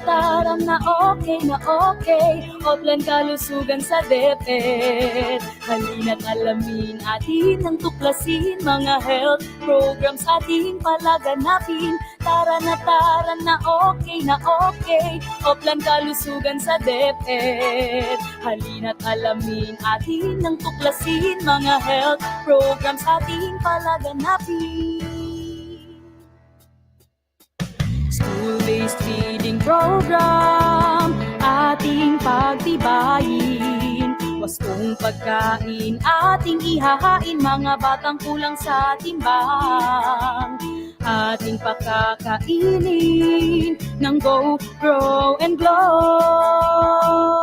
taran na okay, Oplan kalusugan sa DepEd. Halina't alamin atin ang tuklasin, mga health programs ating palaganapin. Taran na okay, Oplan kalusugan sa DepEd. Halina't alamin atin ang tuklasin, mga health programs ating palaganapin. School-based feeding program ating pagtibayin. Wastong pagkain ating ihahain, mga batang kulang sa timbang. Ating pakakainin ng Go, Grow, and Glow.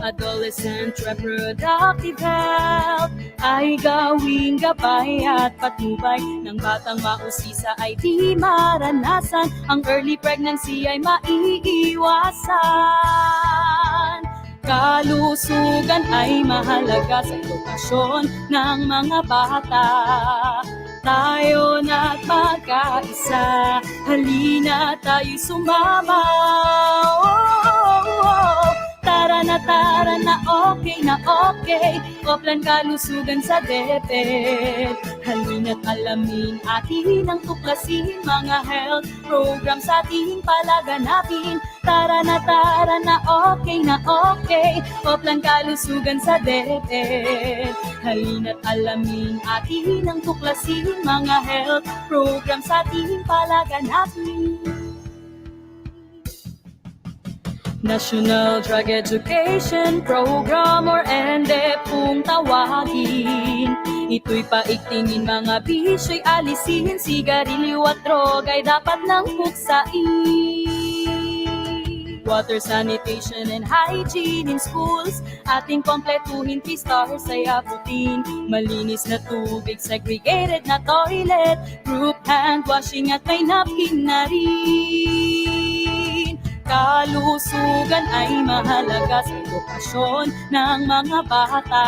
Adolescent reproductive health ay gawing gabay at patnubay ng batang mausisa ay di maranasan. Ang early pregnancy ay maiiwasan. Kalusugan ay mahalaga sa edukasyon ng mga bata. Tayo na't magkaisa, halina tayo'y sumama. Tara na okay, Oplan kalusugan sa DepEd. Halina't alamin atin ang tuklasin, mga health programs ating palaganapin. Tara na okay, Oplan kalusugan sa DepEd. Halina't alamin atin ang tuklasin, mga health programs ating palaganapin. National Drug Education Program or NDEP kung tawagin. Ito'y paigtingin, mga bisyo'y alisin. Sigarilyo at droga'y dapat nang puksain. Water sanitation and hygiene in schools ating kompletuhin, 3 stars ay abutin. Malinis na tubig, segregated na toilet, group hand washing at may napkin na rin. Kalusugan ay mahalaga sa edukasyon ng mga bata.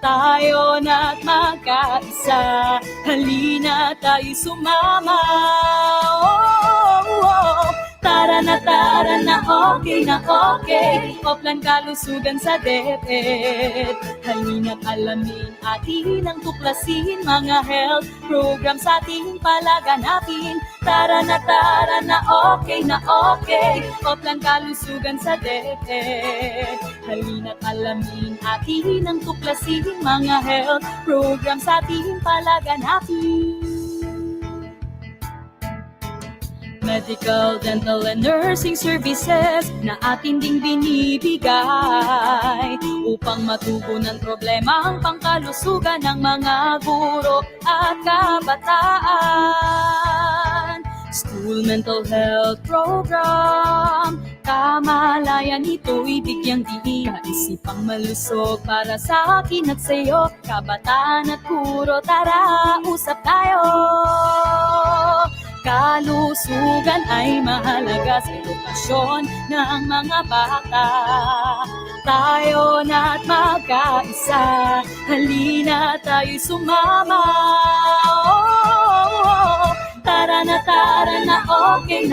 Tayo na't magkaisa, halina tayo'y sumama. Tara na okay, Oplan kalusugan sa DepEd. Halina't alamin atin ang tuklasin, mga health programs ating palaganapin. Tara na okay, Oplan kalusugan sa DepEd. Halina't alamin atin ang tuklasin, mga health programs ating palaganapin. Medical, dental, and nursing services na atin ding binibigay upang matugunan problemang pangkalusugan ng mga guro at kabataan. School mental health program, kamalayan ito'y bigyang diin. Kaisipang malusog para sa akin at sa'yo, kabataan at guro, tara usap tayo. Kalusugan ay mahalaga sa edukasyon ng mga bata. Tayo na't magkaisa, halina tayo'y sumama. Tara na okay,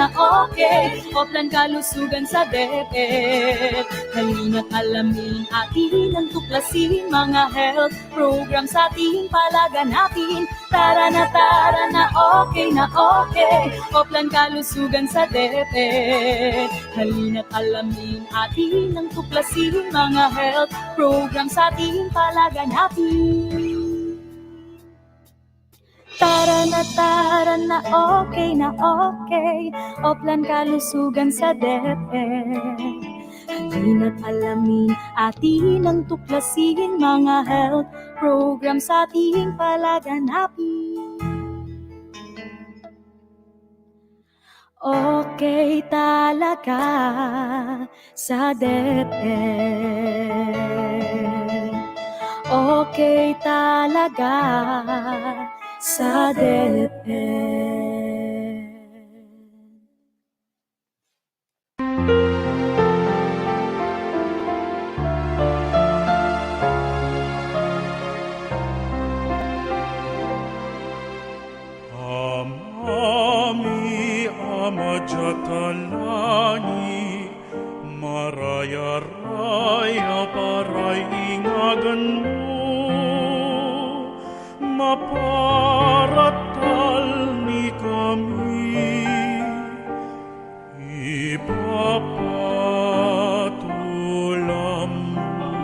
Oplan kalusugan sa DepEd. Halina't alamin atin ang tuklasin, mga health programs ating palaganapin. Tara na okay, Oplan kalusugan sa DepEd. Halina't alamin atin ang tuklasin, mga health programs ating palaganapin. Tara na okay, Oplan kalusugan sa DepEd. Halina't alamin atin ang tuklasin, mga health programs ating palaganapin. Okay talaga sa DepEd. Okay talaga sa DepEd. Amami amajatan langi maraya-raya paray ingagan mo maparatal ni kami ipapatulam mo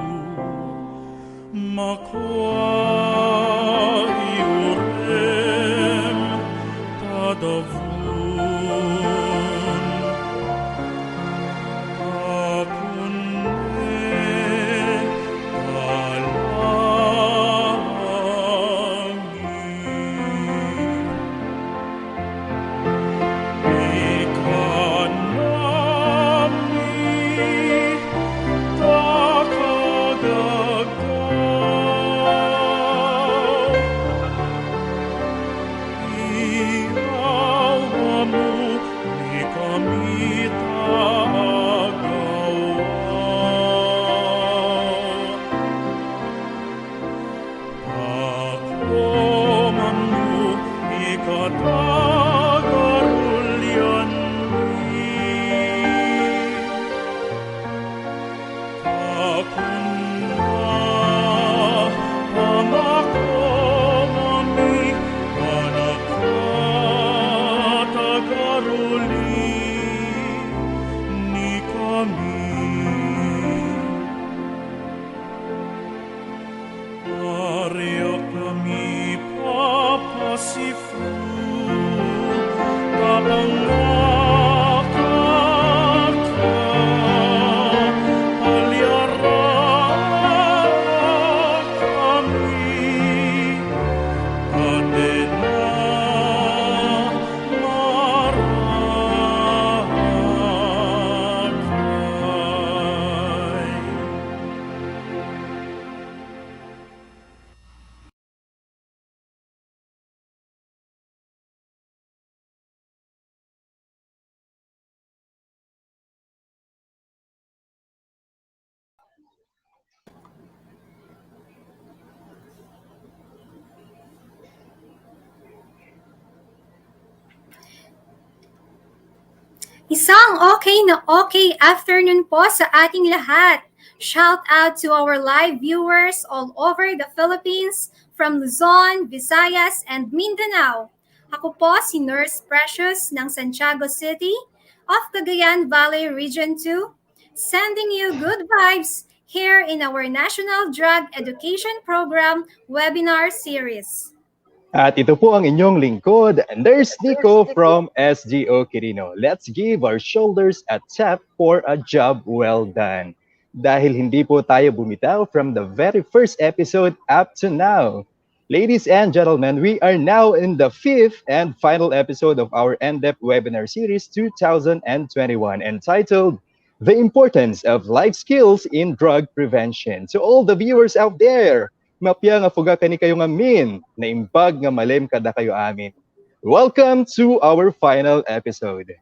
makwaiurem tadavun kapunne kalangin ikanami takagagaw iawa mo ni kami tagaw ako manu ikatagarulyan kakunna pamako mami manakatagaruli ni kami Arya kami papasifu kapangakaka palyara kami kadena marakay. Isang okay na okay afternoon po sa ating lahat. Shout out to our live viewers all over the Philippines from Luzon, Visayas, and Mindanao. Ako po si Nurse Precious ng Santiago City of Cagayan Valley Region 2, sending you good vibes here in our National Drug Education Program webinar series. At ito po ang inyong lingkod, Nurse Nico from SGO Quirino. Let's give our shoulders a tap for a job well done. Dahil hindi po tayo bumitaw from the very first episode up to now. Ladies and gentlemen, we are now in the fifth and final episode of our NDEP webinar series 2021 entitled The Importance of Life Skills in Drug Prevention. To all the viewers out there, mapya nga fuga kani kayo nga min, na imbag nga malem kada kayo amin. Welcome to our final episode.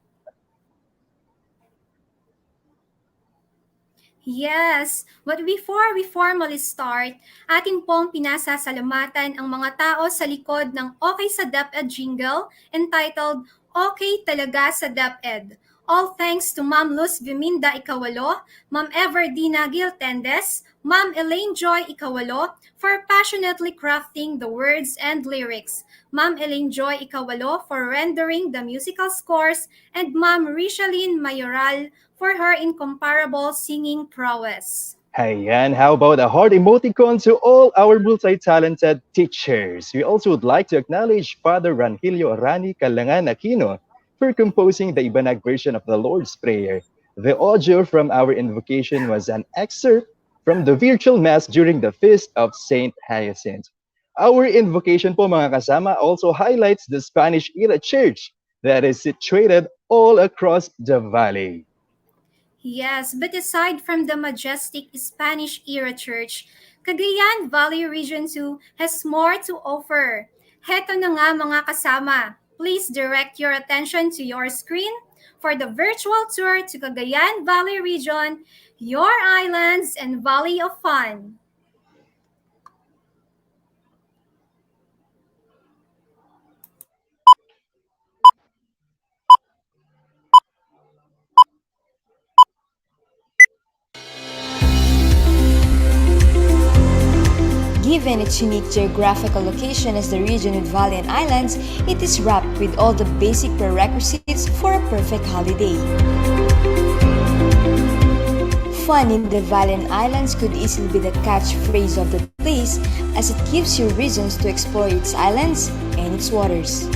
Yes, but before we formally start, atin pong pinasasalamatan ang mga tao sa likod ng Okay sa DepEd jingle entitled Okay Talaga sa DepEd. All thanks to Ma'am Luz Viminda Ikawalo, Ma'am Everdina Giltendes, Ma'am Elaine Joy Ikawalo for passionately crafting the words and lyrics, Ma'am Elaine Joy Ikawalo for rendering the musical scores, and Ma'am Rishaline Mayoral for her incomparable singing prowess. Ayan, how about a heart emoticon to all our multi-talented teachers? We also would like to acknowledge Father Ranhilio Rani Kalangan Aquino for composing the Ibanag version of the Lord's Prayer. The audio from our invocation was an excerpt from the virtual mass during the Feast of Saint Hyacinth. Our invocation po mga kasama also highlights the Spanish era church that is situated all across the valley. Yes, but aside from the majestic Spanish-era church, Cagayan Valley Region 2 has more to offer. Heto na nga mga kasama. Please direct your attention to your screen for the virtual tour to Cagayan Valley Region, your islands and valley of fun. Given its unique geographical location as the region with valley and islands, it is wrapped with all the basic prerequisites for a perfect holiday. Fun in the valley and islands could easily be the catchphrase of the place, as it gives you reasons to explore its islands and its waters.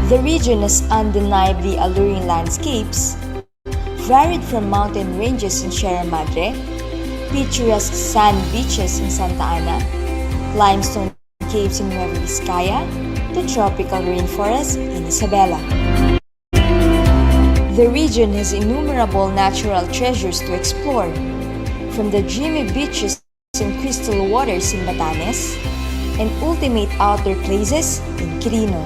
The region has undeniably alluring landscapes, varied from mountain ranges in Sierra Madre, picturesque sand beaches in Santa Ana, limestone caves in Nueva Vizcaya, to tropical rainforests in Isabela. The region has innumerable natural treasures to explore, from the dreamy beaches and crystal waters in Batanes, and ultimate outdoor places in Quirino.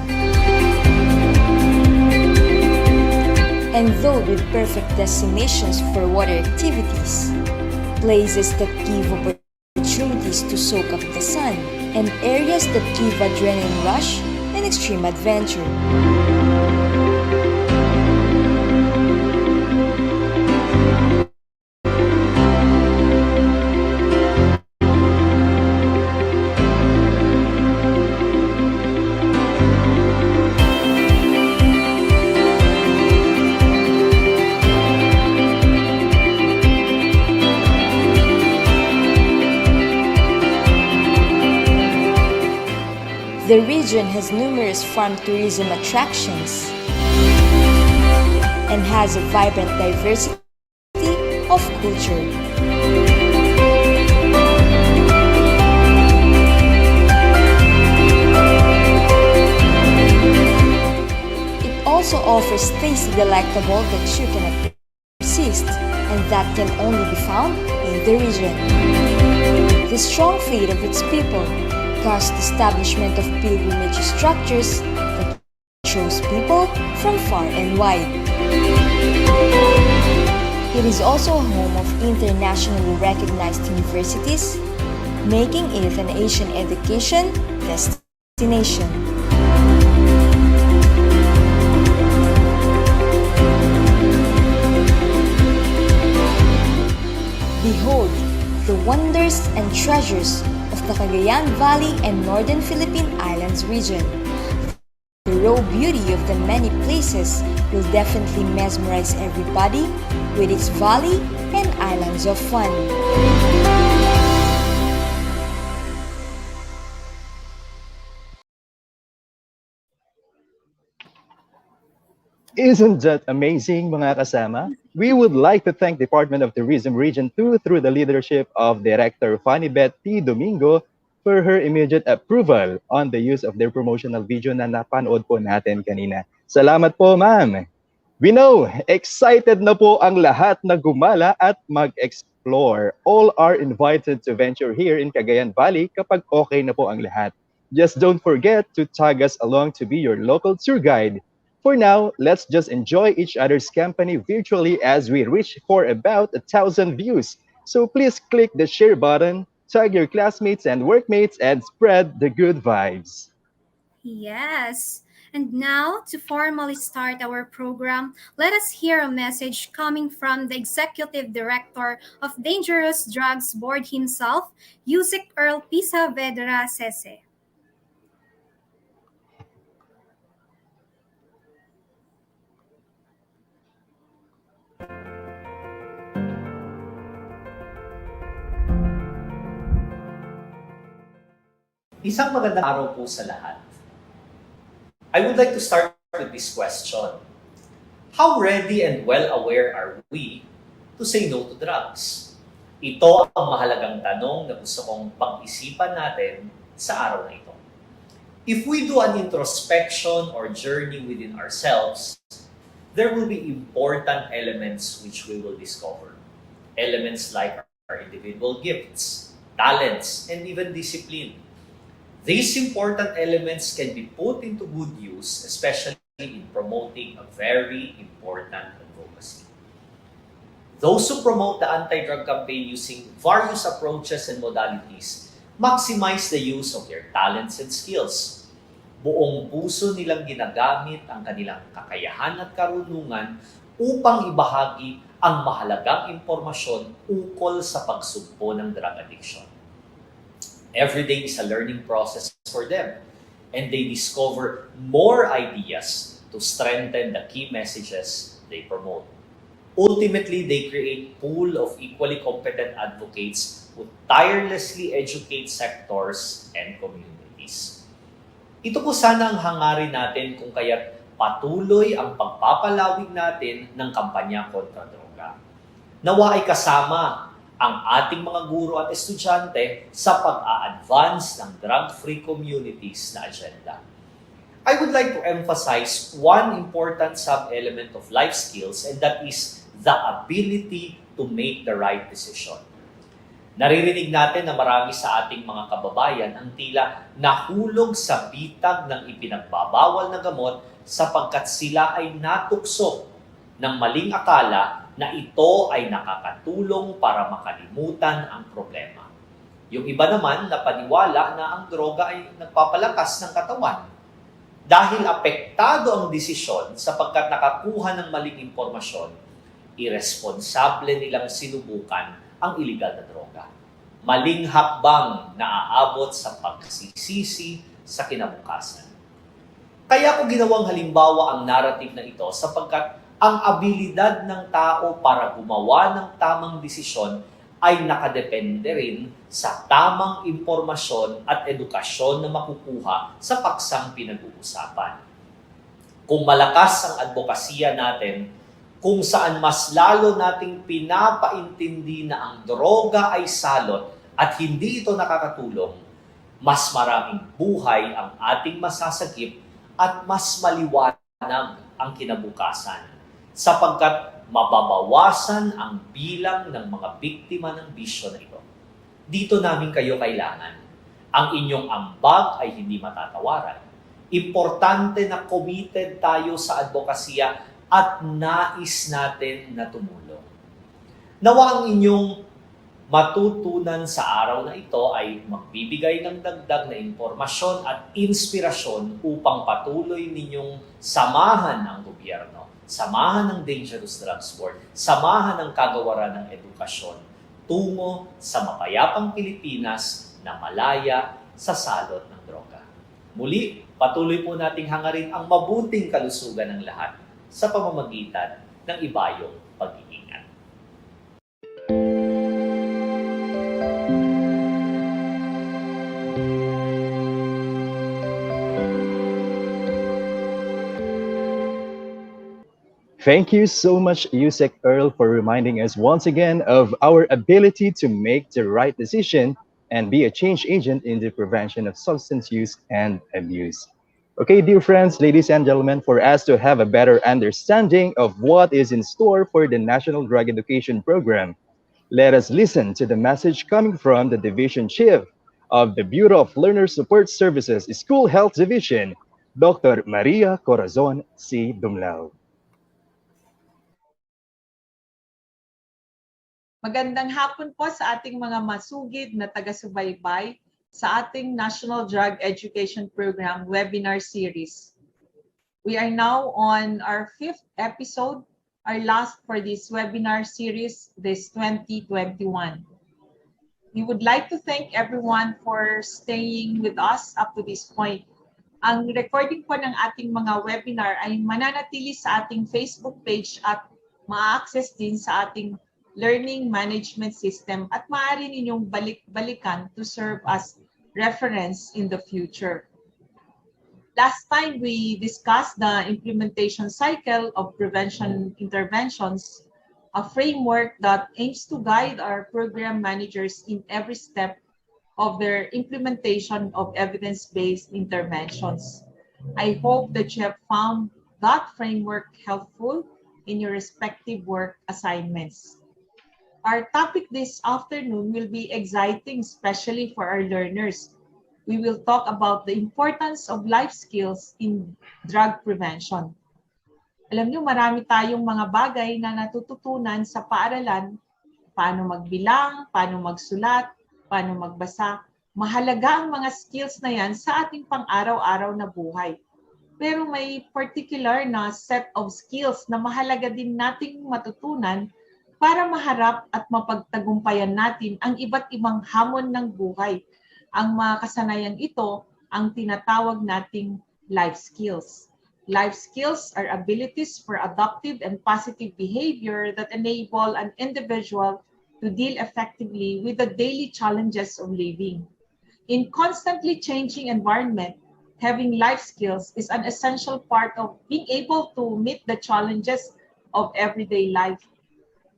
And though with perfect destinations for water activities, places that give opportunities to soak up the sun, and areas that give adrenaline rush and extreme adventure. The region has numerous farm tourism attractions and has a vibrant diversity of culture. It also offers tasty delectable that you cannot resist, and that can only be found in the region. The strong faith of its people caused the establishment of pilgrimage structures that shows people from far and wide. It is also a home of internationally recognized universities, making it an Asian education destination. Behold the wonders and treasures of the Cagayan Valley and Northern Philippine Islands region. The raw beauty of the many places will definitely mesmerize everybody with its valley and islands of fun. Isn't that amazing, mga kasama? We would like to thank Department of Tourism Region 2 through the leadership of Director Fanibet T. Domingo for her immediate approval on the use of their promotional video na napanood po natin kanina. Salamat po, ma'am! We know, excited na po ang lahat na gumala at mag-explore. All are invited to venture here in Cagayan Valley kapag okay na po ang lahat. Just don't forget to tag us along to be your local tour guide. For now, let's just enjoy each other's company virtually as we reach for about 1,000 views. So please click the share button, tag your classmates and workmates, and spread the good vibes. Yes. And now, to formally start our program, let us hear a message coming from the Executive Director of Dangerous Drugs Board himself, Yusek Earl Pisa Vedra Sese. Isang magandang araw po sa lahat. I would like to start with this question. How ready and well aware are we to say no to drugs? Ito ang mahalagang tanong na gusto kong pag-isipan natin sa araw na ito. If we do an introspection or journey within ourselves, there will be important elements which we will discover. Elements like our individual gifts, talents, and even discipline. These important elements can be put into good use, especially in promoting a very important advocacy. Those who promote the anti-drug campaign using various approaches and modalities maximize the use of their talents and skills. Buong puso nilang ginagamit ang kanilang kakayahan at karunungan upang ibahagi ang mahalagang impormasyon ukol sa pagsugpo ng drug addiction. Every day is a learning process for them, and they discover more ideas to strengthen the key messages they promote. Ultimately, they create a pool of equally competent advocates who tirelessly educate sectors and communities. Ito po sana ang hangarin natin kung kaya't patuloy ang pagpapalawig natin ng kampanya kontra droga. Nawa ay kasama ang ating mga guro at estudyante sa pag-a-advance ng drug-free communities na agenda. I would like to emphasize one important sub-element of life skills, and that is the ability to make the right decision. Naririnig natin na marami sa ating mga kababayan ang tila nahulog sa bitag ng ipinagbabawal na gamot sapagkat sila ay natukso ng maling akala na ito ay nakakatulong para makalimutan ang problema. Yung iba naman napaniwala na ang droga ay nagpapalakas ng katawan. Dahil apektado ang desisyon sapagkat nakakuha ng maling impormasyon, irresponsable nilang sinubukan ang iligal na droga. Maling hakbang na aabot sa pagsisisi sa kinabukasan. Kaya ko ginawang halimbawa ang narrative na ito sapagkat ang abilidad ng tao para gumawa ng tamang desisyon ay nakadepende rin sa tamang impormasyon at edukasyon na makukuha sa paksang pinag-uusapan. Kung malakas ang advokasya natin, kung saan mas lalo nating pinapaintindi na ang droga ay salot at hindi ito nakakatulong, mas maraming buhay ang ating masasagip at mas maliwanag ang kinabukasan, sapagkat mababawasan ang bilang ng mga biktima ng bisyo na ito. Dito namin kayo kailangan. Ang inyong ambag ay hindi matatawaran. Importante na committed tayo sa advokasya at nais natin na tumulong. Nawa ang inyong matutunan sa araw na ito ay magbibigay ng dagdag na impormasyon at inspirasyon upang patuloy ninyong samahan ang gobyerno, samahan ng Dangerous Drugs Board, samahan ng kagawaran ng edukasyon tungo sa mapayapang Pilipinas na malaya sa salot ng droga. Muli, patuloy po nating hangarin ang mabuting kalusugan ng lahat sa pamamagitan ng ibayong pag-iingat. Thank you so much, Yusek Earl, for reminding us once again of our ability to make the right decision and be a change agent in the prevention of substance use and abuse. Okay, dear friends, ladies and gentlemen, for us to have a better understanding of what is in store for the National Drug Education Program, let us listen to the message coming from the Division Chief of the Bureau of Learner Support Services School Health Division, Dr. Maria Corazon C. Dumlao. Magandang hapon po sa ating mga masugid na taga-subaybay sa ating National Drug Education Program webinar series. We are now on our 5th episode, our last for this webinar series this 2021. We would like to thank everyone for staying with us up to this point. Ang recording po ng ating mga webinar ay mananatili sa ating Facebook page at ma-access din sa ating learning management system at maaari ninyong balik-balikan to serve as reference in the future. Last time, we discussed the implementation cycle of prevention interventions, a framework that aims to guide our program managers in every step of their implementation of evidence-based interventions. I hope that you have found that framework helpful in your respective work assignments. Our topic this afternoon will be exciting, especially for our learners. We will talk about the importance of life skills in drug prevention. Alam niyo, marami tayong mga bagay na natututunan sa paaralan, paano magbilang, paano magsulat, paano magbasa. Mahalaga ang mga skills na yan sa ating pang-araw-araw na buhay. Pero may particular na set of skills na mahalaga din nating matutunan para maharap at mapagtagumpayan natin ang iba't ibang hamon ng buhay. Ang mga kasanayang ito ang tinatawag nating life skills. Life skills are abilities for adaptive and positive behavior that enable an individual to deal effectively with the daily challenges of living. In constantly changing environment, having life skills is an essential part of being able to meet the challenges of everyday life.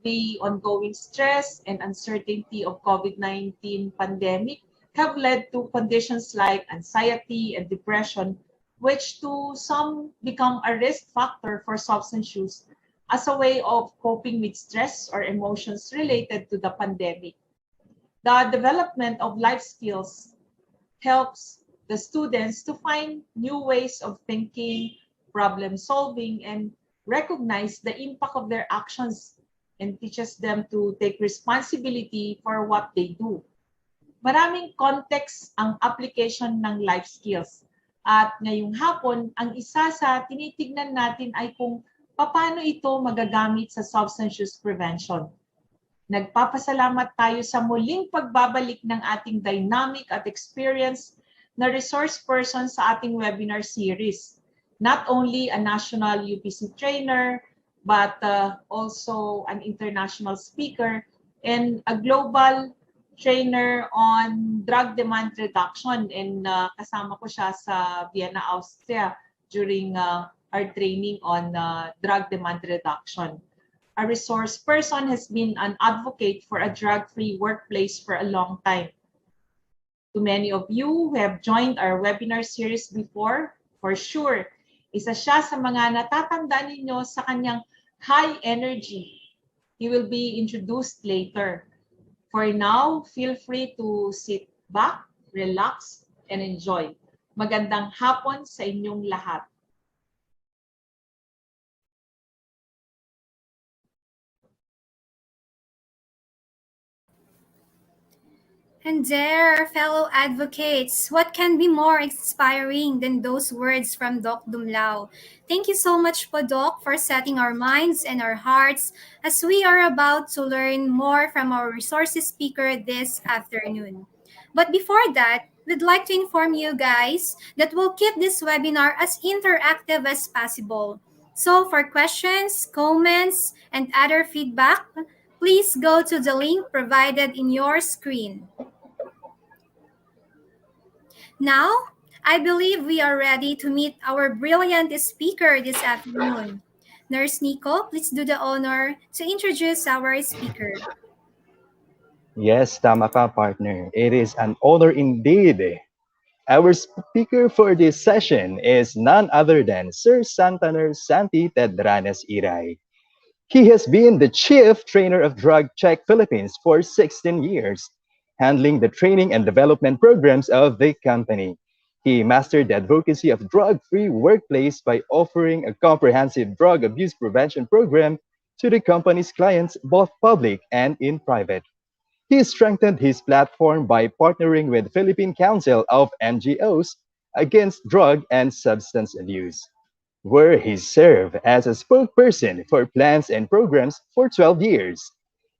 The ongoing stress and uncertainty of COVID-19 pandemic have led to conditions like anxiety and depression, which to some become a risk factor for substance use as a way of coping with stress or emotions related to the pandemic. The development of life skills helps the students to find new ways of thinking, problem solving, and recognize the impact of their actions and teaches them to take responsibility for what they do. Maraming context ang application ng life skills. At ngayong hapon, ang isa sa tinitignan natin ay kung paano ito magagamit sa substance use prevention. Nagpapasalamat tayo sa muling pagbabalik ng ating dynamic at experienced na resource person sa ating webinar series. Not only a national UPC trainer, but also an international speaker and a global trainer on drug demand reduction. And kasama ko siya sa Vienna, Austria during our training on drug demand reduction. A resource person has been an advocate for a drug-free workplace for a long time. To many of you who have joined our webinar series before, for sure, isa siya sa mga natatandaan ninyo sa kanyang high energy. He will be introduced later. For now, feel free to sit back, relax, and enjoy. Magandang hapon sa inyong lahat. And there, fellow advocates, what can be more inspiring than those words from Doc Dumlao? Thank you so much po, Doc, for setting our minds and our hearts as we are about to learn more from our resources speaker this afternoon. But before that, we'd like to inform you guys that we'll keep this webinar as interactive as possible. So for questions, comments, and other feedback, please go to the link provided in your screen. Now, I believe we are ready to meet our brilliant speaker this afternoon. Nurse Nico, please do the honor to introduce our speaker. Yes, tama ka, partner. It is an honor indeed. Our speaker for this session is none other than Sir Santaner Santi Tedranes Iray. He has been the chief trainer of Drug Check Philippines for 16 years, handling the training and development programs of the company. He mastered the advocacy of drug-free workplace by offering a comprehensive drug abuse prevention program to the company's clients, both public and in private. He strengthened his platform by partnering with Philippine Council of NGOs against drug and substance abuse, where he served as a spokesperson for plans and programs for 12 years,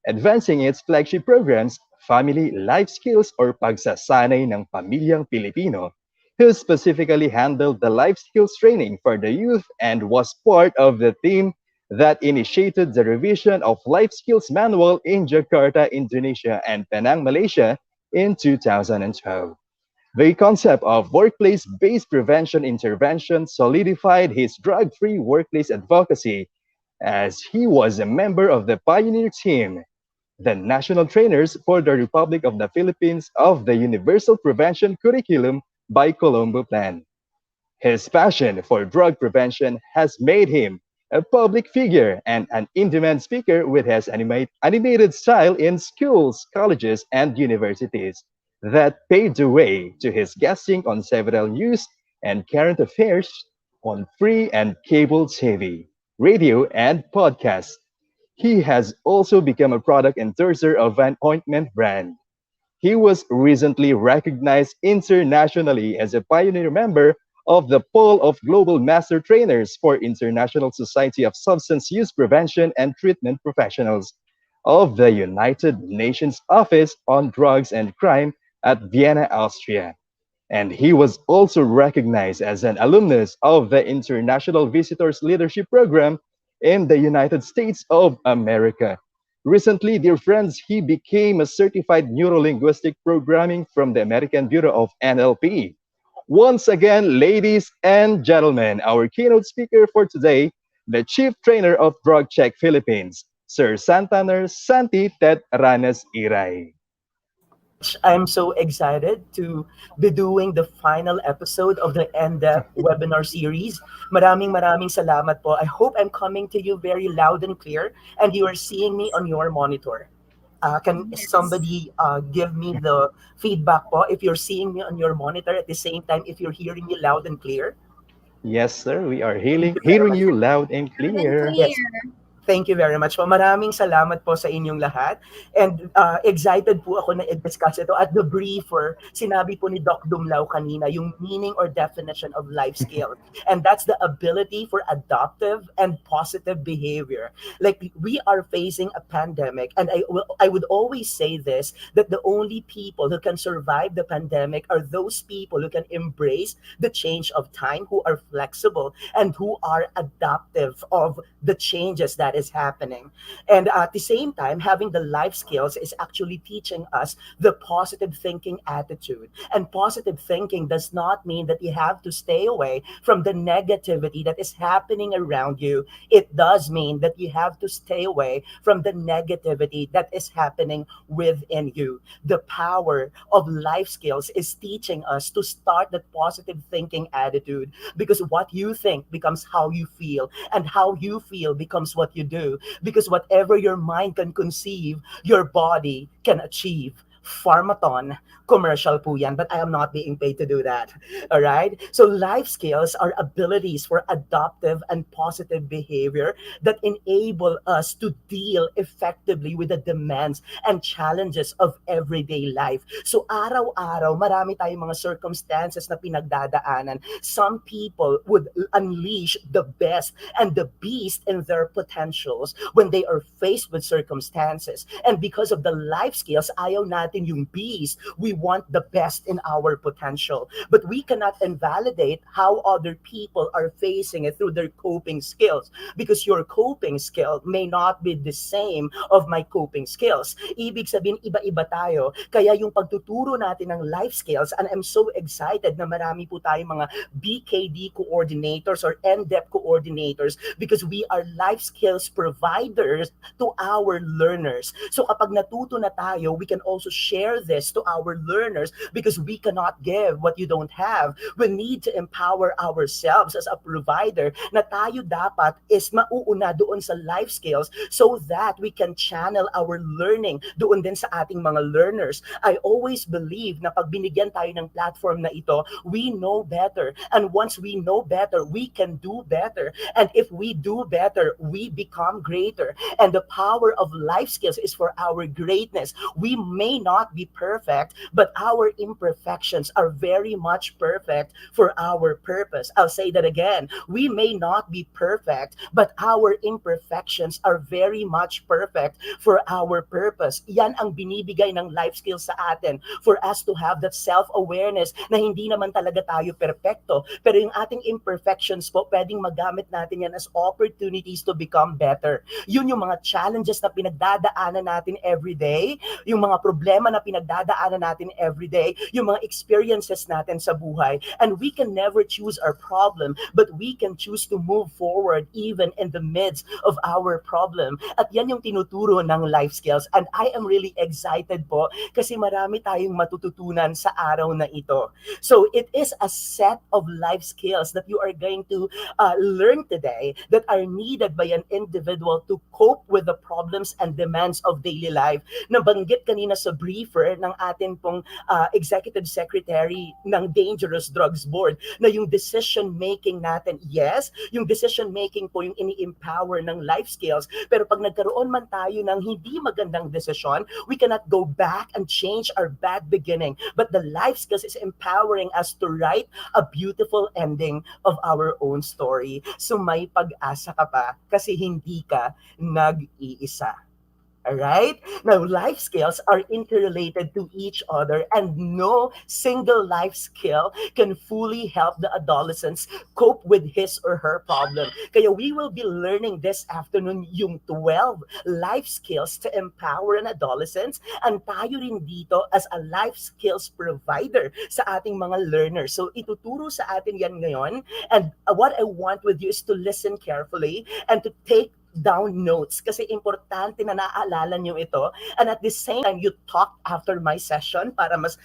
advancing its flagship programs, Family Life Skills or Pagsasanay ng Pamilyang Pilipino, who specifically handled the life skills training for the youth and was part of the team that initiated the revision of Life Skills Manual in Jakarta, Indonesia and Penang, Malaysia in 2012. The concept of workplace-based prevention intervention solidified his drug-free workplace advocacy as he was a member of the pioneer team, the national trainers for the Republic of the Philippines of the Universal Prevention Curriculum by Colombo Plan. His passion for drug prevention has made him a public figure and an in-demand speaker with his animated style in schools, colleges, and universities that paved the way to his guesting on several news and current affairs on free and cable TV, radio, and podcasts. He has also become a product endorser of an ointment brand. He was recently recognized internationally as a pioneer member of the Poll of Global Master Trainers for International Society of Substance Use Prevention and Treatment Professionals, of the United Nations Office on Drugs and Crime at Vienna, Austria. And he was also recognized as an alumnus of the International Visitors Leadership Program in the United States of America. Recently, dear friends, he became a certified neurolinguistic programming from the American Bureau of NLP. Once again, ladies and gentlemen, our keynote speaker for today, the Chief Trainer of Drug Check Philippines, Sir Santaner Santi Tet Ranas Iray. I'm so excited to be doing the final episode of the NDEP webinar series. Maraming salamat po. I hope I'm coming to you very loud and clear and you are seeing me on your monitor. Can Yes. somebody give me the feedback po if you're seeing me on your monitor at the same time if you're hearing me loud and clear? Yes, sir, we are Thank you very hearing much. you loud and Loud and clear. clear. Yes. Thank you very much po. Maraming salamat po sa inyong lahat. And excited po ako na i-discuss ito. At the briefer, sinabi po ni Doc Dumlao kanina yung meaning or definition of life skills. And that's the ability for adaptive and positive behavior. Like we are facing a pandemic. And I would always say this, that the only people who can survive the pandemic are those people who can embrace the change of time, who are flexible, and who are adaptive of the changes that is happening. And at the same time, having the life skills is actually teaching us the positive thinking attitude. And positive thinking does not mean that you have to stay away from the negativity that is happening around you. It does mean that you have to stay away from the negativity that is happening within you. The power of life skills is teaching us to start that positive thinking attitude, because what you think becomes how you feel, and how you feel becomes what you do, because whatever your mind can conceive, your body can achieve. Pharmaton, commercial po yan, but I am not being paid to do that. All right? So life skills are abilities for adaptive and positive behavior that enable us to deal effectively with the demands and challenges of everyday life. So araw-araw, marami tayong mga circumstances na pinagdadaanan. Some people would unleash the best and the beast in their potentials when they are faced with circumstances. And because of the life skills, ayaw natin yung beast. We want the best in our potential. But we cannot invalidate how other people are facing it through their coping skills, because your coping skill may not be the same of my coping skills. Ibig sabihin, iba-iba tayo. Kaya yung pagtuturo natin ng life skills, and I'm so excited na marami po tayong mga BKD coordinators or NDEP coordinators, because we are life skills providers to our learners. So kapag natuto na tayo, we can also share this to our learners, because we cannot give what you don't have. We need to empower ourselves as a provider na tayo dapat is mauuna doon sa life skills so that we can channel our learning doon din sa ating mga learners. I always believe na pag binigyan tayo ng platform na ito, we know better. And once we know better, we can do better. And if we do better, we become greater. And the power of life skills is for our greatness. We may not be perfect, but our imperfections are very much perfect for our purpose. I'll say that again. We may not be perfect, but our imperfections are very much perfect for our purpose. Yan ang binibigay ng life skills sa atin, for us to have that self-awareness na hindi naman talaga tayo perfecto, pero yung ating imperfections po, pwedeng magamit natin yan as opportunities to become better. Yun yung mga challenges na pinagdadaanan natin every day, yung mga problema na pinagdadaanan natin every day, yung mga experiences natin sa buhay. And we can never choose our problem, but we can choose to move forward even in the midst of our problem. At yan yung tinuturo ng life skills. And I am really excited po kasi marami tayong matututunan sa araw na ito. So it is a set of life skills that you are going to learn today that are needed by an individual to cope with the problems and demands of daily life. Nabanggit kanina sa briefer ng atin pong Executive Secretary ng Dangerous Drugs Board na yung decision making natin, yes, yung decision making po yung ini-empower ng life skills, pero pag nagkaroon man tayo ng hindi magandang desisyon, we cannot go back and change our bad beginning, but the life skills is empowering us to write a beautiful ending of our own story. So may pag-asa ka pa kasi hindi ka nag-iisa. Alright? Now, life skills are interrelated to each other, and no single life skill can fully help the adolescents cope with his or her problem. Kaya we will be learning this afternoon yung 12 life skills to empower an adolescent, and tayo rin dito as a life skills provider sa ating mga learners. So ituturo sa atin yan ngayon, and what I want with you is to listen carefully and to take down notes kasi importante na naaalala nyo ito, and at the same time you talk after my session para mas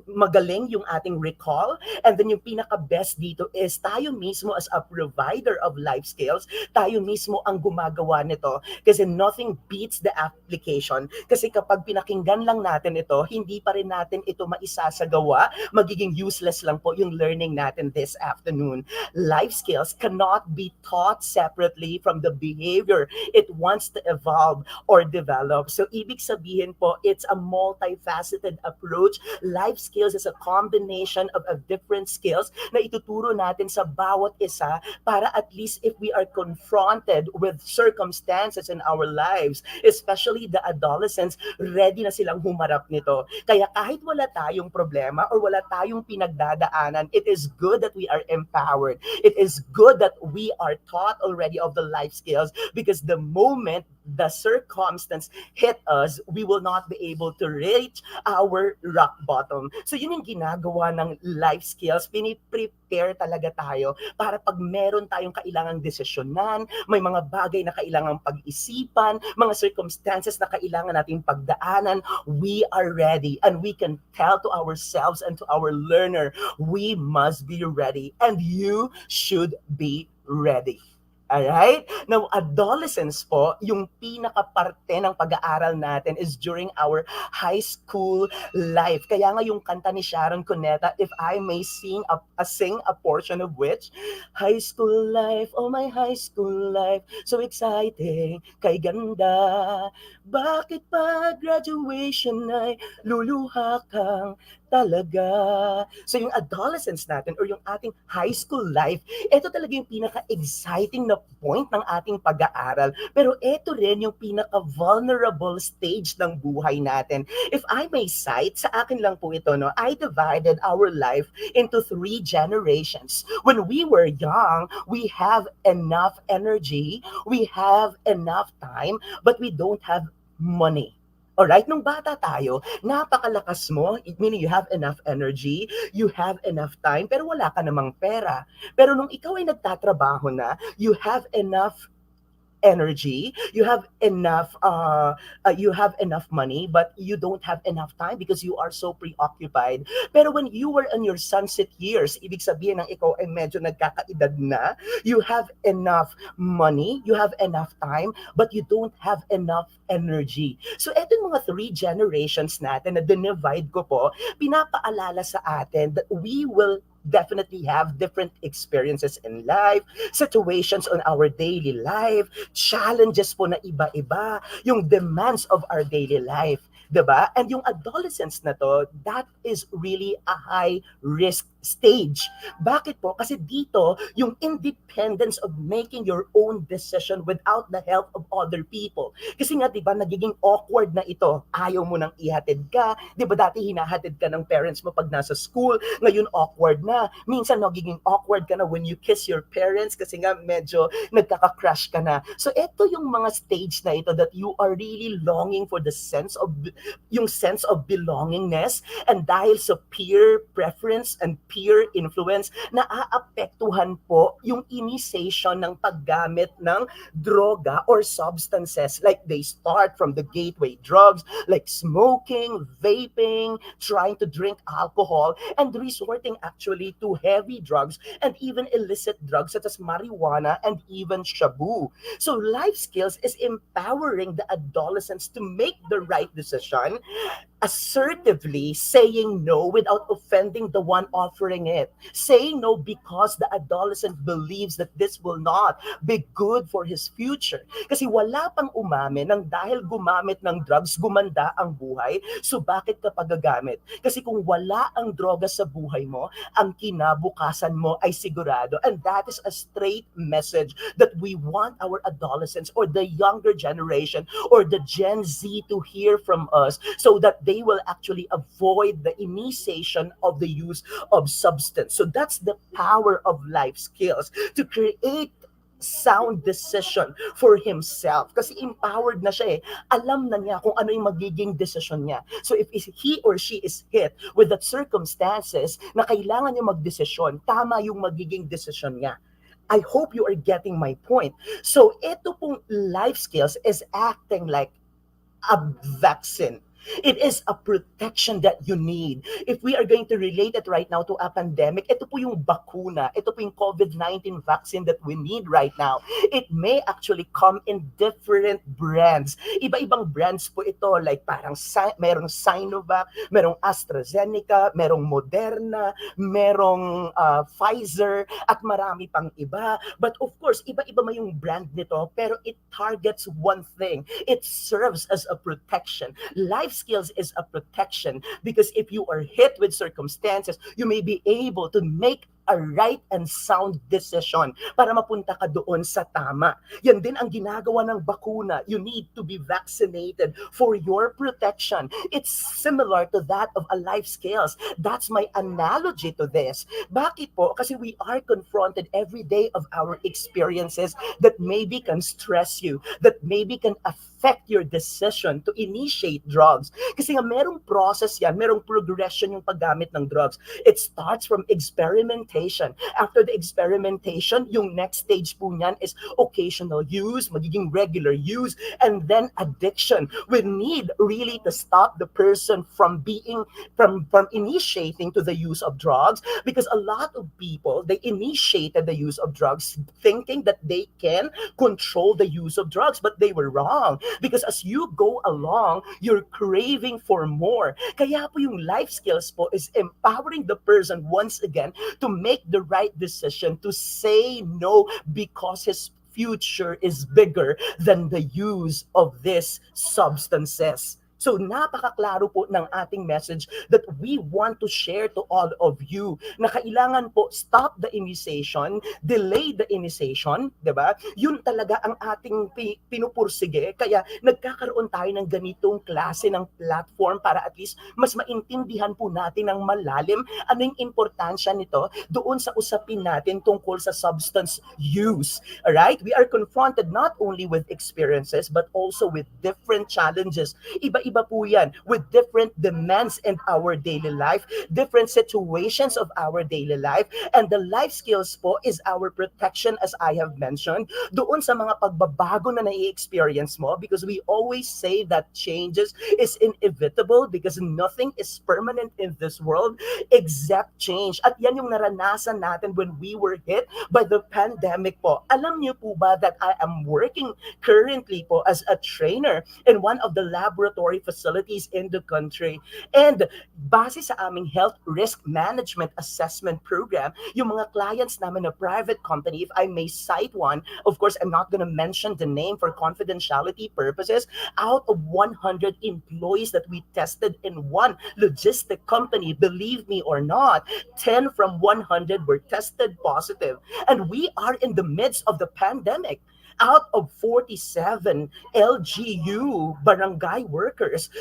magaling yung ating recall. And then yung pinaka best dito is tayo mismo as a provider of life skills, tayo mismo ang gumagawa nito kasi nothing beats the application. Kasi kapag pinakinggan lang natin ito, hindi pa rin natin ito maisasagawa, magiging useless lang po yung learning natin this afternoon. Life skills cannot be taught separately from the behavior it wants to evolve or develop. So ibig sabihin po, it's a multifaceted approach. Life skills is a combination of different skills na ituturo natin sa bawat isa para at least if we are confronted with circumstances in our lives, especially the adolescents, ready na silang humarap nito. Kaya kahit wala tayong problema or wala tayong pinagdadaanan, it is good that we are empowered. It is good that we are taught already of the life skills, because the moment the circumstance hit us, we will not be able to reach our rock bottom. So yun yung ginagawa ng life skills, piniprepare talaga tayo para pag meron tayong kailangang desisyonan, may mga bagay na kailangang pag-isipan, mga circumstances na kailangan nating pagdaanan, we are ready and we can tell to ourselves and to our learner, we must be ready and you should be ready. Alright? Now, adolescence po, yung pinaka-parte ng pag-aaral natin is during our high school life. Kaya nga yung kanta ni Sharon Cuneta, if I may sing a portion of which, high school life, oh my high school life, so exciting, kay ganda. Bakit pa graduation ay luluha kang talaga? So yung adolescence natin or yung ating high school life, ito talaga yung pinaka-exciting na point ng ating pag-aaral. Pero ito rin yung pinaka-vulnerable stage ng buhay natin. If I may cite, sa akin lang po ito, no, I divided our life into 3 generations. When we were young, we have enough energy, we have enough time, but we don't have money. Alright, nung bata tayo, napakalakas mo, meaning you have enough energy, you have enough time, pero wala ka namang pera. Pero nung ikaw ay nagtatrabaho na, you have enough energy, you have enough money, but you don't have enough time because you are so preoccupied. Pero when you were in your sunset years, ibig sabihin ng ikaw ay medyo nagkakaedad na, you have enough money, you have enough time, but you don't have enough energy. So etong mga 3 generations natin na dinivide ko po, pinapaalala sa atin that we will definitely have different experiences in life, situations on our daily life, challenges po na iba-iba, yung demands of our daily life. Diba? And yung adolescence na to, that is really a high risk stage. Bakit po? Kasi dito, yung independence of making your own decision without the help of other people. Kasi nga, diba, nagiging awkward na ito. Ayaw mo nang ihatid ka. Diba, dati hinahatid ka ng parents mo pag nasa school. Ngayon, awkward na. Minsan, nagiging awkward ka na when you kiss your parents kasi nga, medyo nagkaka-crush ka na. So, ito yung mga stage na ito that you are really longing for the sense of belongingness, and dahil sa peer preference and peer influence, naaapektuhan po yung initiation ng paggamit ng droga or substances. Like they start from the gateway drugs like smoking, vaping, trying to drink alcohol, and resorting actually to heavy drugs and even illicit drugs such as marijuana and even shabu. So life skills is empowering the adolescents to make the right decision assertively saying no without offending the one offering it. Saying no because the adolescent believes that this will not be good for his future. Kasi wala pang umamin nang dahil gumamit ng drugs, gumanda ang buhay. So bakit ka pagagamit? Kasi kung wala ang droga sa buhay mo, ang kinabukasan mo ay sigurado. And that is a straight message that we want our adolescents or the younger generation or the Gen Z to hear from us so that they will actually avoid the initiation of the use of substance. So that's the power of life skills, to create sound decision for himself. Kasi empowered na siya eh. Alam na niya kung ano yung magiging decision niya. So if he or she is hit with that circumstances na kailangan niya magdesisyon, tama yung magiging decision niya. I hope you are getting my point. So ito pong life skills is acting like a vaccine. It is a protection that you need. If we are going to relate it right now to a pandemic, ito po yung bakuna, ito po yung COVID-19 vaccine that we need right now. It may actually come in different brands. Iba-ibang brands po ito, like parang merong Sinovac, merong AstraZeneca, merong Moderna, merong Pfizer, at marami pang iba. But of course, iba-iba man yung brand nito, pero it targets one thing. It serves as a protection. Life skills is a protection because if you are hit with circumstances, you may be able to make a right and sound decision para mapunta ka doon sa tama. Yan din ang ginagawa ng bakuna. You need to be vaccinated for your protection. It's similar to that of a life skills. That's my analogy to this. Bakit po? Kasi we are confronted every day of our experiences that maybe can stress you, that maybe can affect your decision to initiate drugs. Kasi nga merong process yan, merong progression yung paggamit ng drugs. It starts from experimentation. After the experimentation, yung next stage po niyan is occasional use, magiging regular use, and then addiction. We need really to stop the person from initiating to the use of drugs, because a lot of people, they initiated the use of drugs thinking that they can control the use of drugs, but they were wrong. Because as you go along, you're craving for more. Kaya po yung life skills po is empowering the person once again to make the right decision, to say no because his future is bigger than the use of these substances. So napakaklaro po ng ating message that we want to share to all of you na kailangan po stop the initiation, delay the initiation, di ba? Yun talaga ang ating pinupursige. Kaya nagkakaroon tayo ng ganitong klase ng platform para at least mas maintindihan po natin ng malalim ano yung importansya nito doon sa usapin natin tungkol sa substance use. Alright? We are confronted not only with experiences but also with different challenges. Iba-iba po yan, with different demands in our daily life, different situations of our daily life, and the life skills po is our protection, as I have mentioned, doon sa mga pagbabago na nai-experience mo, because we always say that changes is inevitable because nothing is permanent in this world except change. At yan yung naranasan natin when we were hit by the pandemic po. Alam niyo po ba that I am working currently po as a trainer in one of the laboratory facilities in the country. And base sa aming health risk management assessment program, yung mga clients namin na private company, if I may cite one, of course, I'm not gonna mention the name for confidentiality purposes, out of 100 employees that we tested in one logistic company, believe me or not, 10 from 100 were tested positive. And we are in the midst of the pandemic. Out of 47 LGU barangay workers,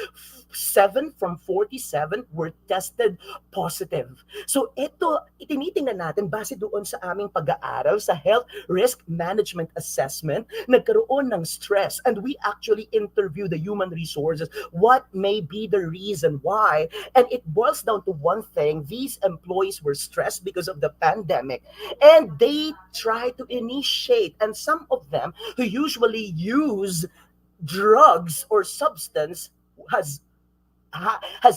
7 from 47 were tested positive. So ito, itinitingnan natin base doon sa aming pag-aaral sa health risk management assessment, nagkaroon ng stress, and we actually interview the human resources. What may be the reason why? And it boils down to one thing: these employees were stressed because of the pandemic, and they try to initiate, and some of them who usually use drugs or substance has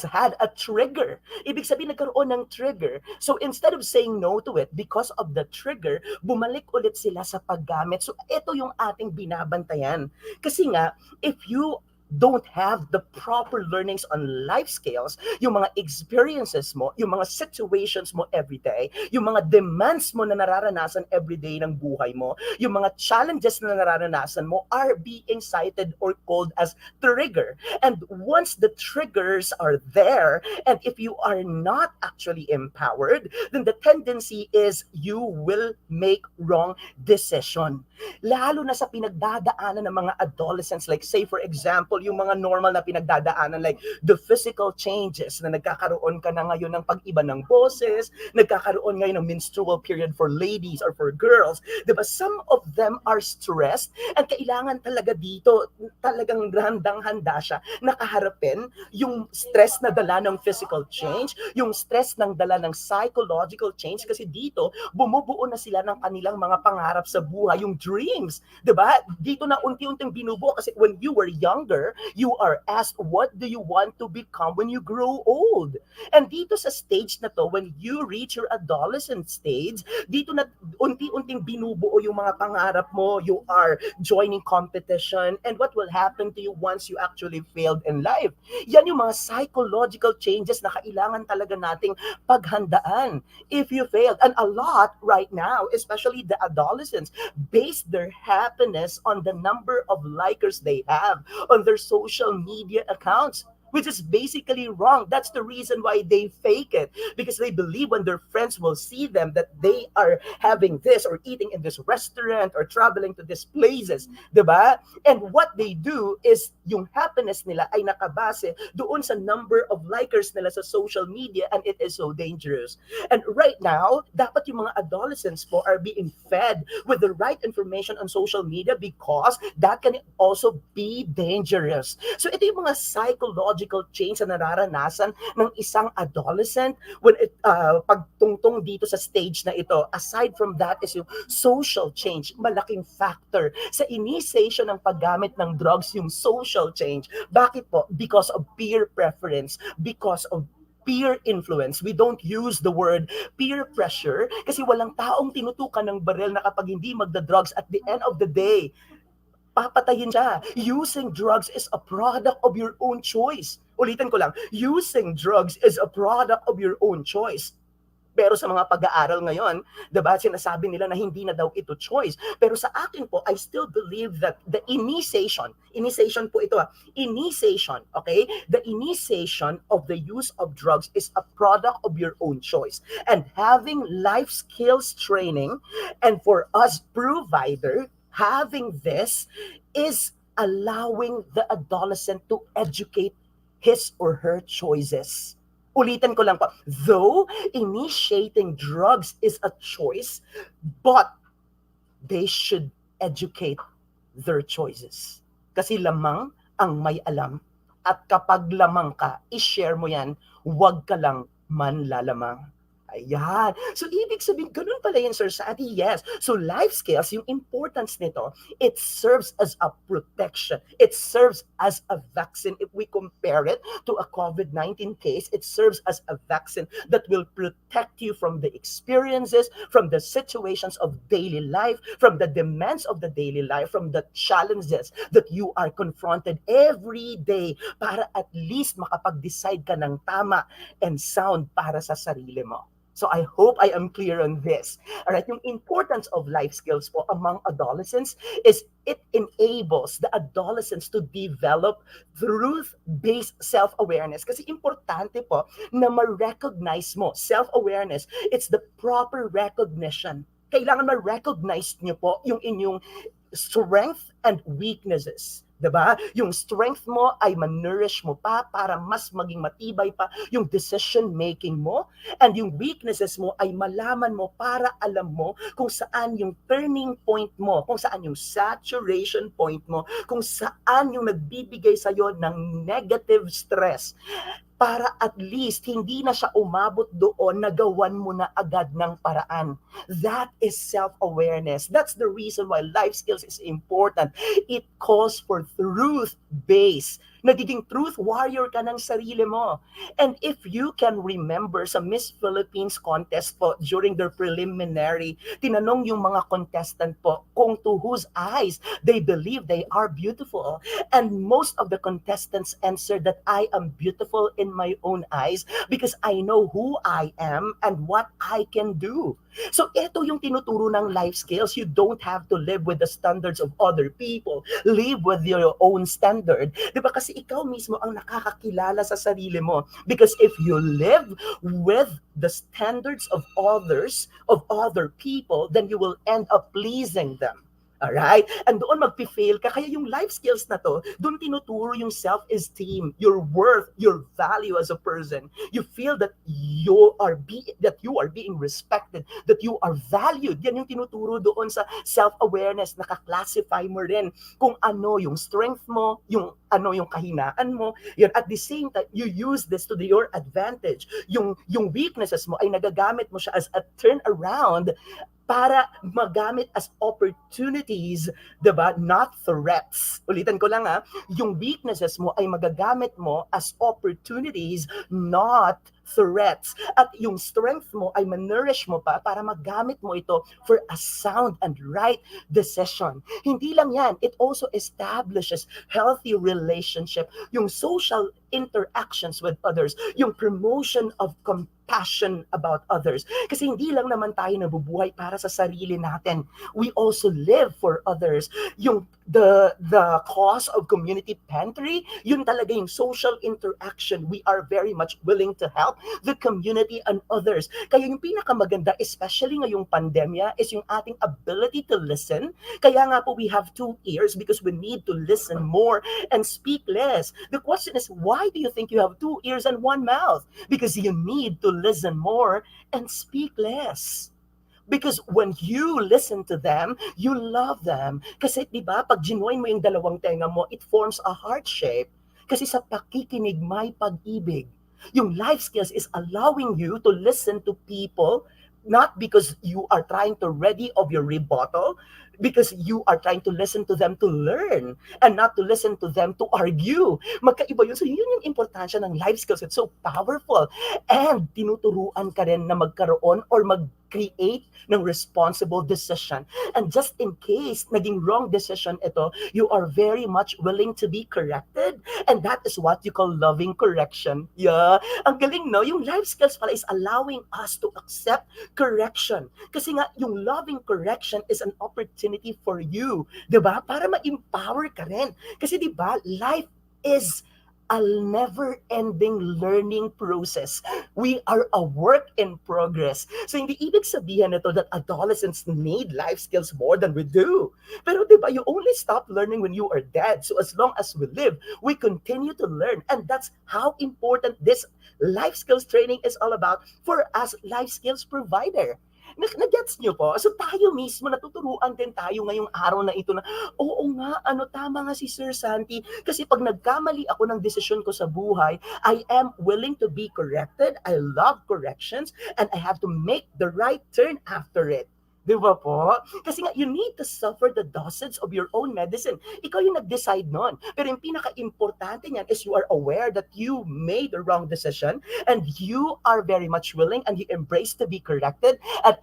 had a trigger. Ibig sabihin, nagkaroon ng trigger. So instead of saying no to it because of the trigger, bumalik ulit sila sa paggamit. So ito yung ating binabantayan. Kasi nga, if you don't have the proper learnings on life skills, yung mga experiences mo, yung mga situations mo everyday, yung mga demands mo na nararanasan everyday ng buhay mo, yung mga challenges na nararanasan mo are being cited or called as trigger. And once the triggers are there, and if you are not actually empowered, then the tendency is you will make wrong decision. Lalo na sa pinagdadaanan ng mga adolescents, like say for example, yung mga normal na pinagdadaanan like the physical changes na nagkakaroon ka na ngayon ng pag-iba ng boses, nagkakaroon ngayon ng menstrual period for ladies or for girls, diba? Some of them are stressed and kailangan talaga dito, talagang handang-handa siya nakaharapin yung stress na dala ng physical change, yung stress ng dala ng psychological change, kasi dito bumubuo na sila ng kanilang mga pangarap sa buhay, yung dreams, diba? Dito na unti-unting binubuo kasi when you were younger, you are asked, what do you want to become when you grow old? And dito sa stage na to, when you reach your adolescent stage, dito na unti-unting binubuo yung mga pangarap mo, you are joining competition, and what will happen to you once you actually failed in life? Yan yung mga psychological changes na kailangan talaga nating paghandaan if you failed. And a lot right now, especially the adolescents, base their happiness on the number of likers they have on their social media accounts, which is basically wrong. That's the reason why they fake it, because they believe when their friends will see them that they are having this or eating in this restaurant or traveling to these places, diba? And what they do is yung happiness nila ay nakabase doon sa number of likers nila sa social media, and it is so dangerous. And right now, dapat yung mga adolescents po are being fed with the right information on social media, because that can also be dangerous. So ito yung mga psychological change na nararanasan ng isang adolescent when pagtungtong dito sa stage na ito. Aside from that is yung social change, malaking factor sa initiation ng paggamit ng drugs, yung social change. Bakit po? Because of peer preference, because of peer influence. We don't use the word peer pressure kasi walang taong tinutukan ng baril na kapag hindi magda-drugs, at the end of the day, papatayin siya. Using drugs is a product of your own choice. Ulitin ko lang, using drugs is a product of your own choice. Pero sa mga pag-aaral ngayon, diba, sinasabi nila na hindi na daw ito choice. Pero sa akin po, I still believe that the initiation po ito, initiation, okay? The initiation of the use of drugs is a product of your own choice. And having life skills training, and for us provider, having this is allowing the adolescent to educate his or her choices. Ulitin ko lang po, though initiating drugs is a choice, but they should educate their choices. Kasi lamang ang may alam. At kapag lamang ka, i-share mo yan, huwag ka lang manlalamang. Ayan. So, ibig sabihin, ganun pala yun, Sir Sadi. Yes. So, life skills, yung importance nito, it serves as a protection. It serves as a vaccine. If we compare it to a COVID-19 case, it serves as a vaccine that will protect you from the experiences, from the situations of daily life, from the demands of the daily life, from the challenges that you are confronted every day, para at least makapag-decide ka ng tama and sound para sa sarili mo. So I hope I am clear on this. All right, yung importance of life skills po among adolescents is it enables the adolescents to develop truth-based self-awareness. Kasi importante po na ma-recognize mo. Self-awareness, it's the proper recognition. Kailangan ma-recognize niyo po yung inyong strength and weaknesses. Diba? Yung strength mo ay ma-nourish mo pa para mas maging matibay pa yung decision making mo, and yung weaknesses mo ay malaman mo para alam mo kung saan yung turning point mo, kung saan yung saturation point mo, kung saan yung nagbibigay sa'yo ng negative stress, para at least hindi na siya umabot doon, nagawan mo na agad ng paraan. That is self-awareness. That's the reason why life skills is important. It calls for truth-based Nagiging truth warrior ka ng sarili mo. And if you can remember sa Miss Philippines contest po during their preliminary, tinanong yung mga contestant po kung to whose eyes they believe they are beautiful. And most of the contestants answered that I am beautiful in my own eyes because I know who I am and what I can do. So ito yung tinuturo ng life skills. You don't have to live with the standards of other people. Live with your own standard. Diba? Kasi ikaw mismo ang nakakakilala sa sarili mo. Because if you live with the standards of others, of other people, then you will end up pleasing them. Alright? And doon magpi-fail ka. Kaya yung life skills na to, doon tinuturo yung self-esteem, your worth, your value as a person. You feel that you are being respected, that you are valued. Yan yung tinuturo doon sa self-awareness. Naka-classify mo rin kung ano yung strength mo, yung ano yung kahinaan mo. Yan. At the same time, you use this to your advantage. Yung weaknesses mo ay nagagamit mo siya as a turnaround para magamit as opportunities, diba? Not threats. Ulitan ko lang yung weaknesses mo ay magagamit mo as opportunities, not threats. At yung strength mo ay manurish mo pa para magamit mo ito for a sound and right decision. Hindi lang yan, it also establishes healthy relationship, yung social interactions with others, yung promotion of compassion about others. Kasi hindi lang naman tayo nabubuhay para sa sarili natin. We also live for others. Yung the cause of community pantry, yun talaga yung social interaction. We are very much willing to help the community and others. Kaya yung pinakamaganda, especially ngayong pandemya, is yung ating ability to listen. Kaya nga po we have 2 ears because we need to listen more and speak less. The question is, why do you think you have 2 ears and 1 mouth? Because you need to listen more and speak less. Because when you listen to them, you love them. Kasi diba, pag ginuin mo yung dalawang tenga mo, it forms a heart shape. Kasi sa pakikinig may pag-ibig. Yung life skills is allowing you to listen to people not because you are trying to ready of your rebuttal, because you are trying to listen to them to learn and not to listen to them to argue. Magkaiba yun. So yun yung importansya ng life skills. It's so powerful. And tinuturuan ka rin na magkaroon or mag-create ng responsible decision. And just in case naging wrong decision ito, you are very much willing to be corrected. And that is what you call loving correction. Yeah. Ang galing, no? Yung life skills pala is allowing us to accept correction. Kasi nga, yung loving correction is an opportunity for you. Diba? Para ma-empower ka rin. Kasi diba, life is a never-ending learning process. We are a work in progress. So hindi ibig sabihin nito that adolescents need life skills more than we do. Pero diba, you only stop learning when you are dead. So as long as we live, we continue to learn. And that's how important this life skills training is all about for us life skills provider. Nag-gets nyo po? So tayo mismo, natuturuan din tayo ngayong araw na ito na, oo nga, tama nga si Sir Santi. Kasi pag nagkamali ako ng desisyon ko sa buhay, I am willing to be corrected. I love corrections. And I have to make the right turn after it. Di ba po? Kasi nga, you need to suffer the dosage of your own medicine. Ikaw yung nag-decide nun. Pero yung pinaka-importante niyan is you are aware that you made the wrong decision and you are very much willing and you embrace to be corrected. And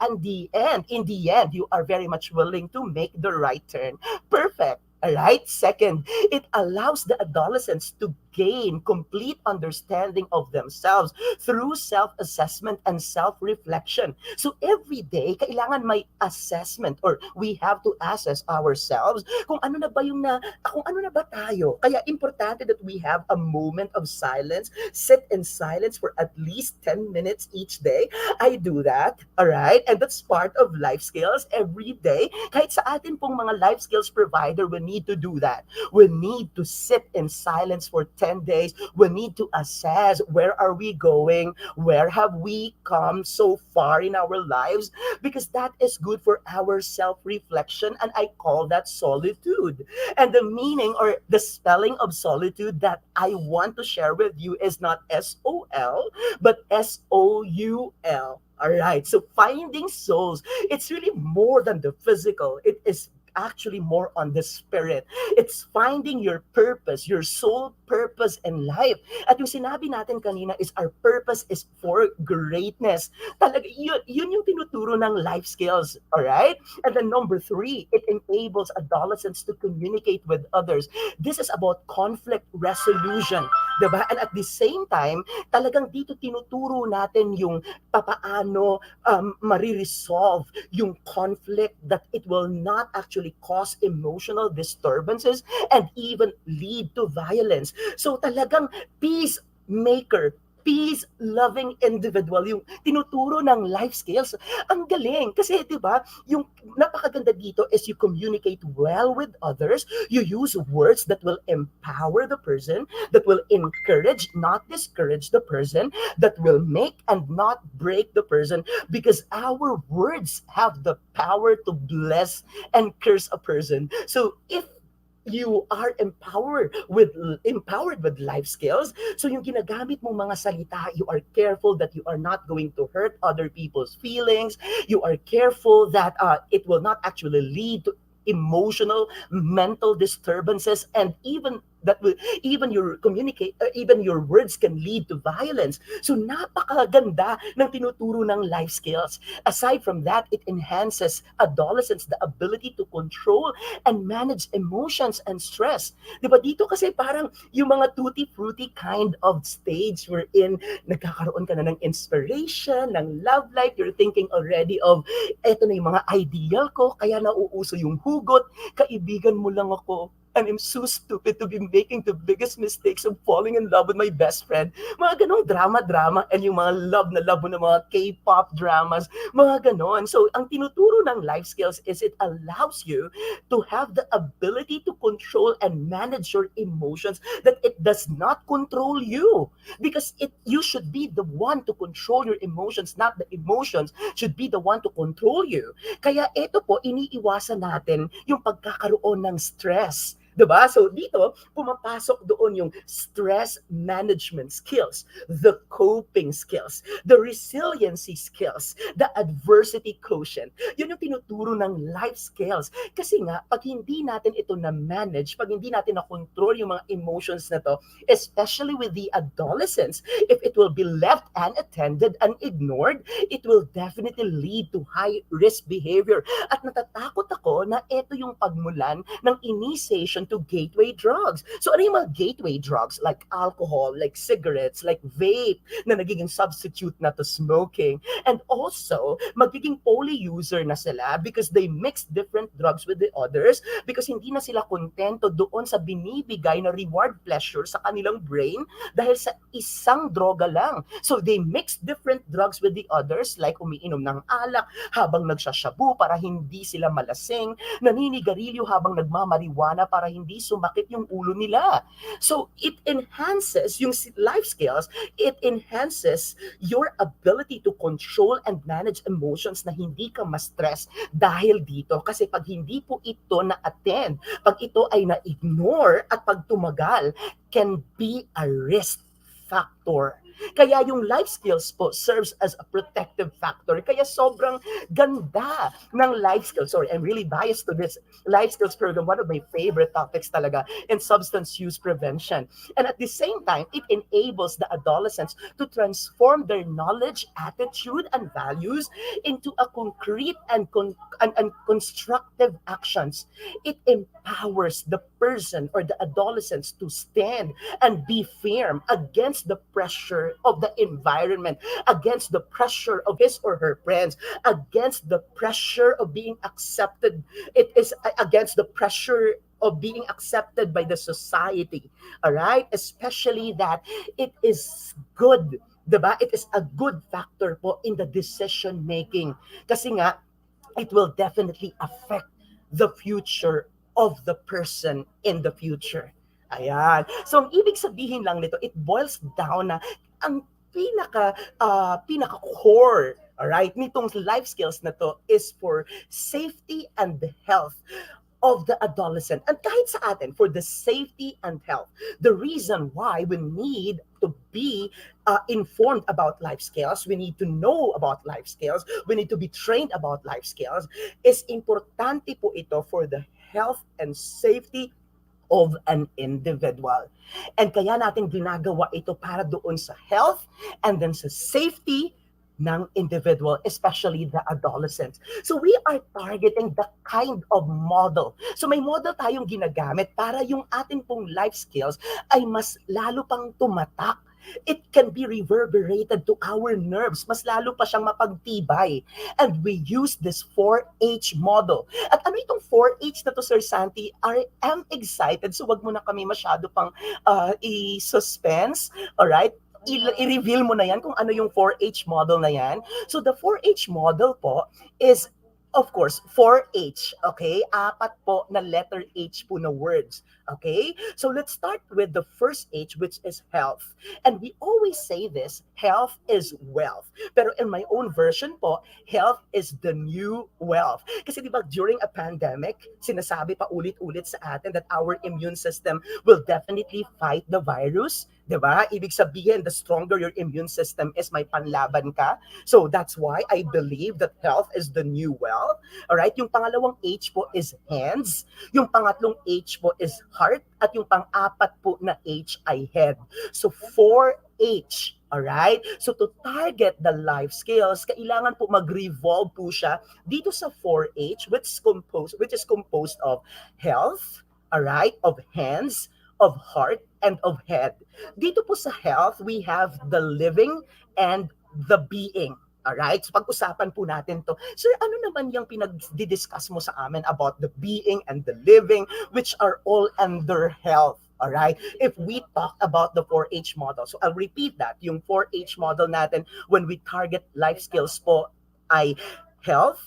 in the end, you are very much willing to make the right turn. Perfect. Alright? Second, it allows the adolescents to gain complete understanding of themselves through self-assessment and self-reflection. So every day, kailangan may assessment or we have to assess ourselves kung ano na ba tayo. Kaya importante that we have a moment of silence, sit in silence for at least 10 minutes each day. I do that, alright? And that's part of life skills every day. Kahit sa atin pong mga life skills provider, we need to do that. We need to sit in silence for 10 days. We need to assess where are we going, where have we come so far in our lives, because that is good for our self-reflection, and I call that solitude. And the meaning or the spelling of solitude that I want to share with you is not S-O-L, but S-O-U-L. All right, so finding souls, it's really more than the physical. It is actually more on the spirit. It's finding your purpose, your soul purpose in life. At yung sinabi natin kanina is our purpose is for greatness. Talaga, yun yung tinuturo ng life skills, alright? And then number 3, it enables adolescents to communicate with others. This is about conflict resolution, diba? And at the same time, talagang dito tinuturo natin yung papaano mariresolve yung conflict, that it will not actually cause emotional disturbances and even lead to violence. So talagang peacemaker, peace-loving individual, yung tinuturo ng life skills. Ang galing. Kasi, di ba, yung napakaganda dito is you communicate well with others, you use words that will empower the person, that will encourage, not discourage the person, that will make and not break the person, because our words have the power to bless and curse a person. So, if you are empowered with life skills, so yung ginagamit mong mga salita, you are careful that you are not going to hurt other people's feelings, you are careful that it will not actually lead to emotional, mental disturbances, and even that will even your even your words can lead to violence. So napakaganda ng tinuturo ng life skills. Aside from that, it enhances adolescents the ability to control and manage emotions and stress. Di ba dito kasi parang yung mga tutti-frutti kind of stage wherein nagkakaroon ka na ng inspiration, ng love life, you're thinking already of eto na yung mga ideal ko, kaya nauuso yung hugot, kaibigan mo lang ako, and I'm so stupid to be making the biggest mistakes of falling in love with my best friend. Mga ganong drama-drama, and yung mga love na love mo ng mga K-pop dramas, mga ganon. So, ang tinuturo ng life skills is it allows you to have the ability to control and manage your emotions, that it does not control you. Because you should be the one to control your emotions, not the emotions should be the one to control you. Kaya ito po, iniiwasan natin yung pagkakaroon ng stress. Diba? So dito, pumapasok doon yung stress management skills, the coping skills, the resiliency skills, the adversity quotient. Yun yung tinuturo ng life skills. Kasi nga, pag hindi natin ito na-manage, pag hindi natin na-control yung mga emotions na to, especially with the adolescents, if it will be left unattended and ignored, it will definitely lead to high-risk behavior. At natatakot ako na ito yung pagmulan ng initiation to gateway drugs. So ano yung mga gateway drugs? Like alcohol, like cigarettes, like vape, na nagiging substitute na to smoking. And also, magiging poly user na sila because they mix different drugs with the others, because hindi na sila kontento doon sa binibigay na reward pleasure sa kanilang brain dahil sa isang droga lang. So they mix different drugs with the others, like umiinom ng alak habang nagsashabu para hindi sila malasing, naninigarilyo habang nagmamariwana para hindi sumakit yung ulo nila. So it enhances yung life skills, it enhances your ability to control and manage emotions na hindi ka ma-stress dahil dito. Kasi pag hindi po ito na-attend, pag ito ay na-ignore at pag tumagal, can be a risk factor. Kaya yung life skills po serves as a protective factor. Kaya sobrang ganda ng life skills. Sorry, I'm really biased to this life skills program. One of my favorite topics talaga in substance use prevention. And at the same time, it enables the adolescents to transform their knowledge, attitude, and values into a concrete and constructive actions. It empowers the person or the adolescents to stand and be firm against the pressure of the environment, against the pressure of his or her friends, against the pressure of being accepted. It is against the pressure of being accepted by the society. All right? Especially that it is good, diba? It is a good factor po in the decision making. Kasi nga, it will definitely affect the future of the person in the future. Ayan. So, ang ibig sabihin lang nito, it boils down na ang pinaka-core, alright, nitong life skills na to is for safety and the health of the adolescent. And kahit sa atin, for the safety and health. The reason why we need to be informed about life skills, we need to know about life skills, we need to be trained about life skills, is importante po ito for the health and safety of an individual. And kaya natin ginagawa ito para doon sa health and then sa safety ng individual, especially the adolescents. So we are targeting the kind of model. So may model tayong ginagamit para yung atin pong life skills ay mas lalo pang tumatak. It can be reverberated to our nerves. Mas lalo pa siyang mapagtibay. And we use this 4H model. At ano itong 4H na to, Sir Santi? I am excited. So wag mo na kami masyado pang i-suspense. Alright? I-reveal mo na yan kung ano yung 4H model na yan. So the 4H model po is, of course, 4H, okay? 4 po na letter H po na words, okay? So let's start with the first H, which is health. And we always say this, health is wealth. Pero in my own version po, health is the new wealth. Kasi di ba during a pandemic, sinasabi pa ulit-ulit sa atin that our immune system will definitely fight the virus. Diba? Ibig sabihin, the stronger your immune system is, may panlaban ka. So that's why I believe that health is the new wealth. Alright? Yung pangalawang H po is hands. Yung pangatlong H po is heart. At yung pang-apat po na H ay head. So 4H. Alright? So to target the life skills, kailangan po mag-revolve po siya dito sa 4H, which is composed of health, alright, of hands, of heart, and of head. Dito po sa health, we have the living and the being. Alright? So pag-usapan po natin to. Sir, ano naman yung pinag-discuss mo sa amin about the being and the living, which are all under health? Alright? If we talk about the 4H model, so I'll repeat that. Yung 4H model natin, when we target life skills po, ay health,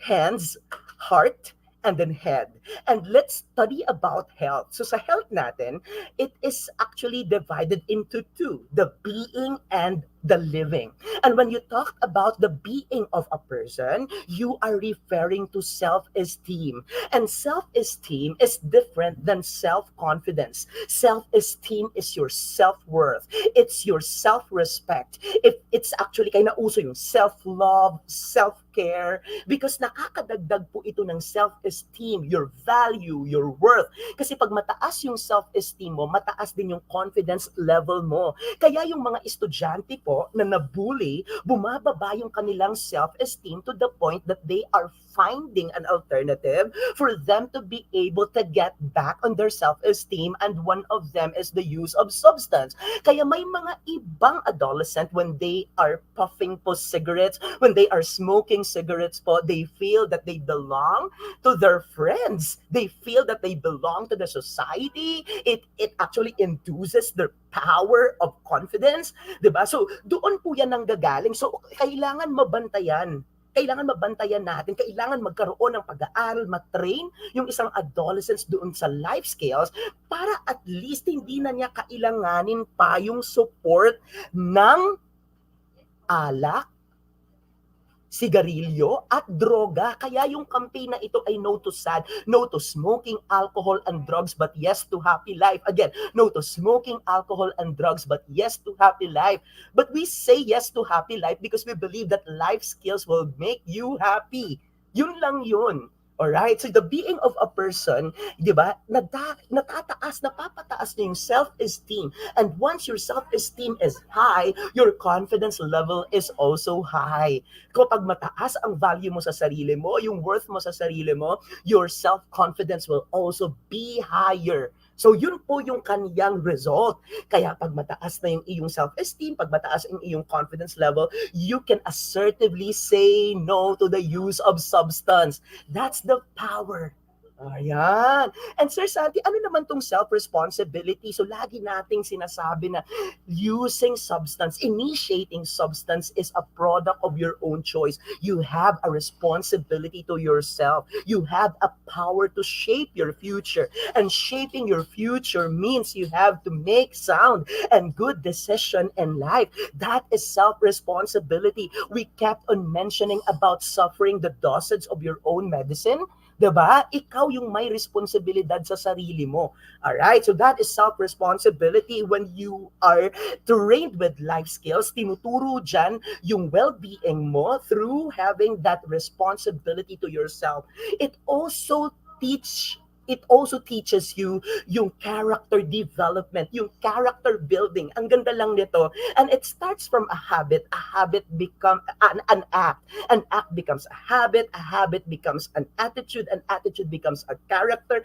hands, heart, and then head. And let's study about health. So sa health natin, it is actually divided into two, the being and the living. And when you talk about the being of a person, you are referring to self-esteem. And self-esteem is different than self-confidence. Self-esteem is your self-worth. It's your self-respect. It's actually kaya nauso yung self-love, self-care, because nakakadagdag po ito ng self-esteem, your value, your worth. Kasi pag mataas yung self-esteem mo, mataas din yung confidence level mo. Kaya yung mga estudyante po na nabully, bumababa yung kanilang self-esteem to the point that they are finding an alternative for them to be able to get back on their self-esteem, and one of them is the use of substance. Kaya may mga ibang adolescent, when they are puffing po cigarettes, when they are smoking cigarettes po, they feel that they belong to their friends. They feel that they belong to the society. It actually induces their power of confidence, 'di ba? So doon po yan nanggagaling. So kailangan mabantayan. Kailangan mabantayan natin, kailangan magkaroon ng pag-aaral, matrain yung isang adolescents doon sa life skills para at least hindi na niya kailanganin pa yung support ng alak, sigarilyo at droga. Kaya yung campaign na ito ay no to sad, no to smoking, alcohol, and drugs, but yes to happy life. Again, no to smoking, alcohol, and drugs, but yes to happy life. But we say yes to happy life because we believe that life skills will make you happy. Yun lang yun. Alright? So the being of a person, di ba, natataas, napapataas na yung self-esteem. And once your self-esteem is high, your confidence level is also high. Kapag mataas ang value mo sa sarili mo, yung worth mo sa sarili mo, your self-confidence will also be higher. So yun po yung kaniyang result. Kaya pag mataas na yung iyong self-esteem, pag mataas ang iyong confidence level, you can assertively say no to the use of substance. That's the power. Ayan. And Sir Santi, ano naman tong self-responsibility? So lagi nating sinasabi na using substance, initiating substance is a product of your own choice. You have a responsibility to yourself. You have a power to shape your future. And shaping your future means you have to make sound and good decision in life. That is self-responsibility. We kept on mentioning about suffering the dosage of your own medicine. 'Diba? Ikaw yung may responsibilidad sa sarili mo. Alright? So that is self-responsibility when you are trained with life skills. Tinuturo dyan yung well-being mo through having that responsibility to yourself. It also teaches you yung character development, yung character building. Ang ganda lang nito. And it starts from a habit. A habit becomes an act. An act becomes a habit becomes an attitude becomes a character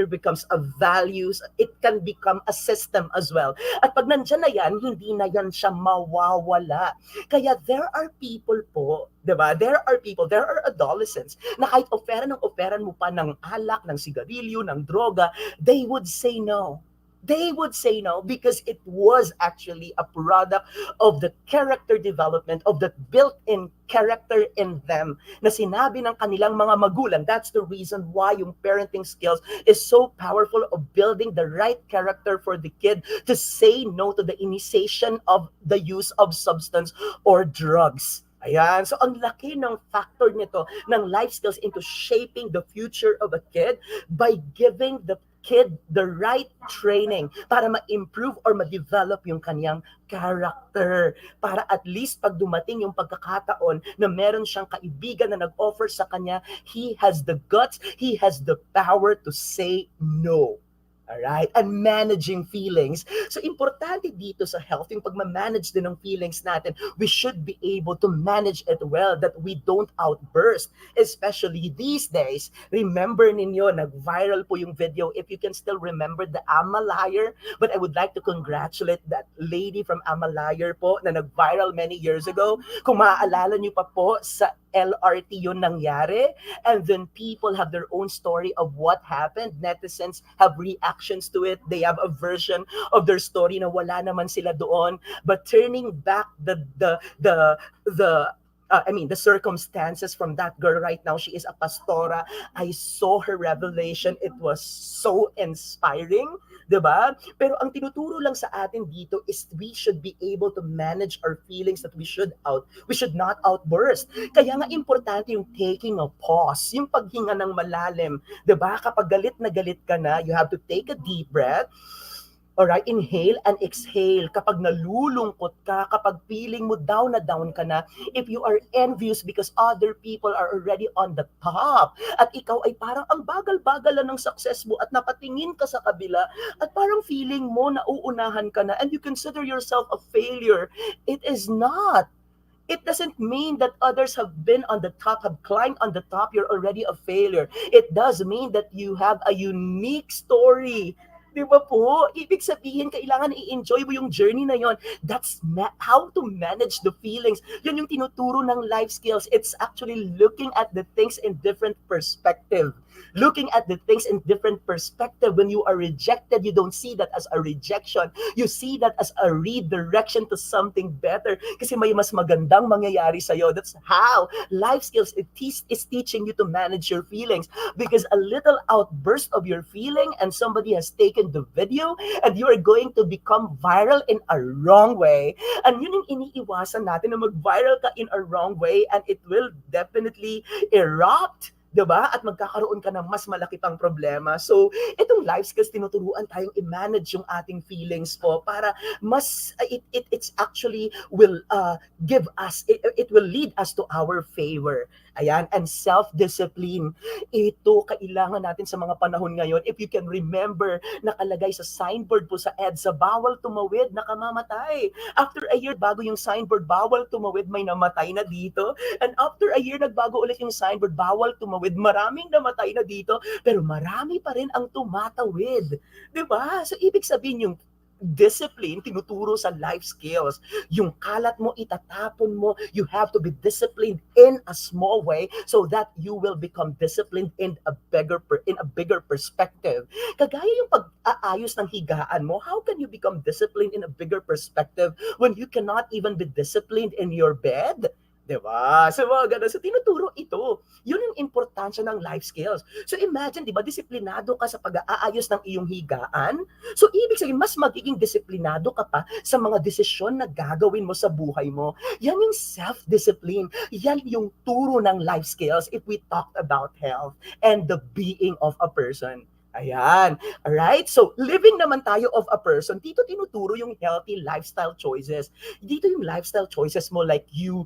becomes a values, it can become a system as well. At pag nandyan na yan, hindi na yan siya mawawala. Kaya there are people po, 'di ba? There are adolescents na kahit oferan mo pa ng alak, ng sigarilyo, ng droga, they would say no. They would say no because it was actually a product of the character development, of the built-in character in them na sinabi ng kanilang mga magulang. That's the reason why yung parenting skills is so powerful of building the right character for the kid to say no to the initiation of the use of substance or drugs. Ayan. So, ang laki ng factor nito ng life skills into shaping the future of a kid by giving the kid the right training para ma-improve or ma-develop yung kanyang character. Para at least pag dumating yung pagkakataon na meron siyang kaibigan na nag-offer sa kanya, he has the guts, he has the power to say no. Alright? And managing feelings. So, importante dito sa health, yung pagmamanage din ng feelings natin, we should be able to manage it well, that we don't outburst. Especially these days, remember ninyo, nag-viral po yung video, if you can still remember the Amalayer, but I would like to congratulate that lady from Amalayer po na nag-viral many years ago. Kung maaalala nyo pa po, sa LRT yun nangyari, and then people have their own story of what happened. Netizens have reactions to it. They have a version of their story na wala naman sila doon. But turning back the circumstances from that girl right now, she is a pastora. I saw her revelation. It was so inspiring, diba? Pero ang tinuturo lang sa atin dito is we should be able to manage our feelings, that we should not outburst. Kaya nga importante yung taking a pause, yung paghinga ng malalim, diba? Kapag galit na galit ka na, you have to take a deep breath. Alright, inhale and exhale. Kapag nalulungkot ka, kapag feeling mo down na down ka na, if you are envious because other people are already on the top, at ikaw ay parang ang bagal-bagal lang ng success mo at napatingin ka sa kabila, at parang feeling mo na uunahan ka na and you consider yourself a failure, it is not. It doesn't mean that others have been on the top, have climbed on the top, you're already a failure. It does mean that you have a unique story. Di ba po? Ibig sabihin, kailangan i-enjoy mo yung journey na yon. That's how to manage the feelings. Yun yung tinuturo ng life skills. It's actually looking at the things in different perspective. Looking at the things in different perspective. When you are rejected, you don't see that as a rejection. You see that as a redirection to something better. Kasi may mas magandang mangyayari sa'yo. That's how life skills is teaching you to manage your feelings. Because a little outburst of your feeling and somebody has taken the video and you are going to become viral in a wrong way. And yun yung iniiwasan natin, na mag-viral ka in a wrong way and it will definitely erupt, diba? At magkakaroon ka ng mas malaki pang problema. So, itong life skills, tinuturuan tayong i-manage yung ating feelings po para mas, it's actually will give us, it will lead us to our favor. Ayan, and self-discipline. Ito kailangan natin sa mga panahon ngayon. If you can remember, nakalagay sa signboard po sa EDSA, bawal tumawid, nakamamatay. After a year, bago yung signboard, bawal tumawid, may namatay na dito. And after a year, nagbago ulit yung signboard, bawal tumawid, maraming namatay na dito, pero marami pa rin ang tumatawid. Diba? So, ibig sabihin yung discipline, tinuturo sa life skills. Yung kalat mo, itatapon mo. You have to be disciplined in a small way so that you will become disciplined in a bigger perspective. Kagaya yung pag-aayos ng higaan mo, how can you become disciplined in a bigger perspective when you cannot even be disciplined in your bed? Diba? So mga ganun. So tinuturo ito. Yun yung importansya ng life skills. So imagine, di ba, disiplinado ka sa pag-aayos ng iyong higaan. So ibig sabihin, mas magiging disiplinado ka pa sa mga desisyon na gagawin mo sa buhay mo. Yan yung self-discipline. Yan yung turo ng life skills if we talk about health and the being of a person. Ayan. Alright? So, living naman tayo of a person, dito tinuturo yung healthy lifestyle choices. Dito yung lifestyle choices mo like you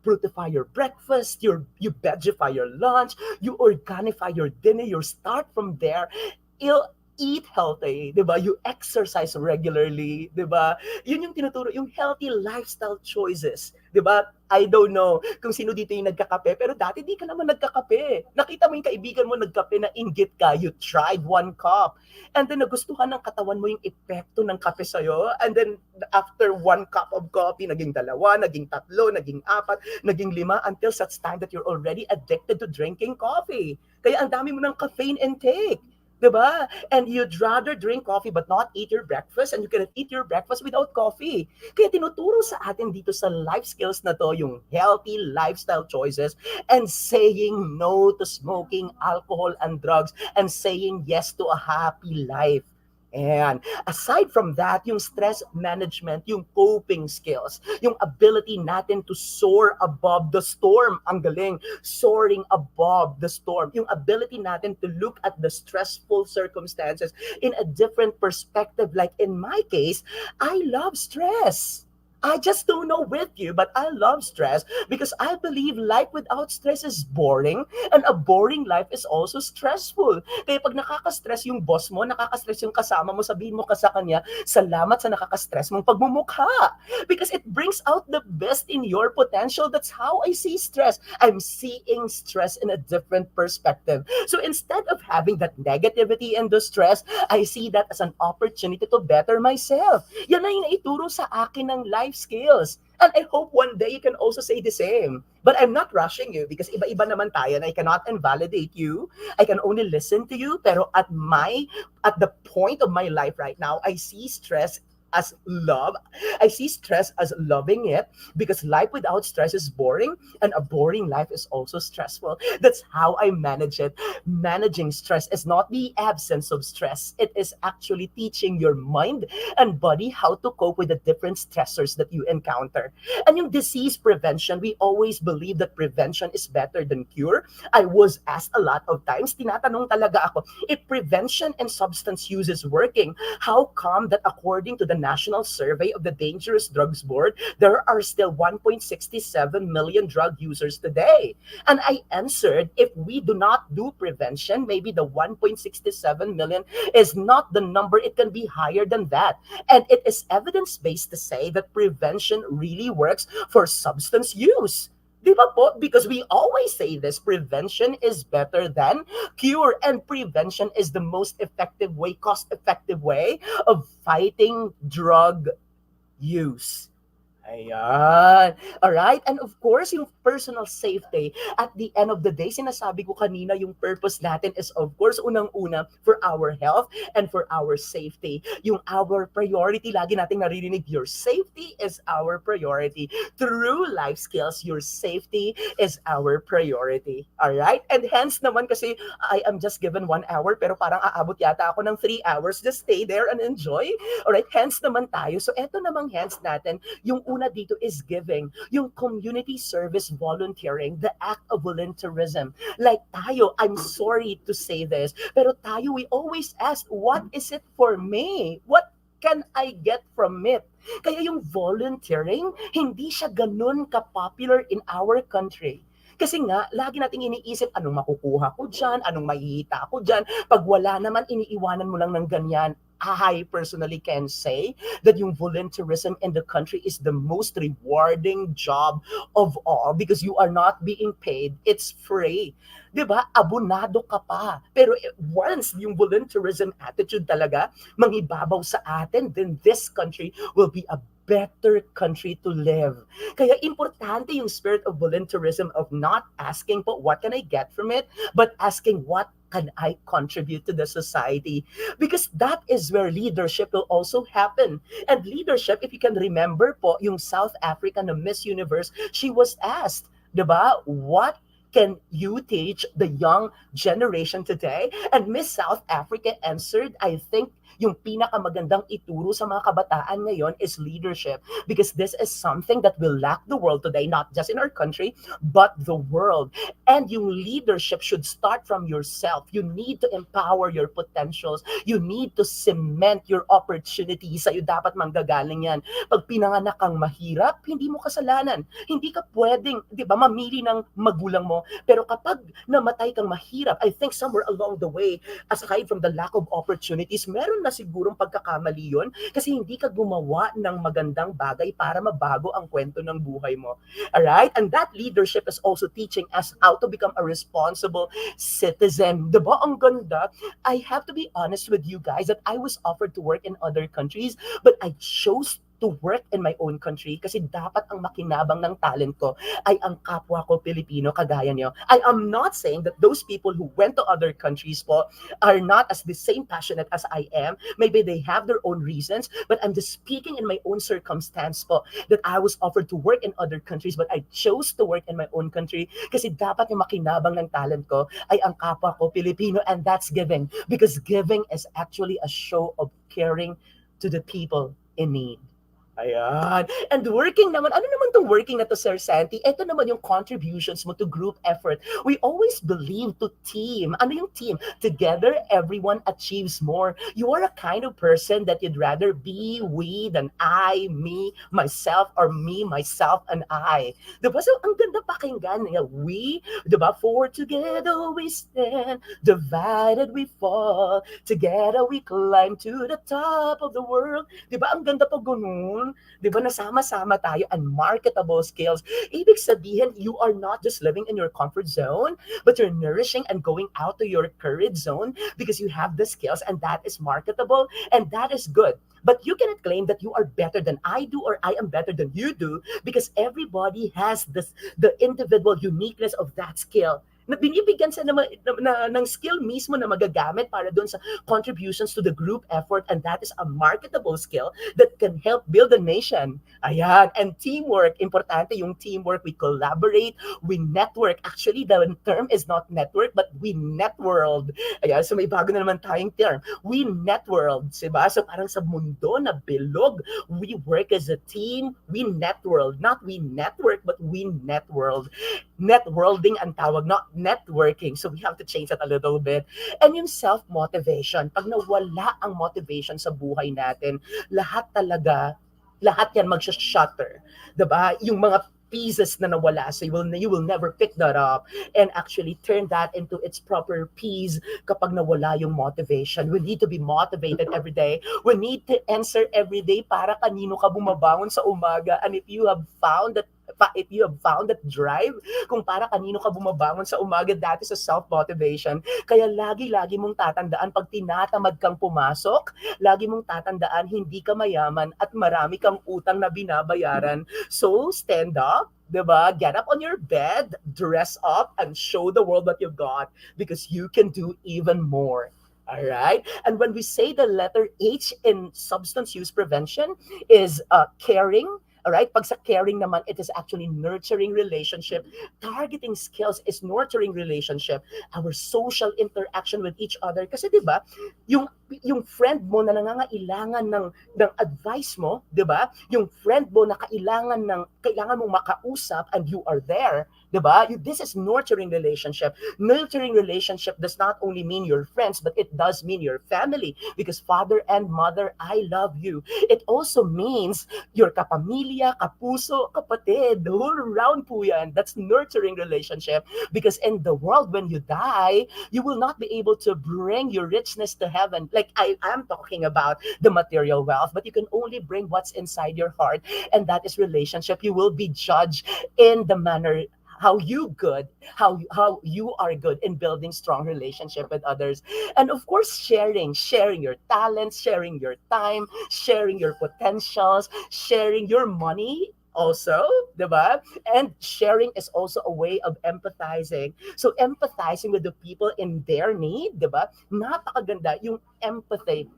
fruitify your breakfast, you vegify your lunch, you organify your dinner, you start from there. You eat healthy, 'di ba? You exercise regularly, 'di ba? Yun yung tinuturo, yung healthy lifestyle choices, 'di ba? I don't know kung sino dito yung nagkakape, pero dati di ka naman nagkakape. Nakita mo yung kaibigan mo nagkape na inggit ka, you tried 1 cup. And then nagustuhan ng katawan mo yung epekto ng kape sa'yo. And then after 1 cup of coffee, naging 2, naging 3, naging 4, naging 5, until such time that you're already addicted to drinking coffee. Kaya ang dami mo ng caffeine intake. Diba? And you'd rather drink coffee but not eat your breakfast, and you cannot eat your breakfast without coffee. Kaya tinuturo sa atin dito sa life skills na to yung healthy lifestyle choices and saying no to smoking, alcohol, and drugs, and saying yes to a happy life. And aside from that, yung stress management, yung coping skills, yung ability natin to soar above the storm, ang galing, soaring above the storm, yung ability natin to look at the stressful circumstances in a different perspective. Like in my case, I love stress. I just don't know with you, but I love stress because I believe life without stress is boring, and a boring life is also stressful. Kaya pag nakaka-stress yung boss mo, nakaka-stress yung kasama mo, sabihin mo ka sa kanya, salamat sa nakaka-stress mong pagmumukha. Because it brings out the best in your potential. That's how I see stress. I'm seeing stress in a different perspective. So instead of having that negativity and the stress, I see that as an opportunity to better myself. Yan na yung naituro sa akin ng life skills. And I hope one day you can also say the same. But I'm not rushing you because iba-iba naman tayo and I cannot invalidate you. I can only listen to you. Pero at the point of my life right now, I see stress as love. I see stress as loving it because life without stress is boring, and a boring life is also stressful. That's how I manage it. Managing stress is not the absence of stress. It is actually teaching your mind and body how to cope with the different stressors that you encounter. And yung disease prevention, we always believe that prevention is better than cure. I was asked a lot of times, tinatanong talaga ako, if prevention and substance use is working, how come that according to the National Survey of the Dangerous Drugs Board, there are still 1.67 million drug users today? And I answered, if we do not do prevention, maybe the 1.67 million is not the number. It can be higher than that. And it is evidence-based to say that prevention really works for substance use. Di ba po? Because we always say this, prevention is better than cure, and prevention is the most effective way, cost-effective way of fighting drug use. Ayan. Alright? And of course, yung personal safety. At the end of the day, sinasabi ko kanina, yung purpose natin is of course, unang-una, for our health and for our safety. Yung our priority, lagi nating naririnig, your safety is our priority. Through life skills, your safety is our priority. Alright? And hence naman kasi, I am just given 1 hour, pero parang aabot yata ako ng 3 hours. Just stay there and enjoy. Alright? Hence naman tayo. So, eto namang hence natin, yung una dito is giving, yung community service volunteering, the act of volunteerism. Like tayo, I'm sorry to say this, pero tayo, we always ask, what is it for me? What can I get from it? Kaya yung volunteering, hindi siya ganun ka-popular in our country. Kasi nga, lagi nating iniisip, anong makukuha ko dyan, anong mahihita ko dyan. Pag wala naman, iniiwanan mo lang ng ganyan. I personally can say that yung volunteerism in the country is the most rewarding job of all because you are not being paid. It's free. Diba? Abonado ka pa. Pero once yung volunteerism attitude talaga mangibabaw sa atin, then this country will be a better country to live. Kaya importante yung spirit of volunteerism of not asking po what can I get from it, but asking what can I contribute to the society? Because that is where leadership will also happen. And leadership, if you can remember po, yung South African na Miss Universe, she was asked, diba, what can you teach the young generation today? And Miss South Africa answered, I think yung pinakamagandang ituro sa mga kabataan ngayon is leadership, because this is something that will lack the world today, not just in our country, but the world. And yung leadership should start from yourself. You need to empower your potentials. You need to cement your opportunities. Sa'yo dapat manggagaling yan. Pag pinanganak kang mahirap, hindi mo kasalanan. Hindi ka pwedeng, di ba, mamili ng magulang mo. Pero kapag namatay kang mahirap, I think somewhere along the way, aside from the lack of opportunities, meron na sigurong pagkakamali yun kasi hindi ka gumawa ng magandang bagay para mabago ang kwento ng buhay mo. Alright? And that leadership is also teaching us how to become a responsible citizen. Diba? Ang ganda. I have to be honest with you guys that I was offered to work in other countries, but I chose to work in my own country kasi dapat ang makinabang ng talent ko ay ang kapwa ko Pilipino kagaya niyo. I am not saying that those people who went to other countries po are not as the same passionate as I am. Maybe they have their own reasons, but I'm just speaking in my own circumstance po that I was offered to work in other countries but I chose to work in my own country kasi dapat yung makinabang ng talent ko ay ang kapwa ko Pilipino, and that's giving, because giving is actually a show of caring to the people in need. Ayan. And working naman, ano naman tong working na to, Sir Santi? Ito naman yung contributions mo to group effort. We always believe to team. Ano yung team? Together, everyone achieves more. You are a kind of person that you'd rather be we than I, me, myself, or me, myself, and I. Diba? So, ang ganda pakinggan. We, diba? For together we stand, divided we fall, together we climb to the top of the world. Diba? Ang ganda pa ganun. Di ba, nasama-sama tayo, and marketable skills. Ibig sabihin, you are not just living in your comfort zone, but you're nourishing and going out to your courage zone because you have the skills, and that is marketable, and that is good. But you cannot claim that you are better than I do or I am better than you do, because everybody has the individual uniqueness of that skill na binibigyan sa ng skill mismo na magagamit para doon sa contributions to the group effort, and that is a marketable skill that can help build a nation. Ayan. And teamwork, importante yung teamwork. We collaborate, we network. Actually, the term is not network, but we networld. Ayan, so may bago na naman tayong term. We networld, diba? So parang sa mundo na bilog, we work as a team, we networld. Not we network, but we networld. Networlding ang tawag, not networking. So we have to change that a little bit. And yung self-motivation, pag nawala ang motivation sa buhay natin, lahat yan mag-shutter. Diba? Yung mga pieces na nawala, so you will never pick that up and actually turn that into its proper piece kapag nawala yung motivation. We need to be motivated every day. We need to answer every day para kanino ka bumabangon sa umaga. And if you have found that drive, kung para kanino ka bumabangon sa umaga, that is a self-motivation. Kaya lagi-lagi mong tatandaan, pag tinatamad kang pumasok, lagi mong tatandaan, hindi ka mayaman at marami kang utang na binabayaran. So, stand up, diba? Get up on your bed, dress up, and show the world what you've got, because you can do even more. All right? And when we say the letter H in substance use prevention is caring. Alright? Pag sa caring naman, it is actually nurturing relationship. Targeting skills is nurturing relationship. Our social interaction with each other. Kasi di ba, yung friend mo na nangangailangan ng advice mo, di ba? Yung friend mo na kailangan mong makausap and you are there, di ba? This is nurturing relationship. Nurturing relationship does not only mean your friends, but it does mean your family. Because father and mother, I love you. It also means your kapamilya, kapuso, kapatid, the whole round po yan. That's nurturing relationship. Because in the world, when you die, you will not be able to bring your richness to heaven. Like I am talking about the material wealth, but you can only bring what's inside your heart, and that is relationship. You will be judged in the manner how you are good in building strong relationship with others. And of course, sharing your talents, sharing your time, sharing your potentials, sharing your money also, diba? And sharing is also a way of empathizing. So empathizing with the people in their need, diba? Napakaganda yung empathy.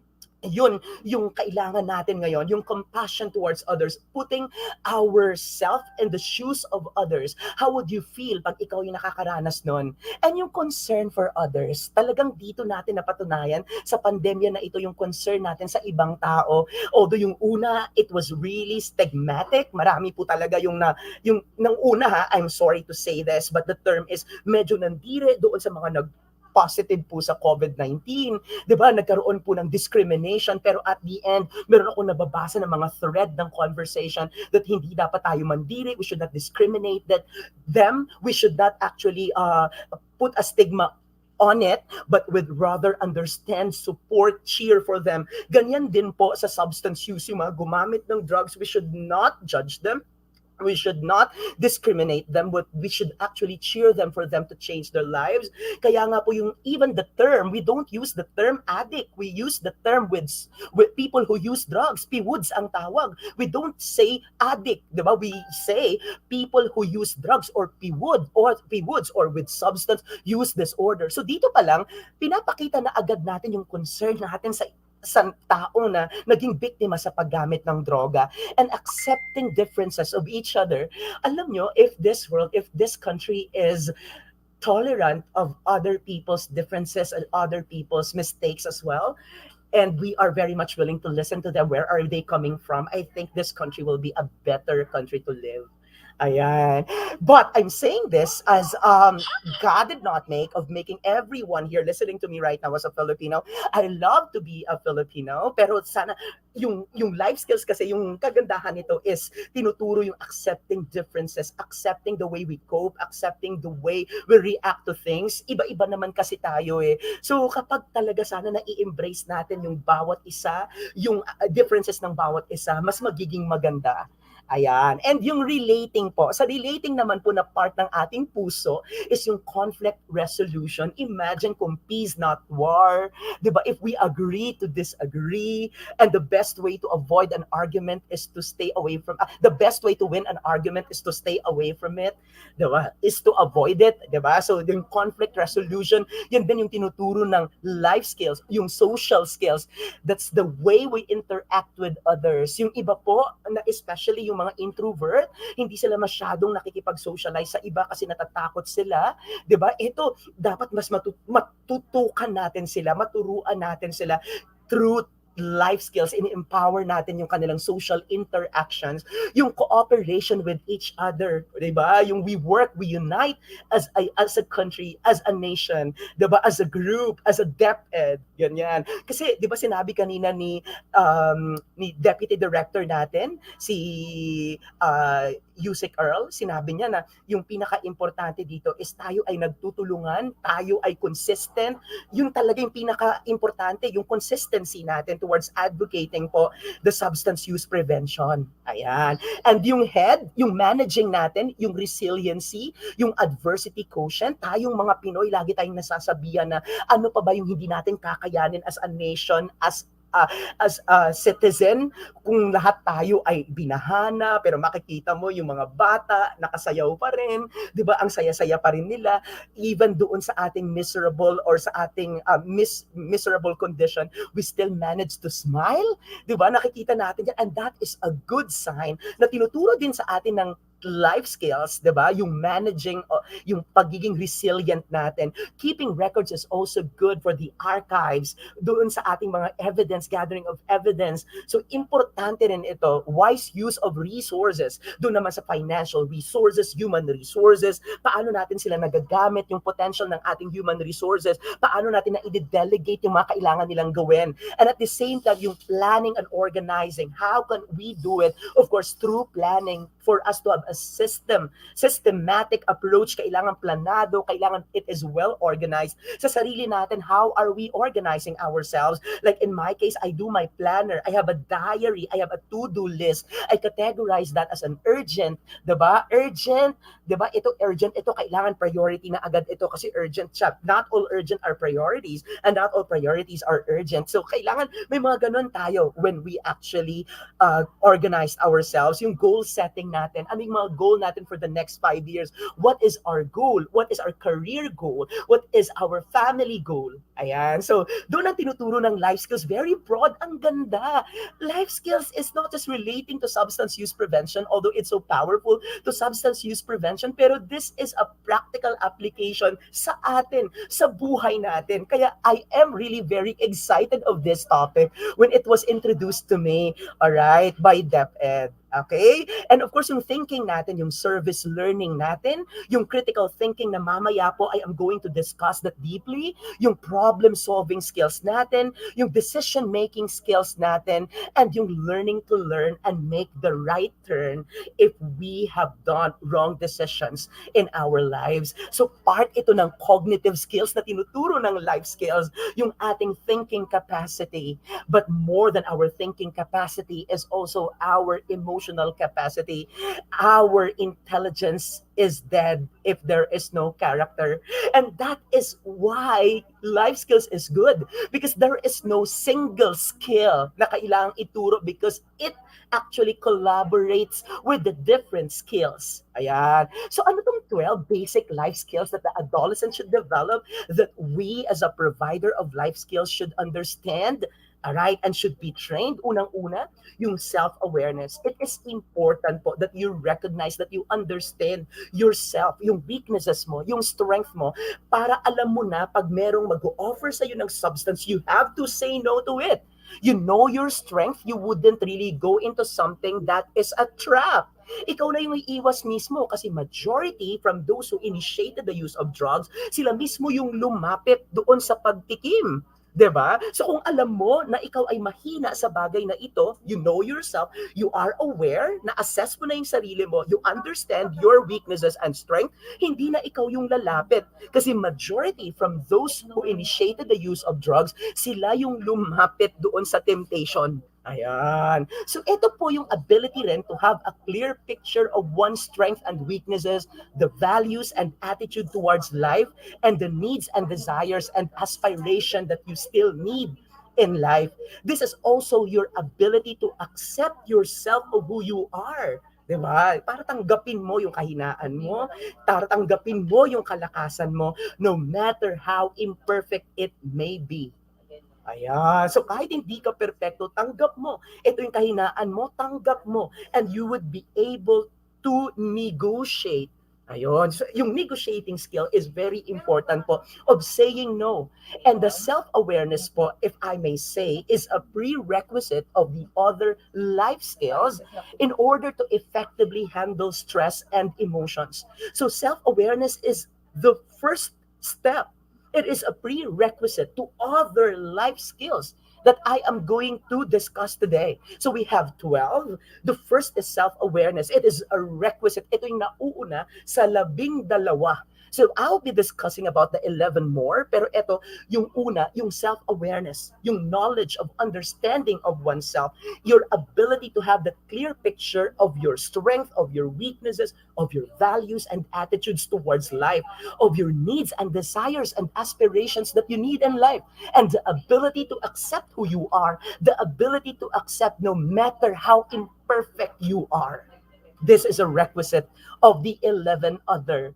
Yun yung kailangan natin ngayon, yung compassion towards others, putting ourself in the shoes of others. How would you feel pag ikaw yung nakakaranas nun? And yung concern for others, talagang dito natin napatunayan sa pandemya na ito yung concern natin sa ibang tao. Although yung una, it was really stigmatic. Marami po talaga yung nang una ha, I'm sorry to say this, but the term is medyo nandire doon sa mga positive po sa COVID-19. 'Di ba? Nagkaroon po ng discrimination, pero at the end, meron ako nababasa ng mga thread ng conversation that hindi dapat tayo mandiri, we should not discriminate them, we should not actually put a stigma on it, but with rather understand, support, cheer for them. Ganyan din po sa substance use, yung mga gumamit ng drugs, we should not judge them. We should not discriminate them, but we should actually cheer them for them to change their lives. Kaya nga po yung even the term, we don't use the term addict. We use the term with people who use drugs. Piwoods ang tawag. We don't say addict, di ba? We say people who use drugs or piwoods or with substance use disorder. So dito pa lang, pinapakita na agad natin yung concern natin sa tao na naging biktima sa paggamit ng droga, and accepting differences of each other. Alam nyo, if this country is tolerant of other people's differences and other people's mistakes as well, and we are very much willing to listen to them, where are they coming from, I think this country will be a better country to live. Ayan. But I'm saying this as God did not make of making everyone here listening to me right now as a Filipino. I love to be a Filipino, pero sana yung life skills kasi, yung kagandahan nito is tinuturo yung accepting differences, accepting the way we cope, accepting the way we react to things. Iba-iba naman kasi tayo eh. So kapag talaga sana na-i-embrace natin yung bawat isa, yung differences ng bawat isa, mas magiging maganda. Ayan. And yung relating po, sa relating naman po na part ng ating puso is yung conflict resolution. Imagine kung peace not war, di ba? If we agree to disagree, and the best way to avoid an argument is to stay away from, the best way to win an argument is to stay away from it, di ba? Is to avoid it, di ba? So yung conflict resolution, yan din yung tinuturo ng life skills, yung social skills. That's the way we interact with others. Yung iba po, na especially yung mga introvert, hindi sila masyadong nakikipag-socialize sa iba kasi natatakot sila, 'di ba? Ito dapat mas matutukan natin sila, maturuan natin sila through life skills, in-empower natin yung kanilang social interactions, yung cooperation with each other, 'di ba? Yung we work, we unite as a country, as a nation, 'di ba? As a group, as a DepEd, ganyan. Kasi 'di ba sinabi kanina ni Deputy Director natin, si Yusek Earl, sinabi niya na yung pinaka-importante dito is tayo ay nagtutulungan, tayo ay consistent. Yung talaga yung pinaka-importante, yung consistency natin towards advocating po the substance use prevention. Ayan. And yung head, yung managing natin, yung resiliency, yung adversity quotient, tayong mga Pinoy, lagi tayong nasasabihan na ano pa ba yung hindi natin kakayanin as a nation, as a citizen, kung lahat tayo ay binahana, pero makikita mo yung mga bata, nakasayaw pa rin, di ba? Ang saya-saya pa rin nila, even doon sa ating miserable or sa ating miserable condition, we still manage to smile, di ba? Nakikita natin yan, and that is a good sign na tinuturo din sa atin ng life skills, 'di ba? Yung managing, yung pagiging resilient natin. Keeping records is also good for the archives, doon sa ating mga gathering of evidence. So importante rin ito, wise use of resources. Doon naman sa financial resources, human resources, paano natin sila nagagamit, yung potential ng ating human resources, paano natin na i-delegate yung mga kailangan nilang gawin. And at the same time, yung planning and organizing, how can we do it? Of course, through planning, for us to have a systematic approach, kailangan planado, kailangan it is well organized. Sa sarili natin, how are we organizing ourselves? Like in my case, I do my planner, I have a diary, I have a to-do list, I categorize that as an urgent, diba? Urgent, diba? Ito urgent, ito kailangan priority na agad ito kasi urgent siya. Not all urgent are priorities and not all priorities are urgent. So kailangan may mga ganun tayo when we actually organize ourselves. Yung goal setting natin, ano yung mga goal natin for the next 5 years? What is our goal? What is our career goal? What is our family goal? Ayan. So, doon ang tinuturo ng life skills. Very broad. Ang ganda. Life skills is not just relating to substance use prevention, although it's so powerful to substance use prevention, pero this is a practical application sa atin, sa buhay natin. Kaya I am really very excited of this topic when it was introduced to me, alright, by DepEd. Okay? And of course, yung thinking natin, yung service learning natin, yung critical thinking na mamaya po I am going to discuss that deeply, yung problem-solving skills natin, yung decision-making skills natin, and yung learning to learn and make the right turn if we have done wrong decisions in our lives. So part ito ng cognitive skills na tinuturo ng life skills, yung ating thinking capacity. But more than our thinking capacity is also our emotional capacity. Our intelligence is dead if there is no character. And that is why life skills is good, because there is no single skill na kailangang ituro because it actually collaborates with the different skills. Ayan. So ano tong 12 basic life skills that the adolescent should develop, that we as a provider of life skills should understand? Alright, and should be trained. Unang-una, yung self-awareness. It is important po that you recognize, that you understand yourself, yung weaknesses mo, yung strength mo, para alam mo na pag merong mag-offer sa'yo ng substance, you have to say no to it. You know your strength, you wouldn't really go into something that is a trap. Ikaw na yung iiwas mismo kasi majority from those who initiated the use of drugs, sila mismo yung lumapit doon sa pagtikim. 'Di ba? So kung alam mo na ikaw ay mahina sa bagay na ito, you know yourself, you are aware, na-assess mo na yung sarili mo, you understand your weaknesses and strength, hindi na ikaw yung lalapit. Kasi majority from those who initiated the use of drugs, sila yung lumapit doon sa temptation. Ayan. So ito po yung ability rin to have a clear picture of one's strength and weaknesses, the values and attitude towards life, and the needs and desires and aspiration that you still need in life. This is also your ability to accept yourself of who you are. Diba? Para tanggapin mo yung kahinaan mo, para tanggapin mo yung kalakasan mo, no matter how imperfect it may be. Ayan. So kahit hindi ka perfecto, tanggap mo. Ito yung kahinaan mo, tanggap mo. And you would be able to negotiate. Ayun. So yung negotiating skill is very important po of saying no. And the self-awareness po, if I may say, is a prerequisite of the other life skills in order to effectively handle stress and emotions. So self-awareness is the first step. It is a prerequisite to other life skills that I am going to discuss today. So we have 12. The first is self-awareness. It is a requisite. Ito yung nauuna sa 12. So I'll be discussing about the 11 more, pero ito, yung una, yung self-awareness, yung knowledge of understanding of oneself, your ability to have the clear picture of your strength, of your weaknesses, of your values and attitudes towards life, of your needs and desires and aspirations that you need in life, and the ability to accept who you are, the ability to accept no matter how imperfect you are. This is a requisite of the 11 other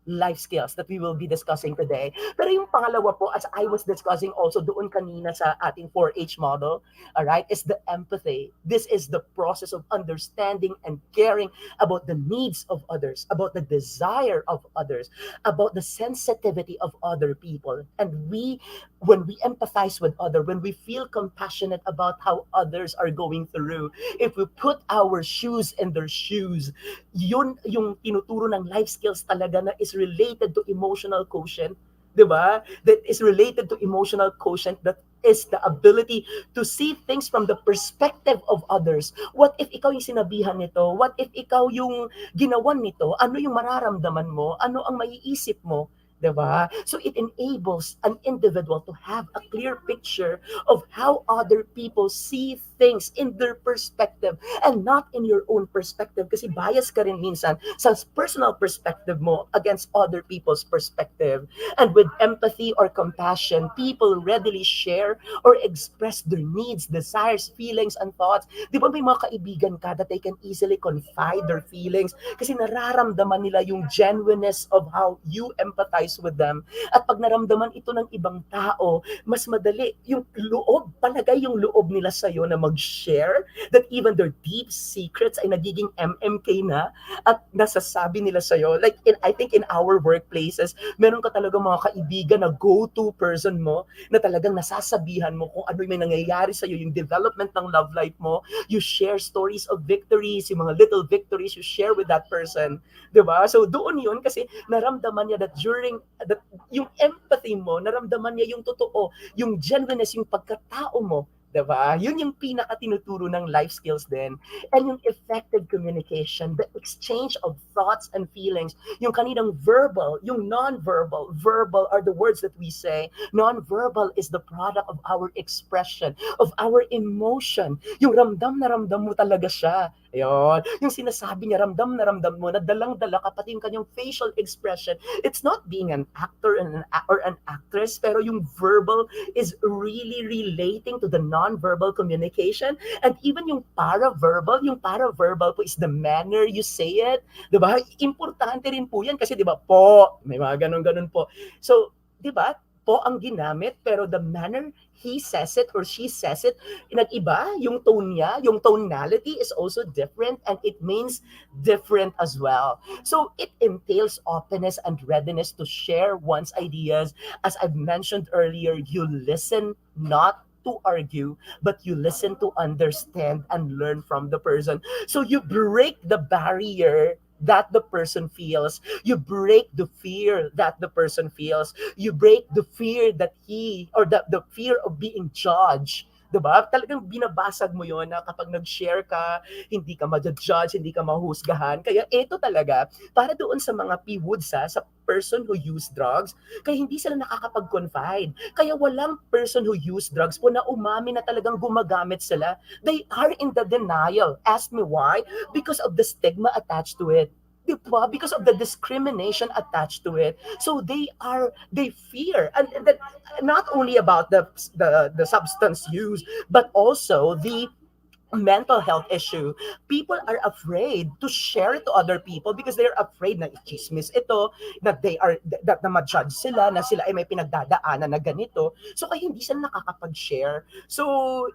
life skills that we will be discussing today. Pero yung pangalawa po, as I was discussing also doon kanina sa ating 4H model, all right, is the empathy. This is the process of understanding and caring about the needs of others, about the desire of others, about the sensitivity of other people. And when we empathize with others, when we feel compassionate about how others are going through, if we put our shoes in their shoes, yun yung tinuturo ng life skills talaga na is related to emotional quotient, di ba? That is related to emotional quotient that is the ability to see things from the perspective of others. What if ikaw yung sinabihan nito? What if ikaw yung ginawan nito? Ano yung mararamdaman mo? Ano ang maiisip mo? 'Di ba? So it enables an individual to have a clear picture of how other people see things in their perspective and not in your own perspective, kasi bias ka rin minsan sa personal perspective mo against other people's perspective. And with empathy or compassion, people readily share or express their needs, desires, feelings, and thoughts. Di ba may mga kaibigan ka that they can easily confide their feelings kasi nararamdaman nila yung genuineness of how you empathize with them. At pag naramdaman ito ng ibang tao, mas madali yung loob, palagay yung loob nila sa'yo na mag-share, that even their deep secrets ay nagiging MMK na at nasasabi nila sa'yo. Like, I think in our workplaces, meron ka talaga mga kaibigan na go-to person mo na talagang nasasabihan mo kung ano yung may nangyayari sa'yo, yung development ng love life mo. You share stories of victories, yung mga little victories you share with that person. Diba? So doon yun kasi naramdaman niya that during that, yung empathy mo, naramdaman niya yung totoo, yung genuineness, yung pagkatao mo. Diba? Yun yung pinaka-tinuturo ng life skills din. And yung effective communication, the exchange of thoughts and feelings, yung kaninang verbal, yung non-verbal. Verbal are the words that we say. Non-verbal is the product of our expression, of our emotion. Yung ramdam na ramdam mo talaga siya. Ayun. Yung sinasabi niya, ramdam na ramdam mo, na dalang-dala ka, pati yung kanyang facial expression. It's not being an actor or an actress, pero yung verbal is really relating to the non-verbal communication. And even yung paraverbal po is the manner you say it. Diba? Importante rin po yan kasi diba po, may mga ganun-ganun po. So, diba? Po ang ginamit, pero the manner he says it or she says it, nag-iba, yung tone niya, yung tonality is also different and it means different as well. So it entails openness and readiness to share one's ideas. As I've mentioned earlier, you listen not to argue, but you listen to understand and learn from the person. So you break the barrier that the person feels. You break the fear that the person feels. You break the fear that he or the fear of being judged. Diba? Talagang binabasag mo yon na kapag nag-share ka, hindi ka ma-judge, hindi ka mahusgahan. Kaya ito talaga, para doon sa mga PWODs sa person who use drugs, kaya hindi sila nakakapag-confide. Kaya walang person who use drugs po na umami na talagang gumagamit sila. They are in the denial. Ask me why? Because of the stigma attached to it. Diba? Because of the discrimination attached to it. So they fear. And that not only about the substance use, but also the mental health issue. People are afraid to share it to other people because they're afraid na i-chismis ito, that that na ma-judge sila, na sila ay may pinagdadaanan na ganito. So kaya hindi sila nakakapag-share. So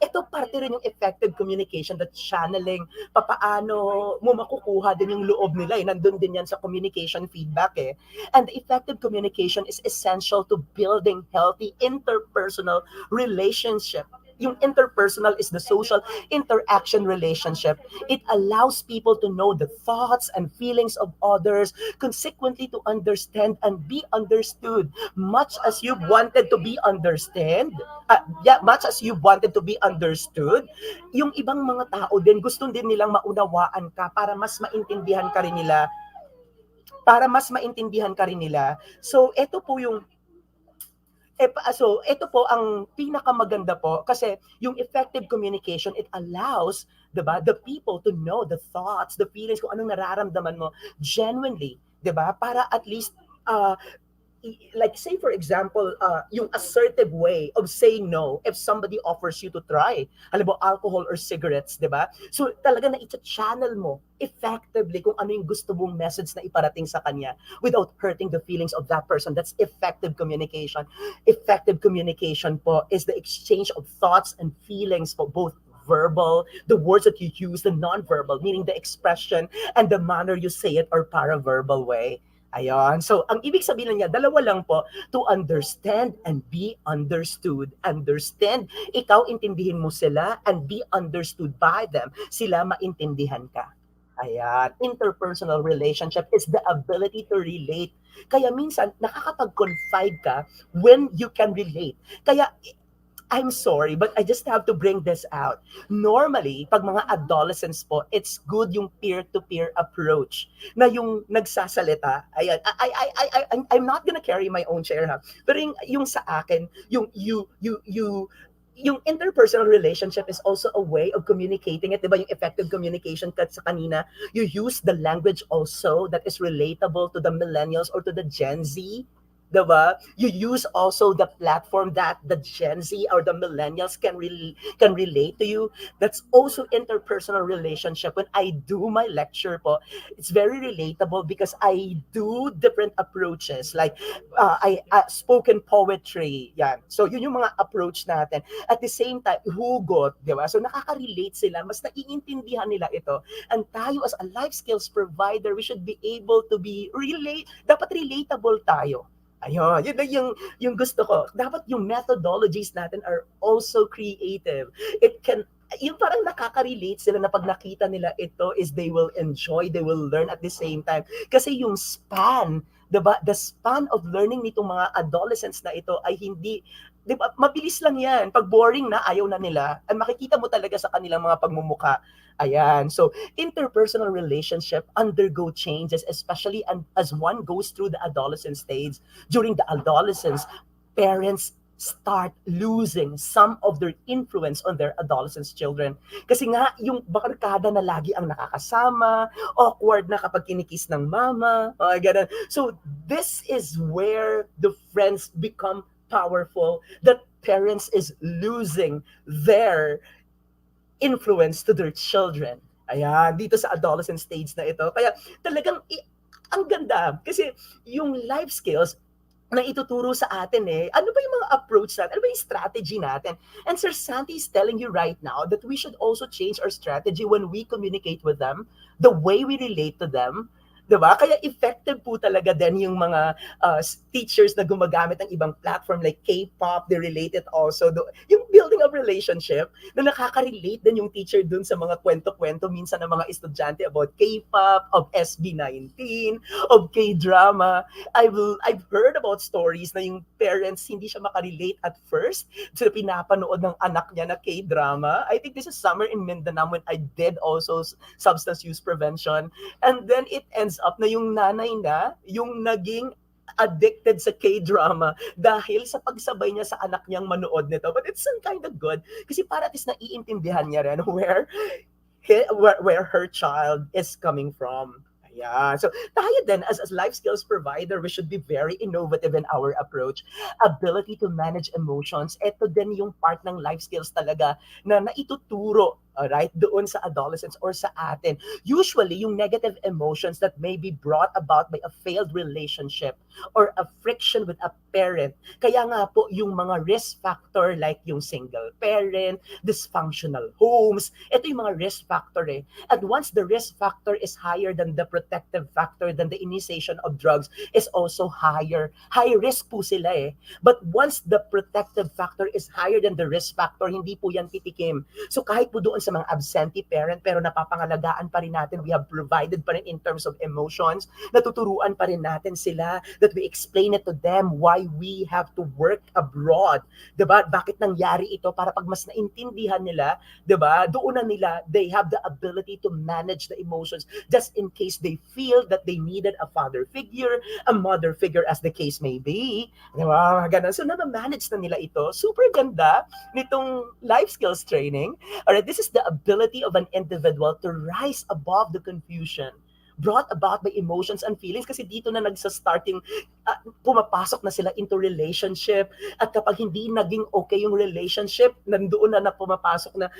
ito parte rin yung effective communication, the channeling, papaano mo makukuha din yung loob nila. Nandun din yan sa communication feedback eh. And effective communication is essential to building healthy interpersonal relationship. Yung interpersonal is the social interaction relationship. It allows people to know the thoughts and feelings of others, consequently to understand and be understood. Much as you wanted to be much as you wanted to be understood, yung ibang mga tao din, gusto din nilang maunawaan ka para mas maintindihan ka rin nila. So, ito po yung ito po ang pinakamaganda po kasi yung effective communication, it allows, diba, the people to know the thoughts, the feelings, kung anong nararamdaman mo genuinely, diba, para at least like say for example, yung assertive way of saying no if somebody offers you to try, alam mo, alcohol or cigarettes, di ba? So talaga na i-channel mo effectively kung ano yung gusto mong message na iparating sa kanya without hurting the feelings of that person. That's effective communication. Effective communication po is the exchange of thoughts and feelings for both verbal, the words that you use, the non-verbal, meaning the expression and the manner you say it, or paraverbal way. Ayan. So, ang ibig sabihin niya, dalawa lang po, to understand and be understood. Understand, ikaw intindihin mo sila, and be understood by them. Sila maintindihan ka. Ayan. Interpersonal relationship is the ability to relate. Kaya minsan, nakakapag-confide ka when you can relate. Kaya, I'm sorry, but I just have to bring this out. Normally, pag mga adolescents po, it's good yung peer-to-peer approach na yung nagsasalita. Ayan, I'm not gonna carry my own chair ha. Pero yung sa akin, yung interpersonal relationship is also a way of communicating it, di ba? Yung effective communication sa kanina, you use the language also that is relatable to the millennials or to the Gen Z, diba? You use also the platform that the Gen Z or the millennials can relate to you. That's also interpersonal relationship. When I do my lecture po, it's very relatable because I do different approaches. Like, I spoken poetry, yan. So, yun yung mga approach natin. At the same time, hugot, di ba? So, nakaka-relate sila. Mas naiintindihan nila ito. And tayo as a life skills provider, we should be able to be dapat relatable tayo. Ayun, yun na yung gusto ko. Dapat yung methodologies natin are also creative. It can, yung parang nakaka-relate sila na pag nakita nila ito is they will enjoy, they will learn at the same time. Kasi yung span, diba? The span of learning nitong mga adolescents na ito ay hindi, diba? Mabilis lang yan. Pag boring na, ayaw na nila. At makikita mo talaga sa kanilang mga pagmumuka. Ayan. So, interpersonal relationship undergo changes, especially as one goes through the adolescent stage. During the adolescence, parents start losing some of their influence on their adolescent children. Kasi nga, yung barkada na lagi ang nakakasama, awkward na kapag kinikis ng mama, ganun. So, this is where the friends become powerful, that parents is losing their influence to their children. Ayan, dito sa adolescent stage na ito. Kaya talagang ang ganda kasi yung life skills na ituturo sa atin ano ba yung mga approach natin? Ano ba yung strategy natin? And Sir Santi is telling you right now that we should also change our strategy when we communicate with them, the way we relate to them. Diba? Kaya effective po talaga din yung mga teachers na gumagamit ng ibang platform like K-pop, they related also. Yung building of relationship na nakaka-relate din yung teacher dun sa mga kwento-kwento minsan ng mga estudyante about K-pop, of SB19, of K-drama. I've heard about stories na yung parents hindi siya makarelate at first sa pinapanood ng anak niya na K-drama. I think this is summer in Mindanao when I did also substance use prevention. And then it ends up na yung nanay na, yung naging addicted sa K-drama dahil sa pagsabay niya sa anak niyang manood nito. But it's some kind of good kasi para at least naiintindihan niya rin where her child is coming from. Yeah. So tayo din as life skills provider, we should be very innovative in our approach. Ability to manage emotions. Ito din yung part ng life skills talaga na naituturo, alright, doon sa adolescents or sa atin. Usually, yung negative emotions that may be brought about by a failed relationship or a friction with a parent. Kaya nga po, yung mga risk factor like yung single parent, dysfunctional homes, ito yung mga risk factor At once the risk factor is higher than the protective factor, then the initiation of drugs is also higher. High risk po sila But once the protective factor is higher than the risk factor, hindi po yan titikim. So kahit po doon sa mga absentee parent, pero napapangalagaan pa rin natin, we have provided pa rin in terms of emotions, natuturuan pa rin natin sila, that we explain it to them why we have to work abroad. Diba? Bakit nangyari ito? Para pag mas naintindihan nila, diba? Doon na nila, they have the ability to manage the emotions just in case they feel that they needed a father figure, a mother figure as the case may be. Diba? Ganun. So na-manage na nila ito. Super ganda nitong life skills training. Alright, this is the ability of an individual to rise above the confusion brought about by emotions and feelings kasi dito na nagsa-start yung pumapasok na sila into relationship at kapag hindi naging okay yung relationship, nandoon na pumapasok na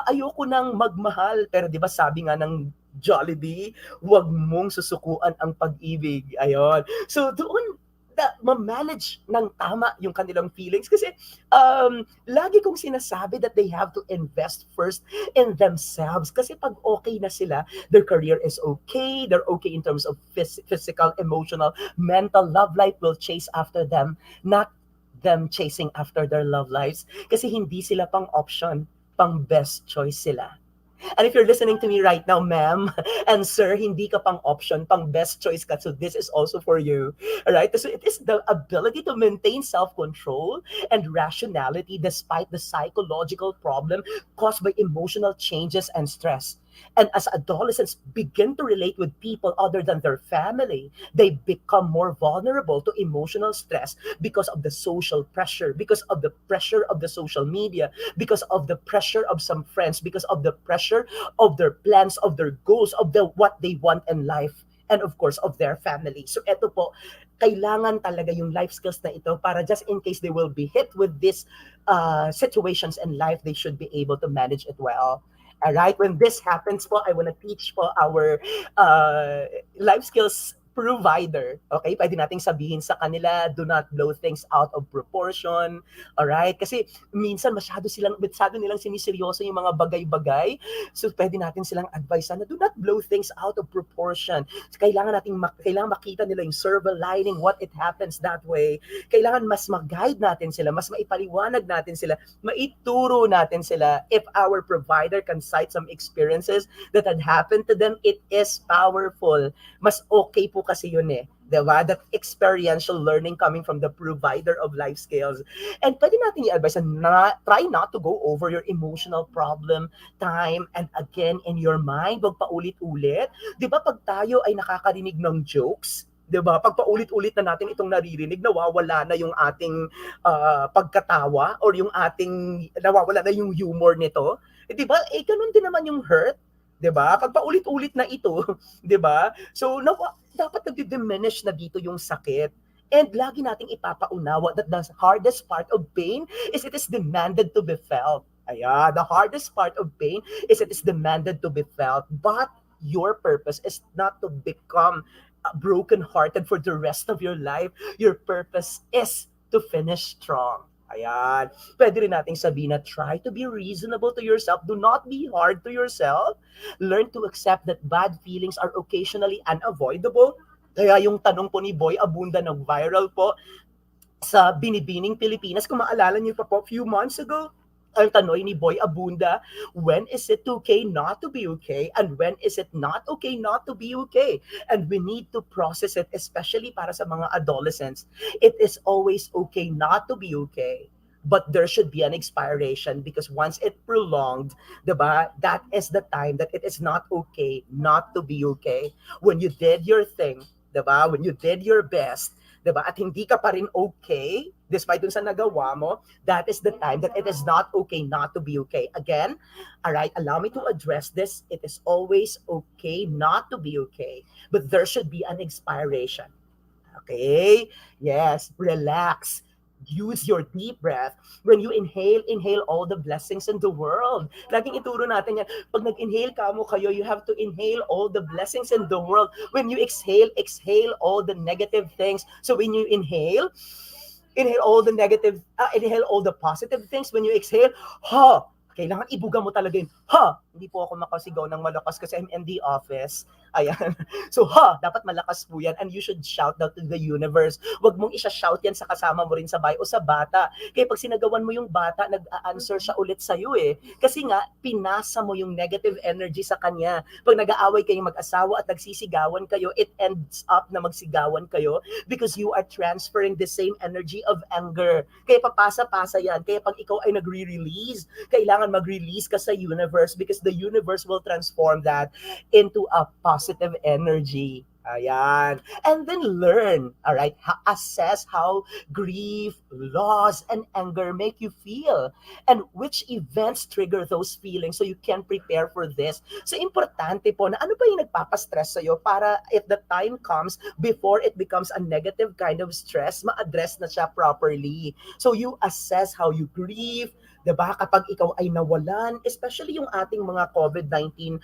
ayoko nang magmahal pero 'di ba sabi nga ng Jollibee, huwag mong susukuan ang pag-ibig. Ayon. So doon ma-manage ng tama yung kanilang feelings kasi lagi kong sinasabi that they have to invest first in themselves kasi pag okay na sila, their career is okay, they're okay in terms of physical, emotional, mental, love life will chase after them, not them chasing after their love lives kasi hindi sila pang option, pang best choice sila. And if you're listening to me right now, ma'am and sir, hindi ka pang option, pang best choice ka. So this is also for you. All right? So it is the ability to maintain self-control and rationality despite the psychological problem caused by emotional changes and stress. And as adolescents begin to relate with people other than their family, they become more vulnerable to emotional stress because of the social pressure, because of the pressure of the social media, because of the pressure of some friends, because of the pressure of their plans, of their goals, of the what they want in life, and of course of their family. So eto po, kailangan talaga yung life skills na ito para just in case they will be hit with these situations in life, they should be able to manage it well. All right, when this happens po, I want to teach po our life skills provider. Okay, pwede nating sabihin sa kanila, do not blow things out of proportion. All right, kasi minsan masyado nilang siniseryoso yung mga bagay-bagay. So pwede natin silang advise na do not blow things out of proportion. Kailangan makita nila yung silver lining, what it happens that way. Kailangan mas mag-guide natin sila, mas maipaliwanag natin sila, maituro natin sila. If our provider can cite some experiences that had happened to them, it is powerful. Mas okay po kasi yun eh. Diba? That experiential learning coming from the provider of life skills. And pwede natin i-advise na try not to go over your emotional problem time and again in your mind. Huwag paulit-ulit. Diba pag tayo ay nakakarinig ng jokes, 'di ba? Pag paulit-ulit na natin itong naririnig, nawawala na yung ating pagkatawa or yung ating nawawala na yung humor nito. 'Di ba? Ganun din naman yung hurt, 'di ba? Pag paulit-ulit na ito, 'di ba? So dapat nagdi-diminish na dito yung sakit. And lagi nating ipapaunawa that the hardest part of pain is it is demanded to be felt. Ayan, the hardest part of pain is it is demanded to be felt. But your purpose is not to become broken-hearted for the rest of your life. Your purpose is to finish strong. Ayan. Pwede rin nating sabihin na try to be reasonable to yourself. Do not be hard to yourself. Learn to accept that bad feelings are occasionally unavoidable. Kaya yung tanong po ni Boy Abunda nag-viral po sa Binibining Pilipinas. Kung maalala niyo pa po, few months ago, ang tanong ni Boy Abunda, when is it okay not to be okay? And when is it not okay not to be okay? And we need to process it, especially para sa mga adolescents. It is always okay not to be okay. But there should be an expiration because once it prolonged, diba, that is the time that it is not okay not to be okay. When you did your thing, diba, when you did your best, diba, at hindi ka pa rin okay, despite dun sa nagawa mo, that is the time that it is not okay not to be okay. Again, all right, allow me to address this. It is always okay not to be okay, but there should be an expiration. Okay? Yes, relax. Use your deep breath. When you inhale all the blessings in the world. Laging ituro natin yan. Pag nag-inhale ka mo kayo, you have to inhale all the blessings in the world. When you exhale all the negative things. So when you inhale all the negative, inhale all the positive things. When you exhale, kailangan ibuga mo talaga yun. Hindi po ako makasigaw ng malakas kasi I'm in the office. Ayan. So, dapat malakas po yan. And you should shout out to the universe. Huwag mong isa-shout yan sa kasama mo rin sa bahay o sa bata. Kaya pag sinagawan mo yung bata, nag-a-answer siya ulit sa'yo eh. Kasi nga, pinasa mo yung negative energy sa kanya. Pag nag-aaway kayong mag-asawa at nagsisigawan kayo, it ends up na magsigawan kayo because you are transferring the same energy of anger. Kaya papasa-pasa yan. Kaya pag ikaw ay nagre-release, kailangan mag-release ka sa universe because the universe will transform that into a positive energy. Ayan. And then learn, all right, assess how grief, loss, and anger make you feel and which events trigger those feelings so you can prepare for this. So, importante po na ano ba yung nagpapastress sa'yo para if the time comes before it becomes a negative kind of stress, ma-address na siya properly. So, you assess how you grieve, diba? Kapag ikaw ay nawalan, especially yung ating mga COVID-19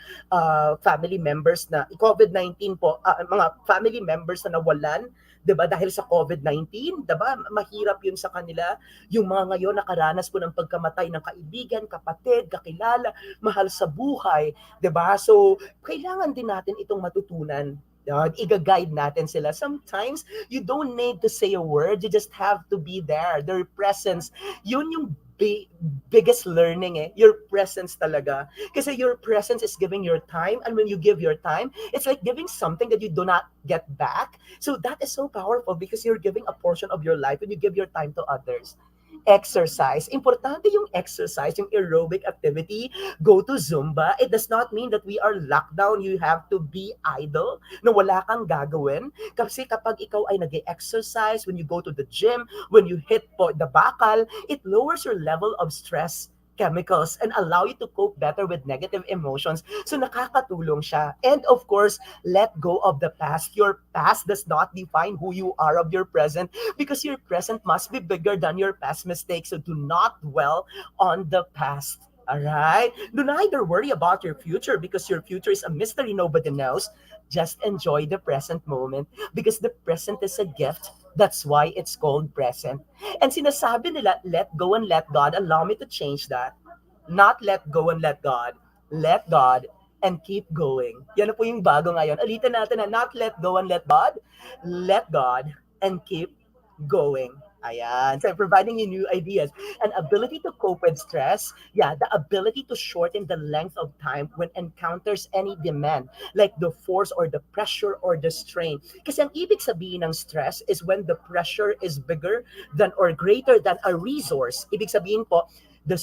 family members na, COVID-19 po, mga family members na nawalan, diba? Dahil sa COVID-19, diba? Mahirap yun sa kanila. Yung mga ngayon nakaranas po ng pagkamatay ng kaibigan, kapatid, kakilala, mahal sa buhay, diba? So, kailangan din natin itong matutunan. Iga-guide natin sila. Sometimes, you don't need to say a word. You just have to be there. Their presence, yun yung biggest learning your presence talaga. Kasi your presence is giving your time, and when you give your time, it's like giving something that you do not get back. So that is so powerful because you're giving a portion of your life when you give your time to others. Exercise. Importante yung exercise, yung aerobic activity. Go to Zumba. It does not mean that we are locked down. You have to be idle na wala kang gagawin. Kasi kapag ikaw ay nag-exercise, when you go to the gym, when you hit po the bakal, it lowers your level of stress chemicals and allow you to cope better with negative emotions. So nakakatulong siya. And of course, let go of the past. Your past does not define who you are of your present because your present must be bigger than your past mistakes. So do not dwell on the past. All right? Do not either worry about your future because your future is a mystery nobody knows. Just enjoy the present moment because the present is a gift. That's why it's called present. And sinasabi nila, let go and let God. Allow me to change that. Not let go and let God. Let God and keep going. Yan na po yung bago ngayon. Alitan natin na not let go and let God and keep going. Ayan. So providing you new ideas. An ability to cope with stress. Yeah, the ability to shorten the length of time when encounters any demand, like the force or the pressure or the strain. Kasi ang ibig sabihin ng stress is when the pressure is bigger than or greater than a resource. Ibig sabihin po, the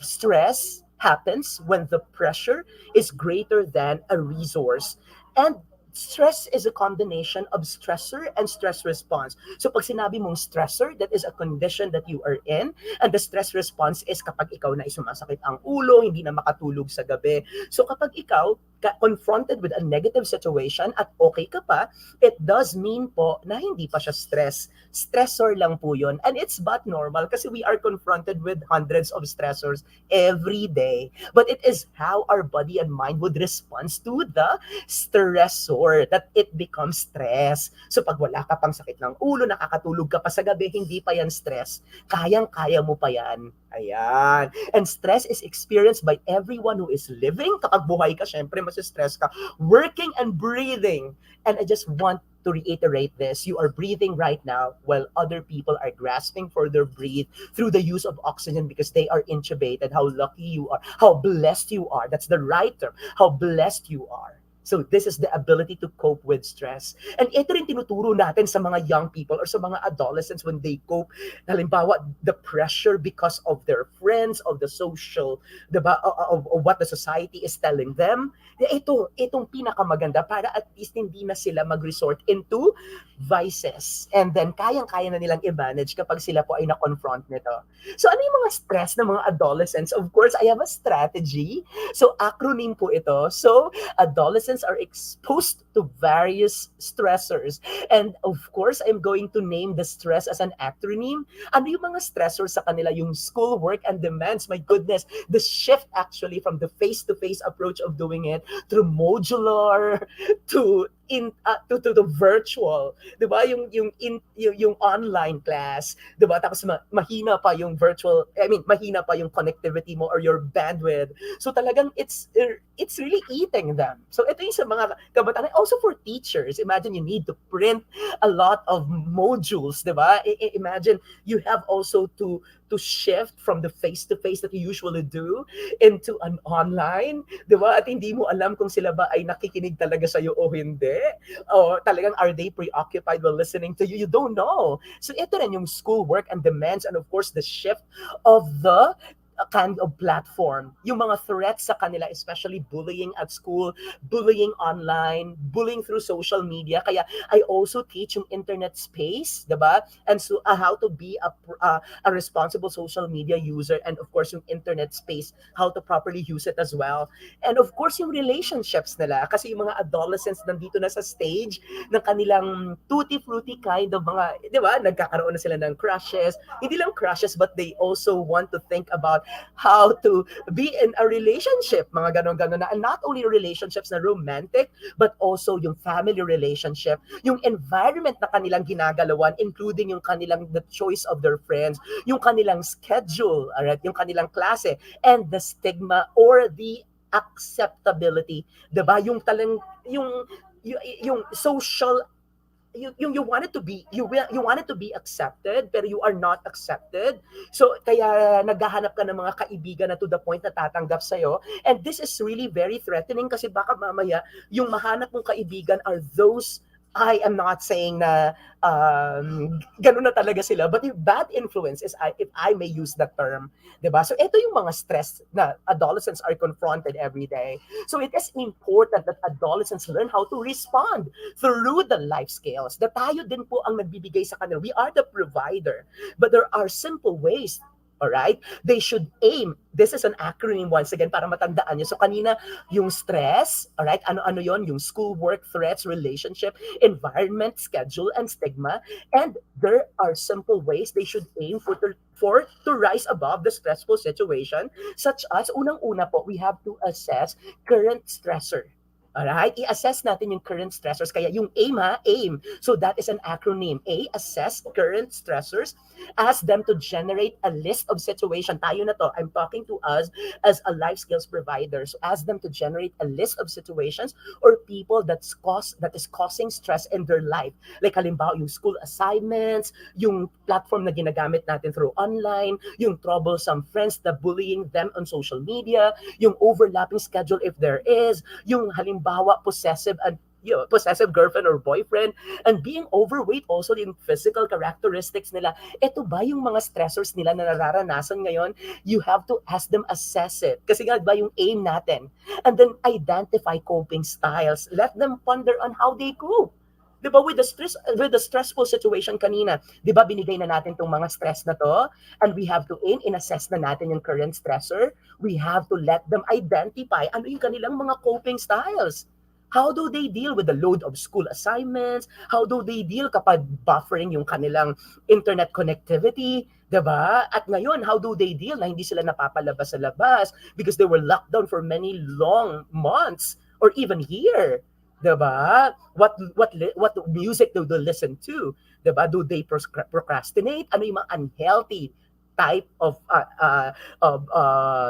stress happens when the pressure is greater than a resource. And stress is a combination of stressor and stress response. So pag sinabi mong stressor, that is a condition that you are in. And the stress response is kapag ikaw na sumasakit ang ulo, hindi na makatulog sa gabi. So kapag ikaw confronted with a negative situation at okay ka pa, it does mean po na hindi pa siya stress. Stressor lang po yun. And it's but normal kasi we are confronted with hundreds of stressors every day. But it is how our body and mind would respond to the stressor that it becomes stress. So pag wala ka pang sakit ng ulo, nakakatulog ka pa sa gabi, hindi pa yan stress. Kayang-kaya mo pa yan. Ayan. And stress is experienced by everyone who is living. Kapag buhay ka, syempre masistress ka. Working and breathing. And I just want to reiterate this. You are breathing right now while other people are grasping for their breath through the use of oxygen because they are intubated. How lucky you are. How blessed you are. That's the right term. How blessed you are. So this is the ability to cope with stress. And ito rin tinuturo natin sa mga young people or sa mga adolescents when they cope. Halimbawa, the pressure because of their friends, of the social, diba, of what the society is telling them. Itong pinakamaganda para at least hindi na sila mag-resort into vices. And then kayang-kaya na nilang i-manage kapag sila po ay na-confront nito. So ano yung mga stress ng mga adolescents? Of course, I have a strategy. So acronym po ito. So adolescents are exposed to various stressors. And of course, I'm going to name the stress as an acronym. Ano yung mga stressors sa kanila? Yung schoolwork and demands. My goodness, the shift actually from the face-to-face approach of doing it through modular to to virtual, 'di ba? Yung online class, 'di ba? Tapos mahina pa yung virtual, mahina pa yung connectivity mo or your bandwidth. So talagang it's really eating them. So ito yung sa mga kabataan, also for teachers. Imagine you need to print a lot of modules, 'di ba? Imagine you have also to shift from the face-to-face that you usually do into an online, 'di ba? At hindi mo alam kung sila ba ay nakikinig talaga sa iyo o hindi. O talagang are they preoccupied while listening to you? You don't know. So ito rin yung schoolwork and demands and of course the shift of the kind of platform. Yung mga threats sa kanila, especially bullying at school, bullying online, bullying through social media. Kaya I also teach yung internet space, diba? And so how to be a responsible social media user and of course yung internet space, how to properly use it as well. And of course yung relationships nila kasi yung mga adolescents nandito na sa stage ng kanilang tutti-frutti kind of mga, diba? Nagkakaroon na sila ng crushes. Hindi lang crushes but they also want to think about how to be in a relationship, mga ganon-ganon na. And not only relationships na romantic, but also yung family relationship, yung environment na kanilang ginagalawan, including yung kanilang, the choice of their friends, yung kanilang schedule, alright, yung kanilang klase, and the stigma or the acceptability, diba? Yung social you wanted to be you wanted to be accepted pero you are not accepted. So kaya naghahanap ka ng mga kaibigan na to the point na tatanggap sa and this is really very threatening kasi baka mamaya yung mahanap mong kaibigan are those, I am not saying na ganun na talaga sila, but yung bad influence is, if I may use that term, 'di ba? So ito yung mga stress na adolescents are confronted every day. So it is important that adolescents learn how to respond through the life skills. Na tayo din po ang nagbibigay sa kanila. We are the provider, but there are simple ways. All right? They should aim. This is an acronym once again para matandaan niyo. So kanina, yung stress, all right? Ano-ano yon? Yung schoolwork, threats, relationship, environment, schedule, and stigma. And there are simple ways they should aim to rise above the stressful situation, such as, unang-una po, we have to assess current stressor. Alright? I-assess natin yung current stressors. Kaya yung AIM AIM. So that is an acronym. A, assess current stressors. Ask them to generate a list of situation. Tayo na to. I'm talking to us as a life skills provider. So ask them to generate a list of situations or people that is causing stress in their life. Like halimbawa, yung school assignments, yung platform na ginagamit natin through online, yung troublesome friends, the bullying them on social media, yung overlapping schedule if there is, yung halimbawa possessive girlfriend or boyfriend, and being overweight also yung physical characteristics nila. Ito ba yung mga stressors nila na nararanasan ngayon? You have to ask them, assess it. Kasi nga ba yung aim natin? And then identify coping styles. Let them ponder on how they cope. 'Di ba, with the stressful situation kanina, 'di ba binigay na natin tong mga stress na to, and we have to aim in assess na natin yung current stressor. We have to let them identify ano yung kanilang mga coping styles. How do they deal with the load of school assignments? How do they deal kapag buffering yung kanilang internet connectivity? 'Di ba? At ngayon, how do they deal na hindi sila napapalabas sa labas because they were locked down for many long months or even year? 'Di ba? What music do they listen to? 'Di ba? Do they procrastinate? Ano yung mga unhealthy type of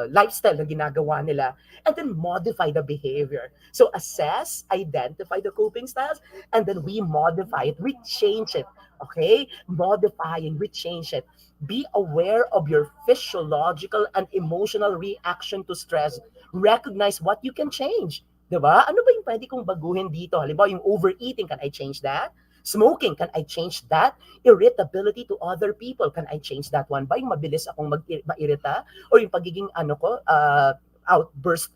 lifestyle na ginagawa nila? And then modify the behavior. So assess, identify the coping styles, and then we modify it, we change it. Okay? Modifying, we change it. Be aware of your physiological and emotional reaction to stress. Recognize what you can change. 'Di ba? Ano ba yung pwede kong baguhin dito? Halimbawa, yung overeating, can I change that? Smoking, can I change that? Irritability to other people, can I change that one? Ba yung mabilis akong mairita? Or yung pagiging outburst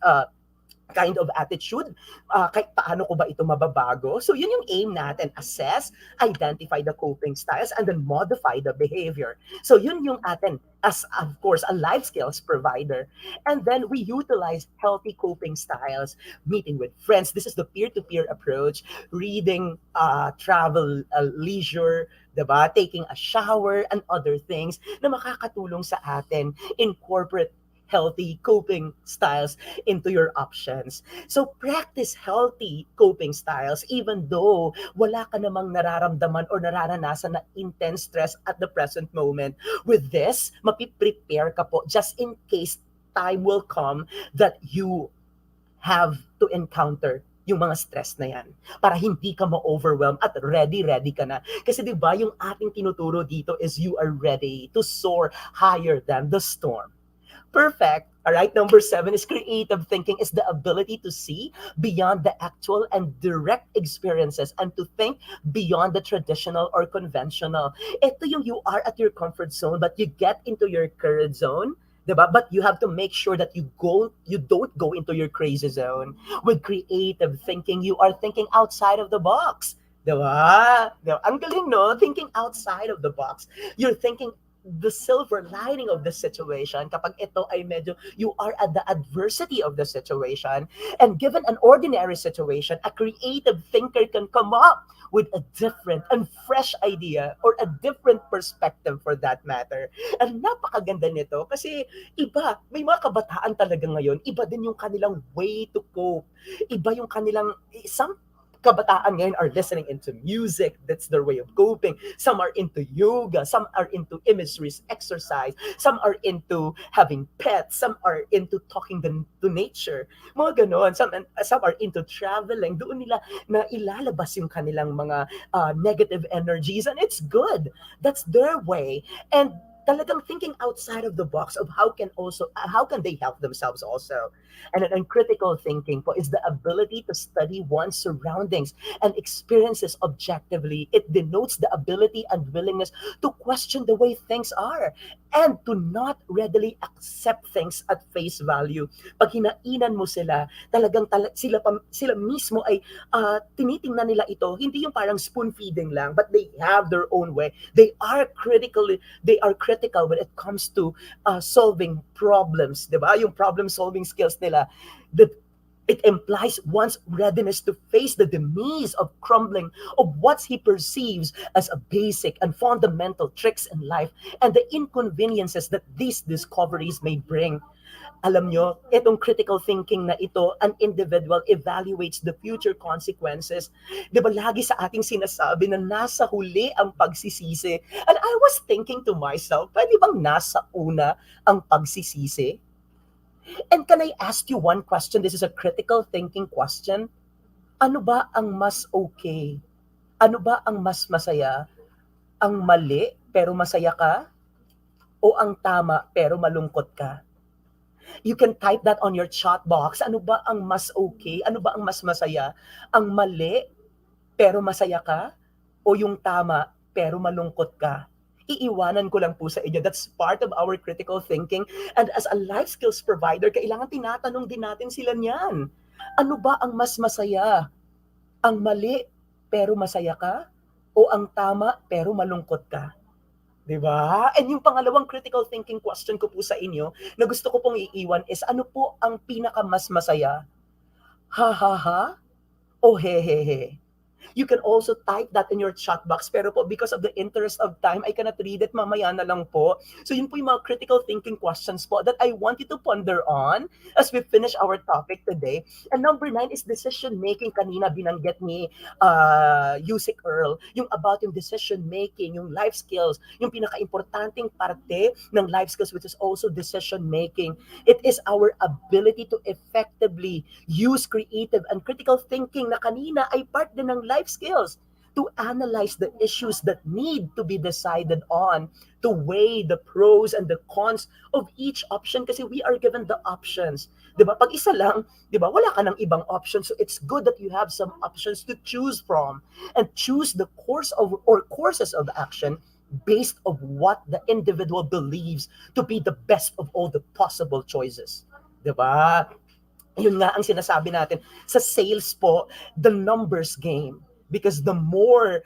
kind of attitude, kahit paano ko ba ito mababago? So yun yung aim natin, assess, identify the coping styles, and then modify the behavior. So yun yung atin as, of course, a life skills provider. And then we utilize healthy coping styles, meeting with friends. This is the peer-to-peer approach, reading, travel, leisure, diba? Taking a shower, and other things na makakatulong sa atin in corporate healthy coping styles into your options. So practice healthy coping styles even though wala ka namang nararamdaman or nararanasan na intense stress at the present moment. With this, mapiprepare ka po just in case time will come that you have to encounter yung mga stress na yan para hindi ka ma-overwhelm at ready ka na. Kasi di ba yung ating tinuturo dito is you are ready to soar higher than the storm. Perfect. All right. Number 7 is creative thinking is the ability to see beyond the actual and direct experiences and to think beyond the traditional or conventional. Ito yung you are at your comfort zone but you get into your current zone. Diba? But you have to make sure that you don't go into your crazy zone. With creative thinking, you are thinking outside of the box. Diba? Ang galing, no? Thinking outside of the box. You're thinking the silver lining of the situation kapag ito ay medyo you are at the adversity of the situation, and given an ordinary situation, a creative thinker can come up with a different and fresh idea or a different perspective for that matter. And napakaganda nito kasi iba, may mga kabataan talaga ngayon, iba din yung kanilang way to cope. Iba yung kanilang kabataan ngayon are listening into music. That's their way of coping. Some are into yoga. Some are into image exercise. Some are into having pets. Some are into talking to nature. Mga ganon. Some are into traveling. Doon nila na ilalabas yung kanilang mga negative energies, and it's good. That's their way. And talagang thinking outside of the box of how can they help themselves also. And critical thinking po is the ability to study one's surroundings and experiences objectively. It denotes the ability and willingness to question the way things are and to not readily accept things at face value. Pag hinainan mo sila, sila mismo ay tinitingnan nila ito, hindi yung parang spoon feeding lang, but they have their own way. They are critical when it comes to solving problems, di ba? Yung problem solving skills nila, that it implies one's readiness to face the demise of crumbling of what he perceives as a basic and fundamental tricks in life and the inconveniences that these discoveries may bring. Alam nyo, itong critical thinking na ito, an individual evaluates the future consequences. Di ba lagi sa ating sinasabi na nasa huli ang pagsisisi? And I was thinking to myself, pwede bang nasa una ang pagsisisi? And can I ask you one question? This is a critical thinking question. Ano ba ang mas okay? Ano ba ang mas masaya? Ang mali pero masaya ka? O ang tama pero malungkot ka? You can type that on your chat box. Ano ba ang mas okay? Ano ba ang mas masaya? Ang mali pero masaya ka? O yung tama pero malungkot ka? Iiwanan ko lang po sa inyo. That's part of our critical thinking. And as a life skills provider, kailangan tinatanong din natin sila niyan. Ano ba ang mas masaya? Ang mali pero masaya ka? O ang tama pero malungkot ka? Diba? And yung pangalawang critical thinking question ko po sa inyo na gusto ko pong iiwan is, ano po ang pinaka mas masaya? Ha ha ha? O he he he? You can also type that in your chat box, pero po because of the interest of time, I cannot read it, mamaya na lang po. So yun po yung mga critical thinking questions po that I want you to ponder on as we finish our topic today. And number 9 is decision making. Kanina binanggit ni Yusik Earl, yung about yung decision making, yung life skills, yung pinaka-importanting parte ng life skills, which is also decision making. It is our ability to effectively use creative and critical thinking na kanina ay part din ng life skills, to analyze the issues that need to be decided on, to weigh the pros and the cons of each option kasi we are given the options. Diba? Pag isa lang, diba, wala ka ng ibang options. So it's good that you have some options to choose from and choose the course of or courses of action based of what the individual believes to be the best of all the possible choices. Diba? Yun nga ang sinasabi natin. Sa sales po, the numbers game. Because the more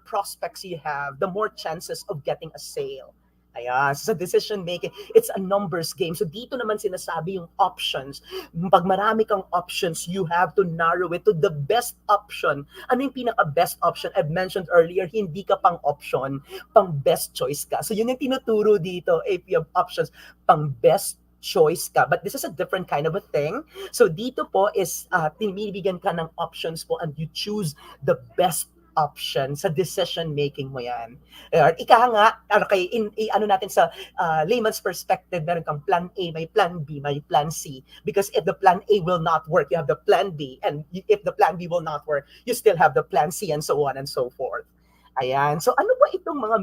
prospects you have, the more chances of getting a sale. Ayan, so sa decision making, it's a numbers game. So dito naman sinasabi yung options. Pag marami kang options, you have to narrow it to the best option. Ano yung pinaka-best option? I've mentioned earlier, hindi ka pang option, pang best choice ka. So yun yung tinuturo dito, if you have options, pang best choice ka. But this is a different kind of a thing. So dito po is tinibigyan ka ng options po and you choose the best option sa decision making mo yan. Ika nga, ano natin sa layman's perspective, meron kang plan A, may plan B, may plan C. Because if the plan A will not work, you have the plan B. And if the plan B will not work, you still have the plan C and so on and so forth. Ayan. So ano ba itong mga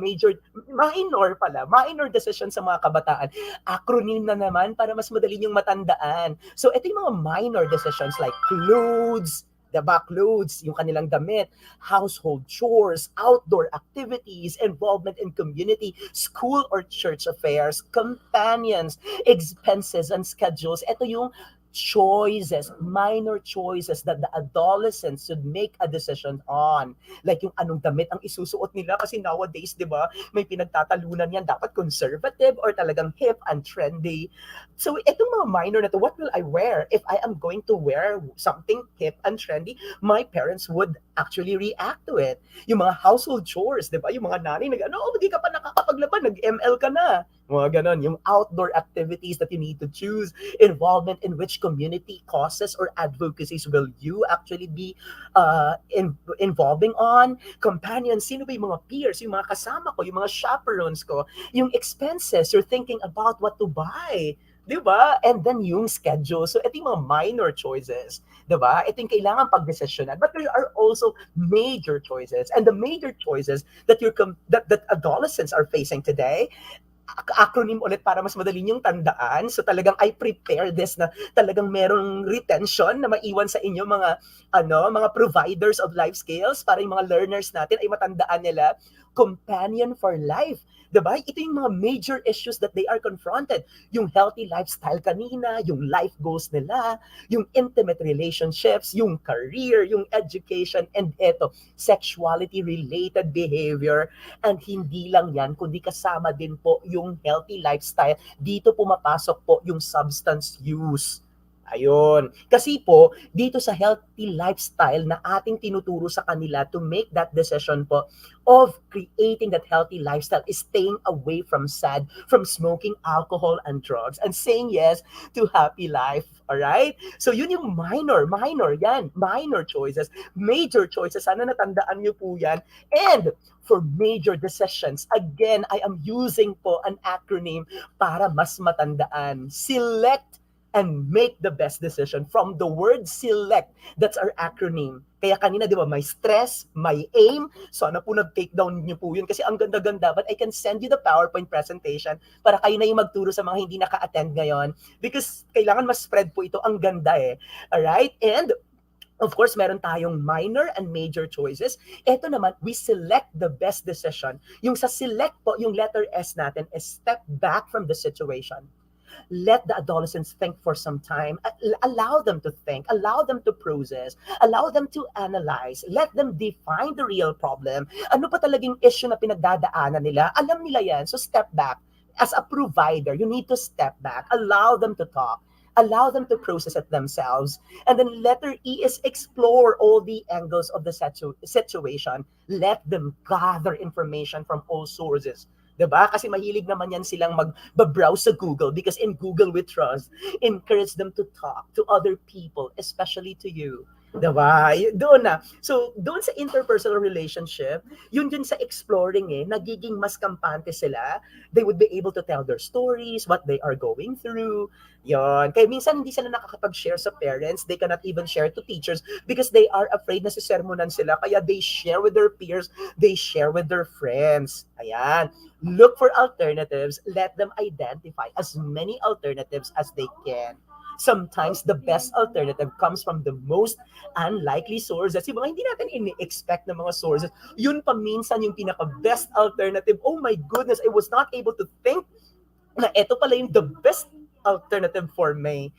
minor decisions sa mga kabataan? Acronym na naman para mas madali yung matandaan. So ito yung mga minor decisions like clothes, clothes, yung kanilang damit, household chores, outdoor activities, involvement in community, school or church affairs, companions, expenses and schedules. Ito yung choices, minor choices that the adolescents should make a decision on. Like yung anong damit ang isusuot nila kasi nowadays, di ba, may pinagtatalunan yan, dapat conservative or talagang hip and trendy. So itong mga minor na to, what will I wear? If I am going to wear something hip and trendy, my parents would actually react to it. Yung mga household chores, di ba, yung mga nanay, hindi ka pa nakakapaglaban, nag-ML ka na. Mga ganon, yung outdoor activities that you need to choose, involvement in which community causes or advocacies will you actually be involving on, companions, sino ba yung mga peers, yung mga kasama ko, yung mga chaperones ko, yung expenses, you're thinking about what to buy, di ba? And then yung schedule. So, ito yung mga minor choices, di ba? Ito yung kailangan pagdesisyonan. But there are also major choices. And the major choices that that adolescents are facing today, acronym ulit para mas madali yung tandaan. So talagang I prepare this na talagang merong retention na maiwan sa inyo mga mga providers of life skills para yung mga learners natin ay matandaan nila. Companion for life. Diba? Ito yung mga major issues that they are confronted. Yung healthy lifestyle kanina, yung life goals nila, yung intimate relationships, yung career, yung education, and eto, sexuality-related behavior. And hindi lang yan, kundi kasama din po yung healthy lifestyle. Dito pumapasok po yung substance use. Ayun. Kasi po, dito sa healthy lifestyle na ating tinuturo sa kanila to make that decision po of creating that healthy lifestyle is staying away from sad, from smoking alcohol and drugs, and saying yes to happy life. Alright? So yun yung minor yan. Minor choices. Major choices. Sana natandaan nyo po yan. And for major decisions, again, I am using po an acronym para mas matandaan. Select and make the best decision. From the word select, that's our acronym. Kaya kanina, di ba, may stress, may aim. Sana po nag-take down niyo po yun kasi ang ganda-ganda. But I can send you the PowerPoint presentation para kayo na yung magturo sa mga hindi naka-attend ngayon because kailangan mas spread po ito. Ang ganda eh. Alright? And of course, meron tayong minor and major choices. Ito naman, we select the best decision. Yung sa select po, yung letter S natin is step back from the situation. Let the adolescents think for some time. Allow them to think. Allow them to process. Allow them to analyze. Let them define the real problem. Ano pa talagang issue na pinagdadaanan nila? Alam nila yan. So step back. As a provider, you need to step back. Allow them to talk. Allow them to process it themselves. And then letter E is explore all the angles of the situation. Let them gather information from all sources. Diba? Kasi mahilig naman yan silang mag-browse sa Google because in Google we trust. Encourage them to talk to other people, especially to you. Diba? Doon na. So, doon sa interpersonal relationship, yun sa exploring nagiging mas kampante sila. They would be able to tell their stories, what they are going through. Yon. Kaya minsan hindi sila nakakapag-share sa parents. They cannot even share to teachers because they are afraid na sisermonan sila. Kaya they share with their peers, they share with their friends. Ayan. Look for alternatives. Let them identify as many alternatives as they can. Sometimes the best alternative comes from the most unlikely sources. Yung mga hindi natin ini-expect na mga sources, yun pa minsan yung pinaka-best alternative. Oh my goodness, I was not able to think na ito pala yung the best alternative for me.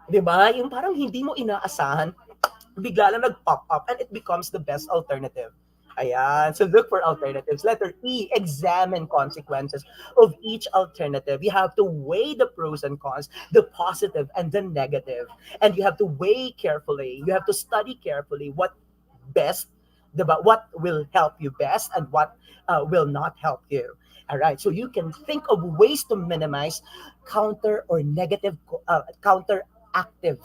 Diba? Yung parang hindi mo inaasahan, bigla lang nag-pop up and it becomes the best alternative. Ayan. So look for alternatives. Letter E, examine consequences of each alternative. You have to weigh the pros and cons, the positive and the negative. And you have to weigh carefully. You have to study carefully what best, what will help you best and what will not help you. All right. So you can think of ways to minimize counter or negative counteractive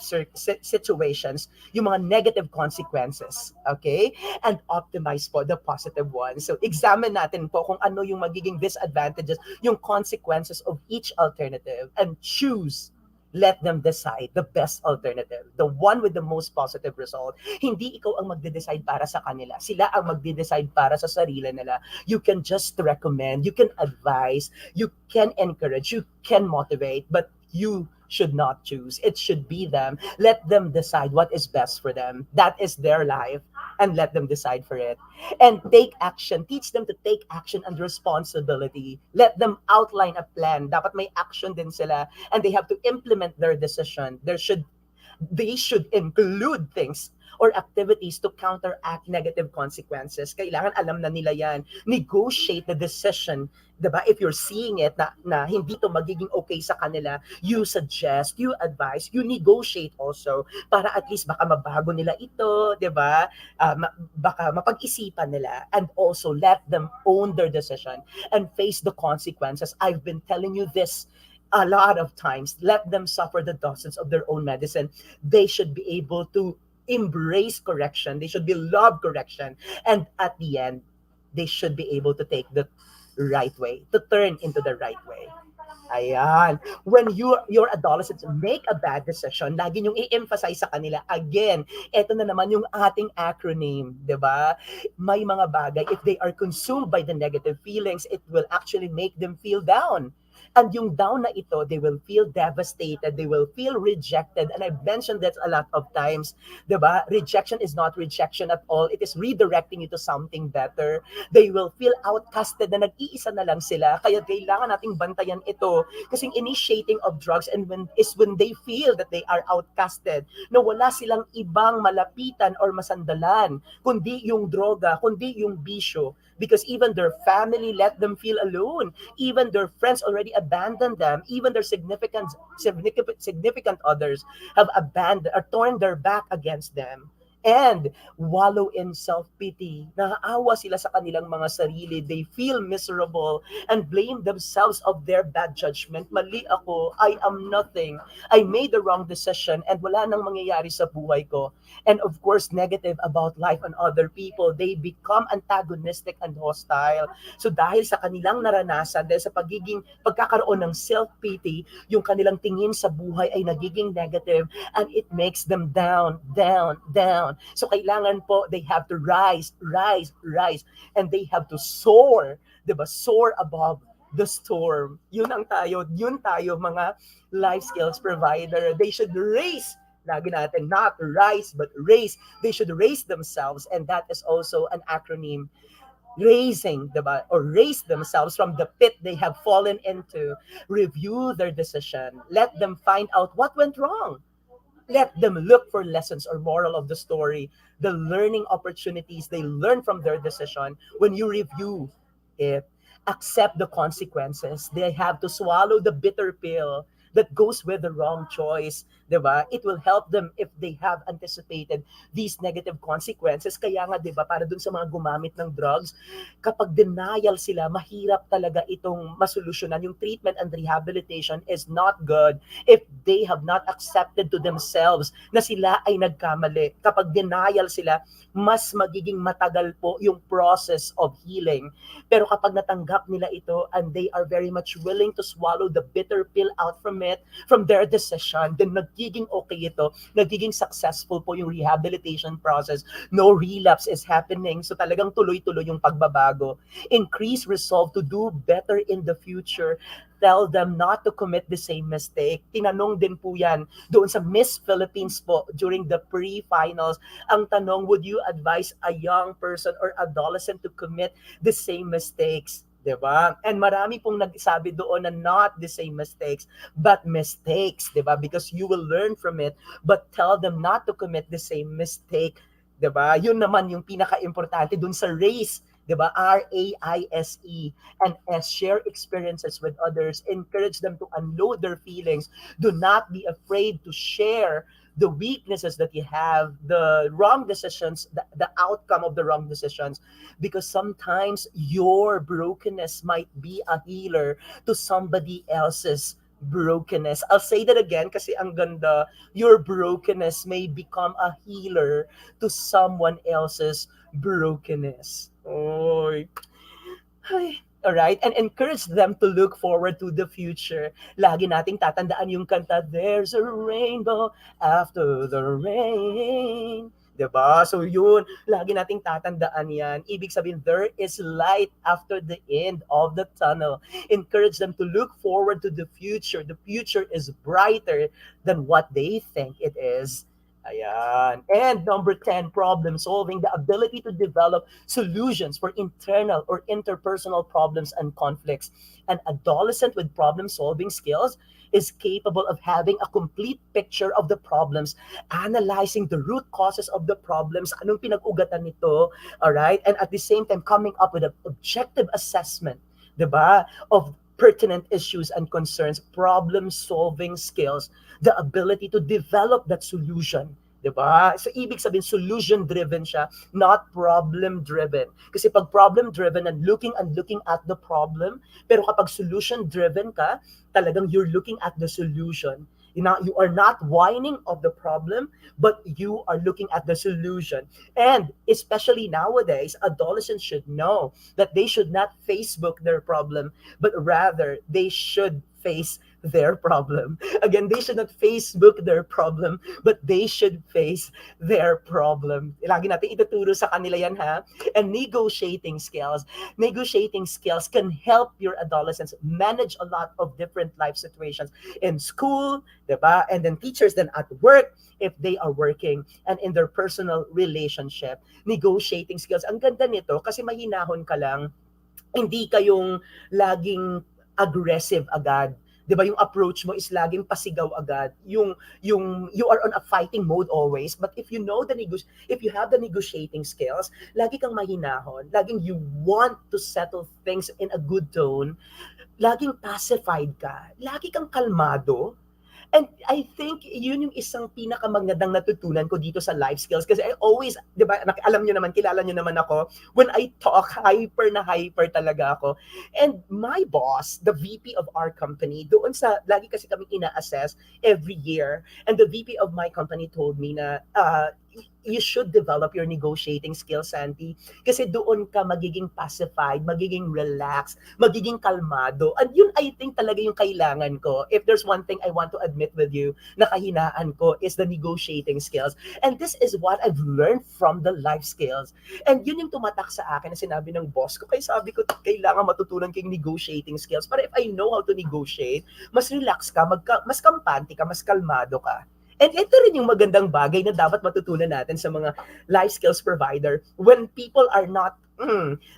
situations, yung mga negative consequences, okay? And optimize po the positive ones. So examine natin po kung ano yung magiging disadvantages, yung consequences of each alternative and choose. Let them decide the best alternative, the one with the most positive result. Hindi ikaw ang magde-decide para sa kanila. Sila ang magde-decide para sa sarili nila. You can just recommend, you can advise, you can encourage, you can motivate, but you should not choose. It should be them. Let them decide what is best for them. That is their life, and let them decide for it. And take action. Teach them to take action and responsibility. Let them outline a plan. Dapat may action din sila, and they have to implement their decision. There should They should include things or activities to counteract negative consequences. Kailangan alam na nila yan. Negotiate the decision. Diba? If you're seeing it na hindi to magiging okay sa kanila, you suggest, you advise, you negotiate also para at least baka mabago nila ito, diba? Baka mapag-isipan nila, and also let them own their decision and face the consequences. I've been telling you this a lot of times. Let them suffer the dozens of their own medicine. They should be able to embrace correction. They should be love correction. And at the end, they should be able to take the right way, to turn into the right way. Ayan. When your adolescents make a bad decision, lagi niyong i-emphasize sa kanila, again, eto na naman yung ating acronym, di ba? May mga bagay, if they are consumed by the negative feelings, it will actually make them feel down. And yung down na ito, they will feel devastated, they will feel rejected. And I've mentioned that a lot of times, diba? Rejection is not rejection at all. It is redirecting you to something better. They will feel outcasted na nag-iisa na lang sila. Kaya kailangan nating bantayan ito. Kasi initiating of drugs and when they feel that they are outcasted, na wala silang ibang malapitan or masandalan, kundi yung droga, kundi yung bisyo. Because even their family let them feel alone. Even their friends already abandoned them. Even their significant others have abandoned or torn their back against them. And wallow in self-pity. Naaawa sila sa kanilang mga sarili. They feel miserable and blame themselves of their bad judgment. Mali ako. I am nothing. I made the wrong decision and wala nang mangyayari sa buhay ko. And of course, negative about life and other people. They become antagonistic and hostile. So dahil sa kanilang naranasan, dahil sa pagkakaroon ng self-pity, yung kanilang tingin sa buhay ay nagiging negative and it makes them down. So kailangan po, they have to rise, and they have to soar, diba? Soar above the storm. Yun tayo mga life skills provider. They should raise, lagi natin, not rise, but raise. They should raise themselves, and that is also an acronym. Raising, diba? Or raise themselves from the pit they have fallen into. Review their decision. Let them find out what went wrong. Let them look for lessons or moral of the story, the learning opportunities they learn from their decision. When you review it, accept the consequences. They have to swallow the bitter pill that goes with the wrong choice. Diba? It will help them if they have anticipated these negative consequences. Kaya nga, diba, para dun sa mga gumamit ng drugs, kapag denial sila, mahirap talaga itong masolusyonan. Yung treatment and rehabilitation is not good if they have not accepted to themselves na sila ay nagkamali. Kapag denial sila, mas magiging matagal po yung process of healing. Pero kapag natanggap nila ito and they are very much willing to swallow the bitter pill out from it, from their decision, then nagiging okay ito, nagiging successful po yung rehabilitation process. No relapse is happening. So talagang tuloy-tuloy yung pagbabago. Increase resolve to do better in the future. Tell them not to commit the same mistake. Tinanong din po yan doon sa Miss Philippines po during the pre-finals. Ang tanong, would you advise a young person or adolescent to commit the same mistakes? Diba? And marami pong nagsabi doon na not the same mistakes, but mistakes, diba? Because you will learn from it, but tell them not to commit the same mistake, diba? Yun naman yung pinaka-importante doon sa race, diba? RAISE and S, share experiences with others, encourage them to unload their feelings, do not be afraid to share the weaknesses that you have, the wrong decisions, the outcome of the wrong decisions, because sometimes your brokenness might be a healer to somebody else's brokenness. I'll say that again kasi ang ganda. Your brokenness may become a healer to someone else's brokenness. Oy. Ay. Alright? And encourage them to look forward to the future. Lagi nating tatandaan yung kanta, there's a rainbow after the rain. Diba? So yun, lagi nating tatandaan yan. Ibig sabihin, there is light after the end of the tunnel. Encourage them to look forward to the future. The future is brighter than what they think it is. Ayan. And number 10, problem solving, the ability to develop solutions for internal or interpersonal problems and conflicts. An adolescent with problem solving skills is capable of having a complete picture of the problems, analyzing the root causes of the problems, anong pinag-ugatan nito, all right? And at the same time, coming up with an objective assessment, diba, of pertinent issues and concerns, problem solving skills, the ability to develop that solution. Diba? So, ibig sabihin, solution-driven siya, not problem-driven. Kasi pag problem-driven and looking at the problem, pero kapag solution-driven ka, talagang you're looking at the solution. You are not whining of the problem, but you are looking at the solution. And especially nowadays, adolescents should know that they should not Facebook their problem, but rather they should face their problem. Again, they should not Facebook their problem, but they should face their problem. Lagi natin ituturo sa kanila yan, ha? And negotiating skills. Negotiating skills can help your adolescents manage a lot of different life situations in school, diba? And then teachers then at work, if they are working, and in their personal relationship. Negotiating skills. Ang ganda nito kasi mahinahon ka lang, hindi kayong laging aggressive agad. 'Di ba, yung approach mo is laging pasigaw agad. Yung you are on a fighting mode always, but if you know if you have the negotiating skills, lagi kang mahinahon, laging you want to settle things in a good tone, laging pacified ka, lagi kang kalmado. And I think yun yung isang pinakamagandang natutunan ko dito sa life skills. Kasi I always, di ba, alam nyo naman, kilala nyo naman ako, when I talk, hyper talaga ako. And my boss, the VP of our company, doon sa, lagi kasi kami ina-assess every year. And the VP of my company told me na, you should develop your negotiating skills, Santi. Kasi doon ka magiging pacified, magiging relaxed, magiging kalmado. And yun, I think, talaga yung kailangan ko. If there's one thing I want to admit with you na kahinaan ko is the negotiating skills. And this is what I've learned from the life skills. And yun yung tumatak sa akin na sinabi ng boss ko. Kaya sabi ko, kailangan matutunan ko yung negotiating skills. Para if I know how to negotiate, mas relax ka, mas kampante ka, mas kalmado ka. And ito rin yung magandang bagay na dapat matutunan natin sa mga life skills provider when people are not,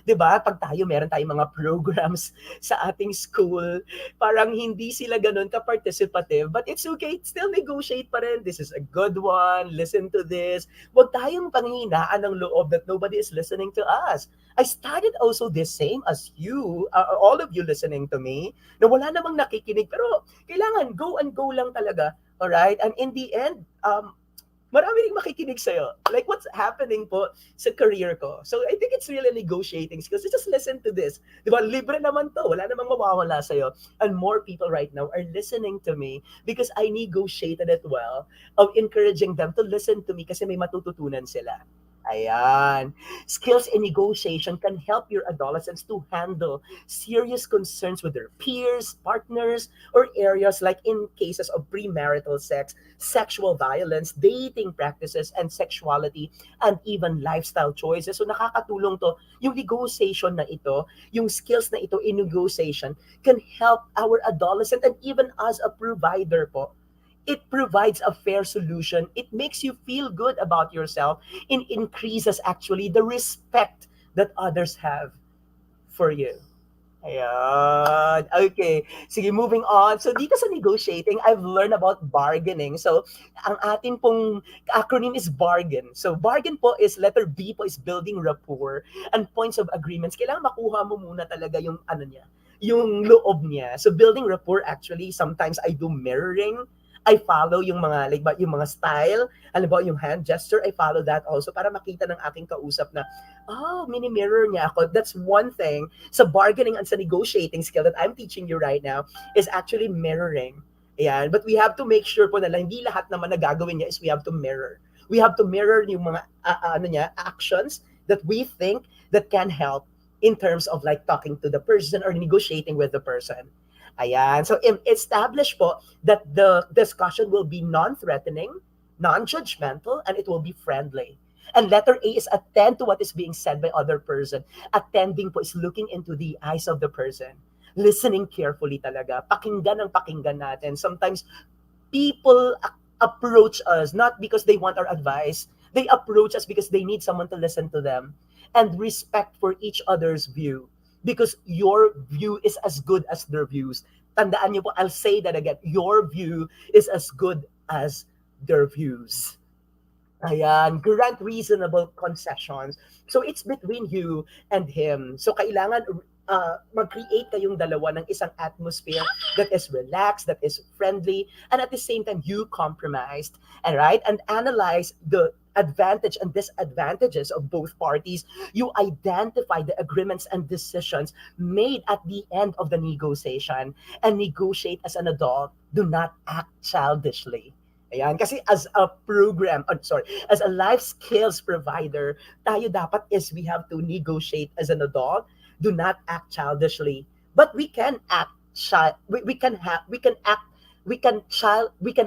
di ba? Pag meron tayong mga programs sa ating school, parang hindi sila ganun ka-participative, but it's okay, still negotiate pa rin. This is a good one, listen to this. Huwag tayong panghinaan ng loob that nobody is listening to us. I started also the same as you, all of you listening to me, na wala namang nakikinig, pero kailangan go and go lang talaga. Alright? And in the end, marami rin makikinig sa'yo. Like what's happening po sa career ko. So I think it's really negotiating skills. Just listen to this. Di ba? Libre naman to. Wala namang mawawala sa'yo. And more people right now are listening to me because I negotiated it well of encouraging them to listen to me kasi may matututunan sila. Ayan. Skills in negotiation can help your adolescents to handle serious concerns with their peers, partners, or areas like in cases of premarital sex, sexual violence, dating practices, and sexuality, and even lifestyle choices. So nakakatulong to. Yung negotiation na ito, yung skills na ito in negotiation can help our adolescent and even as a provider po. It provides a fair solution. It makes you feel good about yourself and increases actually the respect that others have for you. Ayan. Okay. Sige, moving on. So dito sa negotiating, I've learned about bargaining. So ang atin pong acronym is bargain. So bargain po is letter B po is building rapport and points of agreements. Kailangan makuha mo muna talaga yung yung loob niya. So building rapport actually, sometimes I do mirroring. I follow yung mga yung mga style, alam ba yung hand gesture, I follow that also para makita ng aking kausap na mini-mirror niya ako. That's one thing sa bargaining and sa negotiating skill that I'm teaching you right now is actually mirroring. Ayan, but we have to make sure po na hindi lahat naman na gagawin niya is we have to mirror. We have to mirror yung mga actions that we think that can help in terms of like talking to the person or negotiating with the person. Ayan. So, establish po that the discussion will be non-threatening, non-judgmental, and it will be friendly. And letter A is attend to what is being said by other person. Attending po is looking into the eyes of the person. Listening carefully talaga. Pakinggan ang pakinggan natin. Sometimes, people approach us not because they want our advice. They approach us because they need someone to listen to them, and respect for each other's view, because your view is as good as their views. Tandaan niyo po, I'll say that again. Your view is as good as their views. Ayan, grant reasonable concessions. So it's between you and him. So kailangan mag-create kayong dalawa ng isang atmosphere that is relaxed, that is friendly, and at the same time you compromised, and right? And analyze the advantage and disadvantages of both parties. You identify the agreements and decisions made at the end of the negotiation, and negotiate as an adult. Do not act childishly. Ayan, kasi as a as a life skills provider, tayo dapat is we have to negotiate as an adult. Do not act childishly. But we can act we can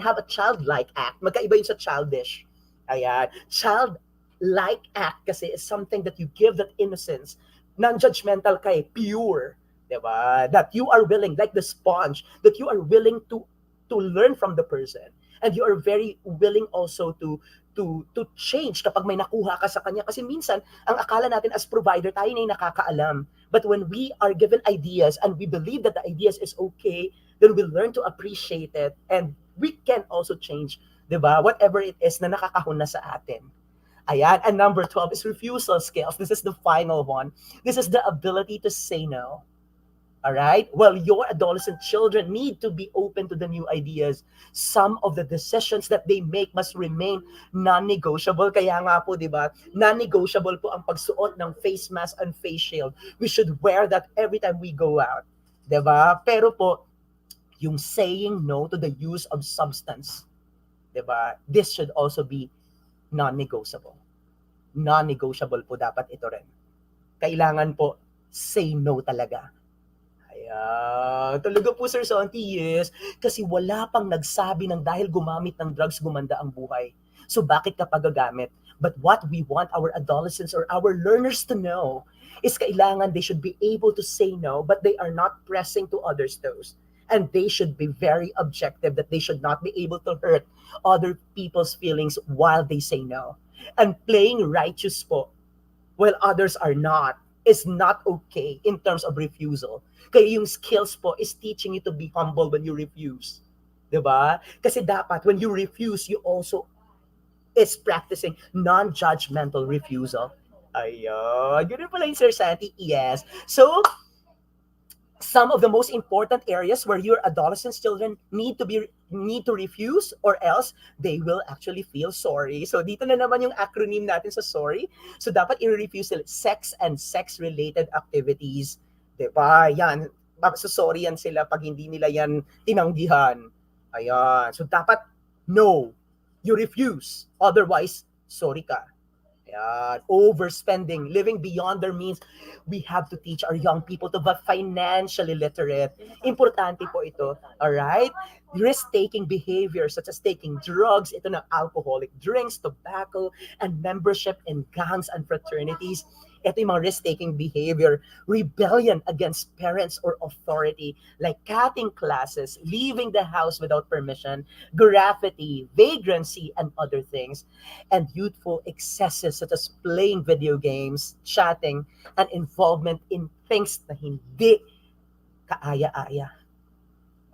have a childlike act. Magkaiba yun sa childish. Ayan, childlike act kasi is something that you give that innocence, non-judgmental kay pure, 'di ba? That you are willing, like the sponge, that you are willing to learn from the person. And you are very willing also to change kapag may nakuha ka sa kanya. Kasi minsan, ang akala natin as provider, tayo na yung nakakaalam. But when we are given ideas and we believe that the ideas is okay, then we learn to appreciate it, and we can also change, di ba? Whatever it is na nakakahuna sa atin. Ayan. And number 12 is refusal skills. This is the final one. This is the ability to say no. All right? Well, your adolescent children need to be open to the new ideas. Some of the decisions that they make must remain non-negotiable. Kaya nga po, di ba? Non-negotiable po ang pagsuot ng face mask and face shield. We should wear that every time we go out. Di ba? Pero po, yung saying no to the use of substance, di ba? This should also be non-negotiable. Non-negotiable po dapat ito rin. Kailangan po, say no talaga. Talaga po, Sir Santi, yes. Kasi wala pang nagsabi ng dahil gumamit ng drugs, gumanda ang buhay. So bakit ka pa gagamit? But what we want our adolescents or our learners to know is kailangan they should be able to say no, but they are not pressing to others' toes. And they should be very objective, that they should not be able to hurt other people's feelings while they say no. And playing righteous po, while others are not, is not okay in terms of refusal. Kaya yung skills po is teaching you to be humble when you refuse. Diba? Kasi dapat, when you refuse, you also is practicing non-judgmental refusal. Ayun. Ganun pala yung Sir Santi. Yes. So, some of the most important areas where your adolescent children need to refuse, or else they will actually feel sorry. So dito na naman yung acronym natin sa sorry. So dapat i-refuse sila sex and sex-related activities. Diba? Yan. So sorry yan sila pag hindi nila yan tinanggihan. Ayan. So dapat no. You refuse. Otherwise, sorry ka. Overspending, living beyond their means. We have to teach our young people to be financially literate. Importante po ito. Alright? Risk-taking behavior such as taking drugs, ito na alcoholic drinks, tobacco, and membership in gangs and fraternities. Ito yung mga risk-taking behavior. Rebellion against parents or authority, like cutting classes, leaving the house without permission, graffiti, vagrancy, and other things. And youthful excesses such as playing video games, chatting, and involvement in things na hindi kaaya-aya.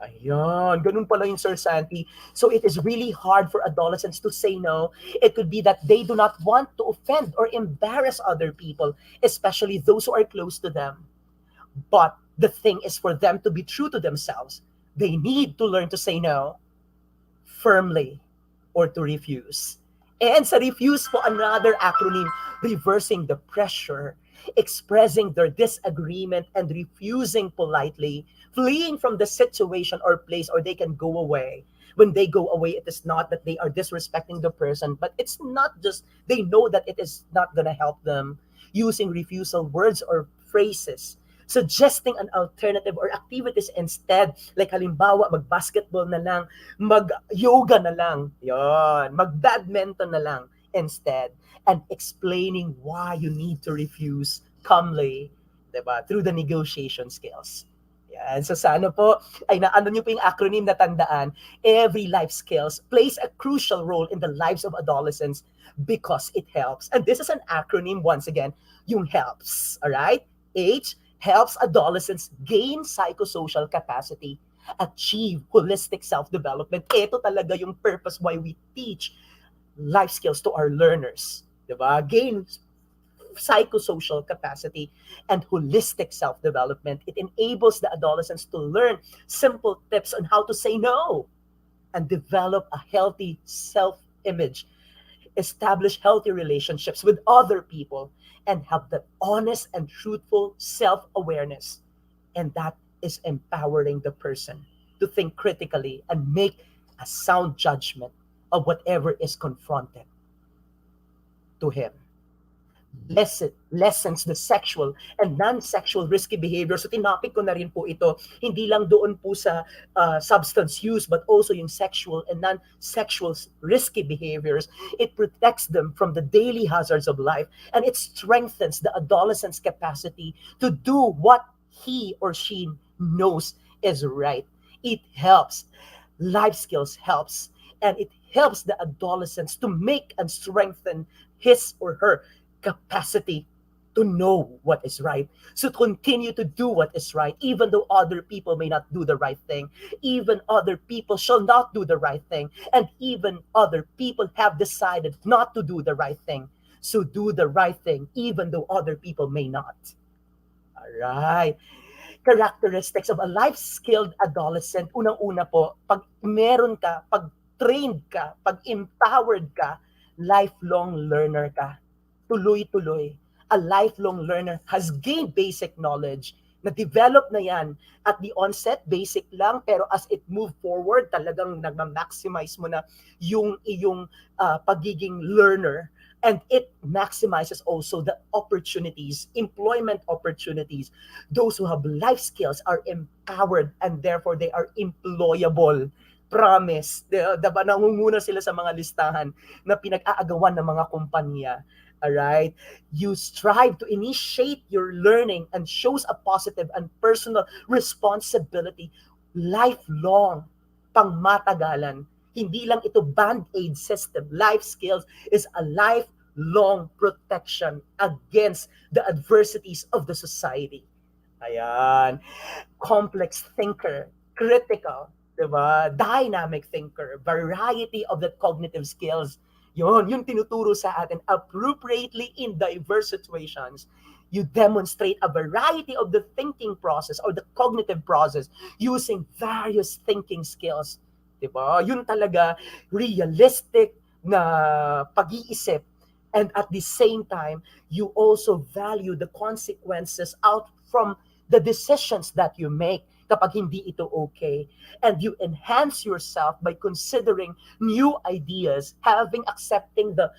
Ayun, ganun pala yung Sir Santi. So it is really hard for adolescents to say no. It could be that they do not want to offend or embarrass other people, especially those who are close to them. But the thing is for them to be true to themselves. They need to learn to say no firmly or to refuse. And sa refuse po, another acronym, reversing the pressure, expressing their disagreement and refusing politely, fleeing from the situation or place, or they can go away. When they go away, it is not that they are disrespecting the person, but it's not just, they know that it is not going to help them. Using refusal words or phrases, suggesting an alternative or activities instead, like halimbawa, mag-basketball na lang, mag-yoga na lang, yon, mag-badminton na lang instead, and explaining why you need to refuse calmly, diba, through the negotiation skills. Yan. So sana po ay naano niyo po yung acronym na tandaan. Every life skills plays a crucial role in the lives of adolescents because it helps. And this is an acronym once again, yung helps. All right? H helps adolescents gain psychosocial capacity, achieve holistic self-development. Ito talaga yung purpose why we teach life skills to our learners. Diba? Gain psychosocial capacity and holistic self-development. It enables the adolescents to learn simple tips on how to say no and develop a healthy self-image, establish healthy relationships with other people, and have that honest and truthful self-awareness. And that is empowering the person to think critically and make a sound judgment of whatever is confronted to him. Lessens the sexual and non-sexual risky behavior. So tinapik ko na rin po ito, hindi lang doon po sa substance use, but also yung sexual and non-sexual risky behaviors. It protects them from the daily hazards of life, and it strengthens the adolescent's capacity to do what he or she knows is right. It helps. Life skills helps, and it helps the adolescents to make and strengthen his or her capacity to know what is right. So continue to do what is right, even though other people may not do the right thing. Even other people shall not do the right thing. And even other people have decided not to do the right thing. So do the right thing, even though other people may not. All right. Characteristics of a life-skilled adolescent. Unang-una po, pag meron ka, pag trained ka, pag empowered ka, lifelong learner ka. Tuloy-tuloy. A lifelong learner has gained basic knowledge. Na-develop na yan at the onset, basic lang, pero as it move forward, talagang nag-maximize mo na yung iyong pagiging learner. And it maximizes also the opportunities, employment opportunities. Those who have life skills are empowered and therefore they are employable. Promise. Diba, nangunguna sila sa mga listahan na pinag-aagawan ng mga kumpanya. Alright? You strive to initiate your learning and shows a positive and personal responsibility lifelong, pangmatagalan. Hindi lang ito band-aid system. Life skills is a lifelong protection against the adversities of the society. Ayan. Complex thinker, critical, diba? Dynamic thinker, variety of the cognitive skills. Yung tinuturo sa atin appropriately in diverse situations. You demonstrate a variety of the thinking process or the cognitive process using various thinking skills. Diba? Yun talaga realistic na pag-iisip. And at the same time, you also value the consequences out from the decisions that you make kapag hindi ito okay. And you enhance yourself by considering new ideas, accepting the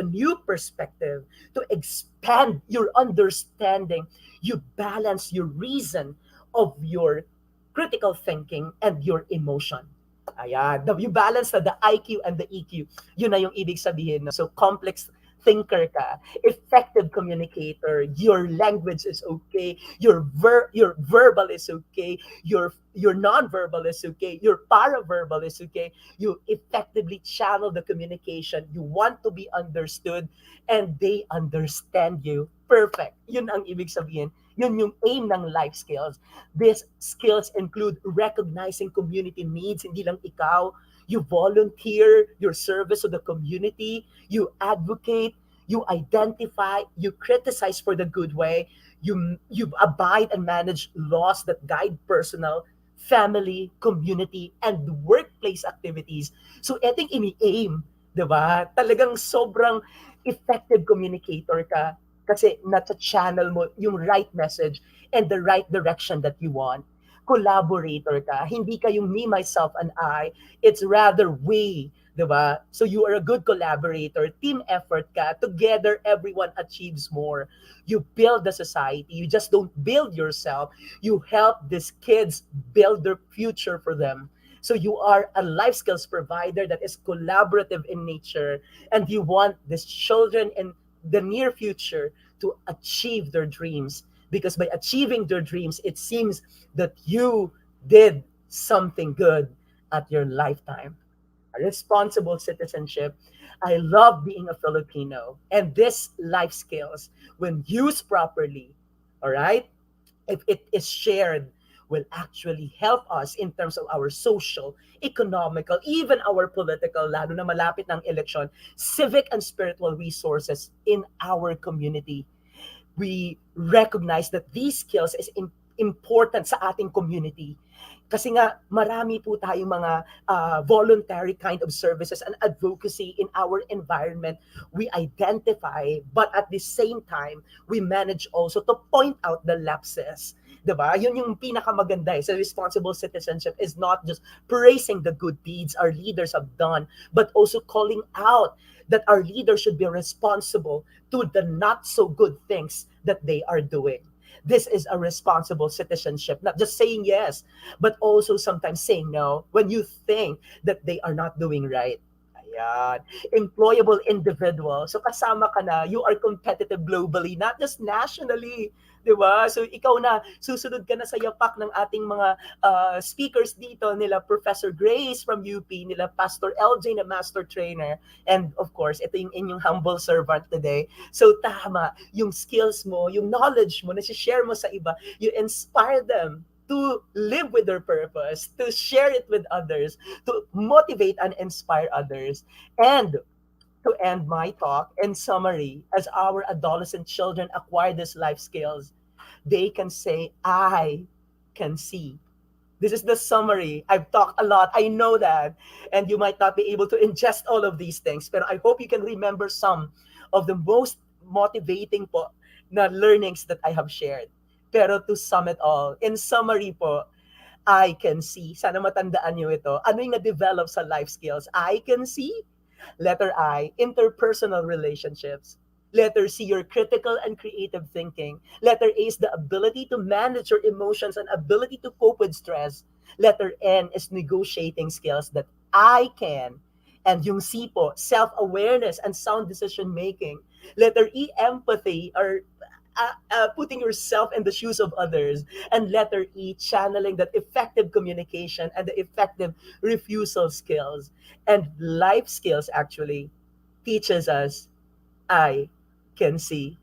new perspective to expand your understanding. You balance your reason of your critical thinking and your emotion. Ayan. You balance the IQ and the EQ. Yun na yung ibig sabihin. So complex thinker ka, effective communicator, your language is okay, your verbal is okay, your non-verbal is okay, your paraverbal is okay. You effectively channel the communication. You want to be understood and they understand you. Perfect. Yun ang ibig sabihin. Yun yung aim ng life skills. These skills include recognizing community needs, hindi lang ikaw. You volunteer your service to the community, you advocate, you identify, you criticize for the good way, you abide and manage laws that guide personal, family, community, and workplace activities. So eting ini-aim, diba? Talagang sobrang effective communicator ka kasi nasa-channel mo yung right message and the right direction that you want. Collaborator ka. Hindi ka yung me, myself, and I. It's rather we, diba? So you are a good collaborator. Team effort ka. Together, everyone achieves more. You build the society. You just don't build yourself. You help these kids build their future for them. So you are a life skills provider that is collaborative in nature, and you want these children in the near future to achieve their dreams. because by achieving your dreams, it seems that you did something good at your lifetime. A responsible citizenship. I love being a Filipino, and this life skills, when used properly, all right, if it is shared, will actually help us in terms of our social, economical, even our political, lalo na malapit ng election, civic and spiritual resources in our community. We recognize that these skills is important sa ating community. Kasi nga, marami po tayong mga voluntary kind of services and advocacy in our environment. We identify, but at the same time, we manage also to point out the lapses. Diba? Yun yung pinakamaganda eh. So responsible citizenship is not just praising the good deeds our leaders have done, but also calling out that our leaders should be responsible to the not so good things that they are doing. This is a responsible citizenship, not just saying yes, but also sometimes saying no when you think that they are not doing right. Ayan. Employable individual. So kasama ka na, you are competitive globally, not just nationally. Diba? So ikaw na, susunod ka na sa yapak ng ating mga speakers dito, nila Professor Grace from UP, nila Pastor LJ na Master Trainer, and of course, ito yung inyong humble servant today. So tama, yung skills mo, yung knowledge mo, na share mo sa iba, you inspire them to live with their purpose, to share it with others, to motivate and inspire others. And to end my talk, in summary, as our adolescent children acquire these life skills, they can say, I can see. This is the summary. I've talked a lot. I know that. And you might not be able to ingest all of these things, but I hope you can remember some of the most motivating po na learnings that I have shared. Pero to sum it all, in summary po, I can see. Sana matandaan nyo ito. Ano yung na-develop sa life skills? I can see. Letter I, interpersonal relationships. Letter C, your critical and creative thinking. Letter A is the ability to manage your emotions and ability to cope with stress. Letter N is negotiating skills that I can. And yung C po, self-awareness and sound decision making. Letter E, empathy, or putting yourself in the shoes of others. And letter E, channeling that effective communication and the effective refusal skills. And life skills actually teaches us, I can see.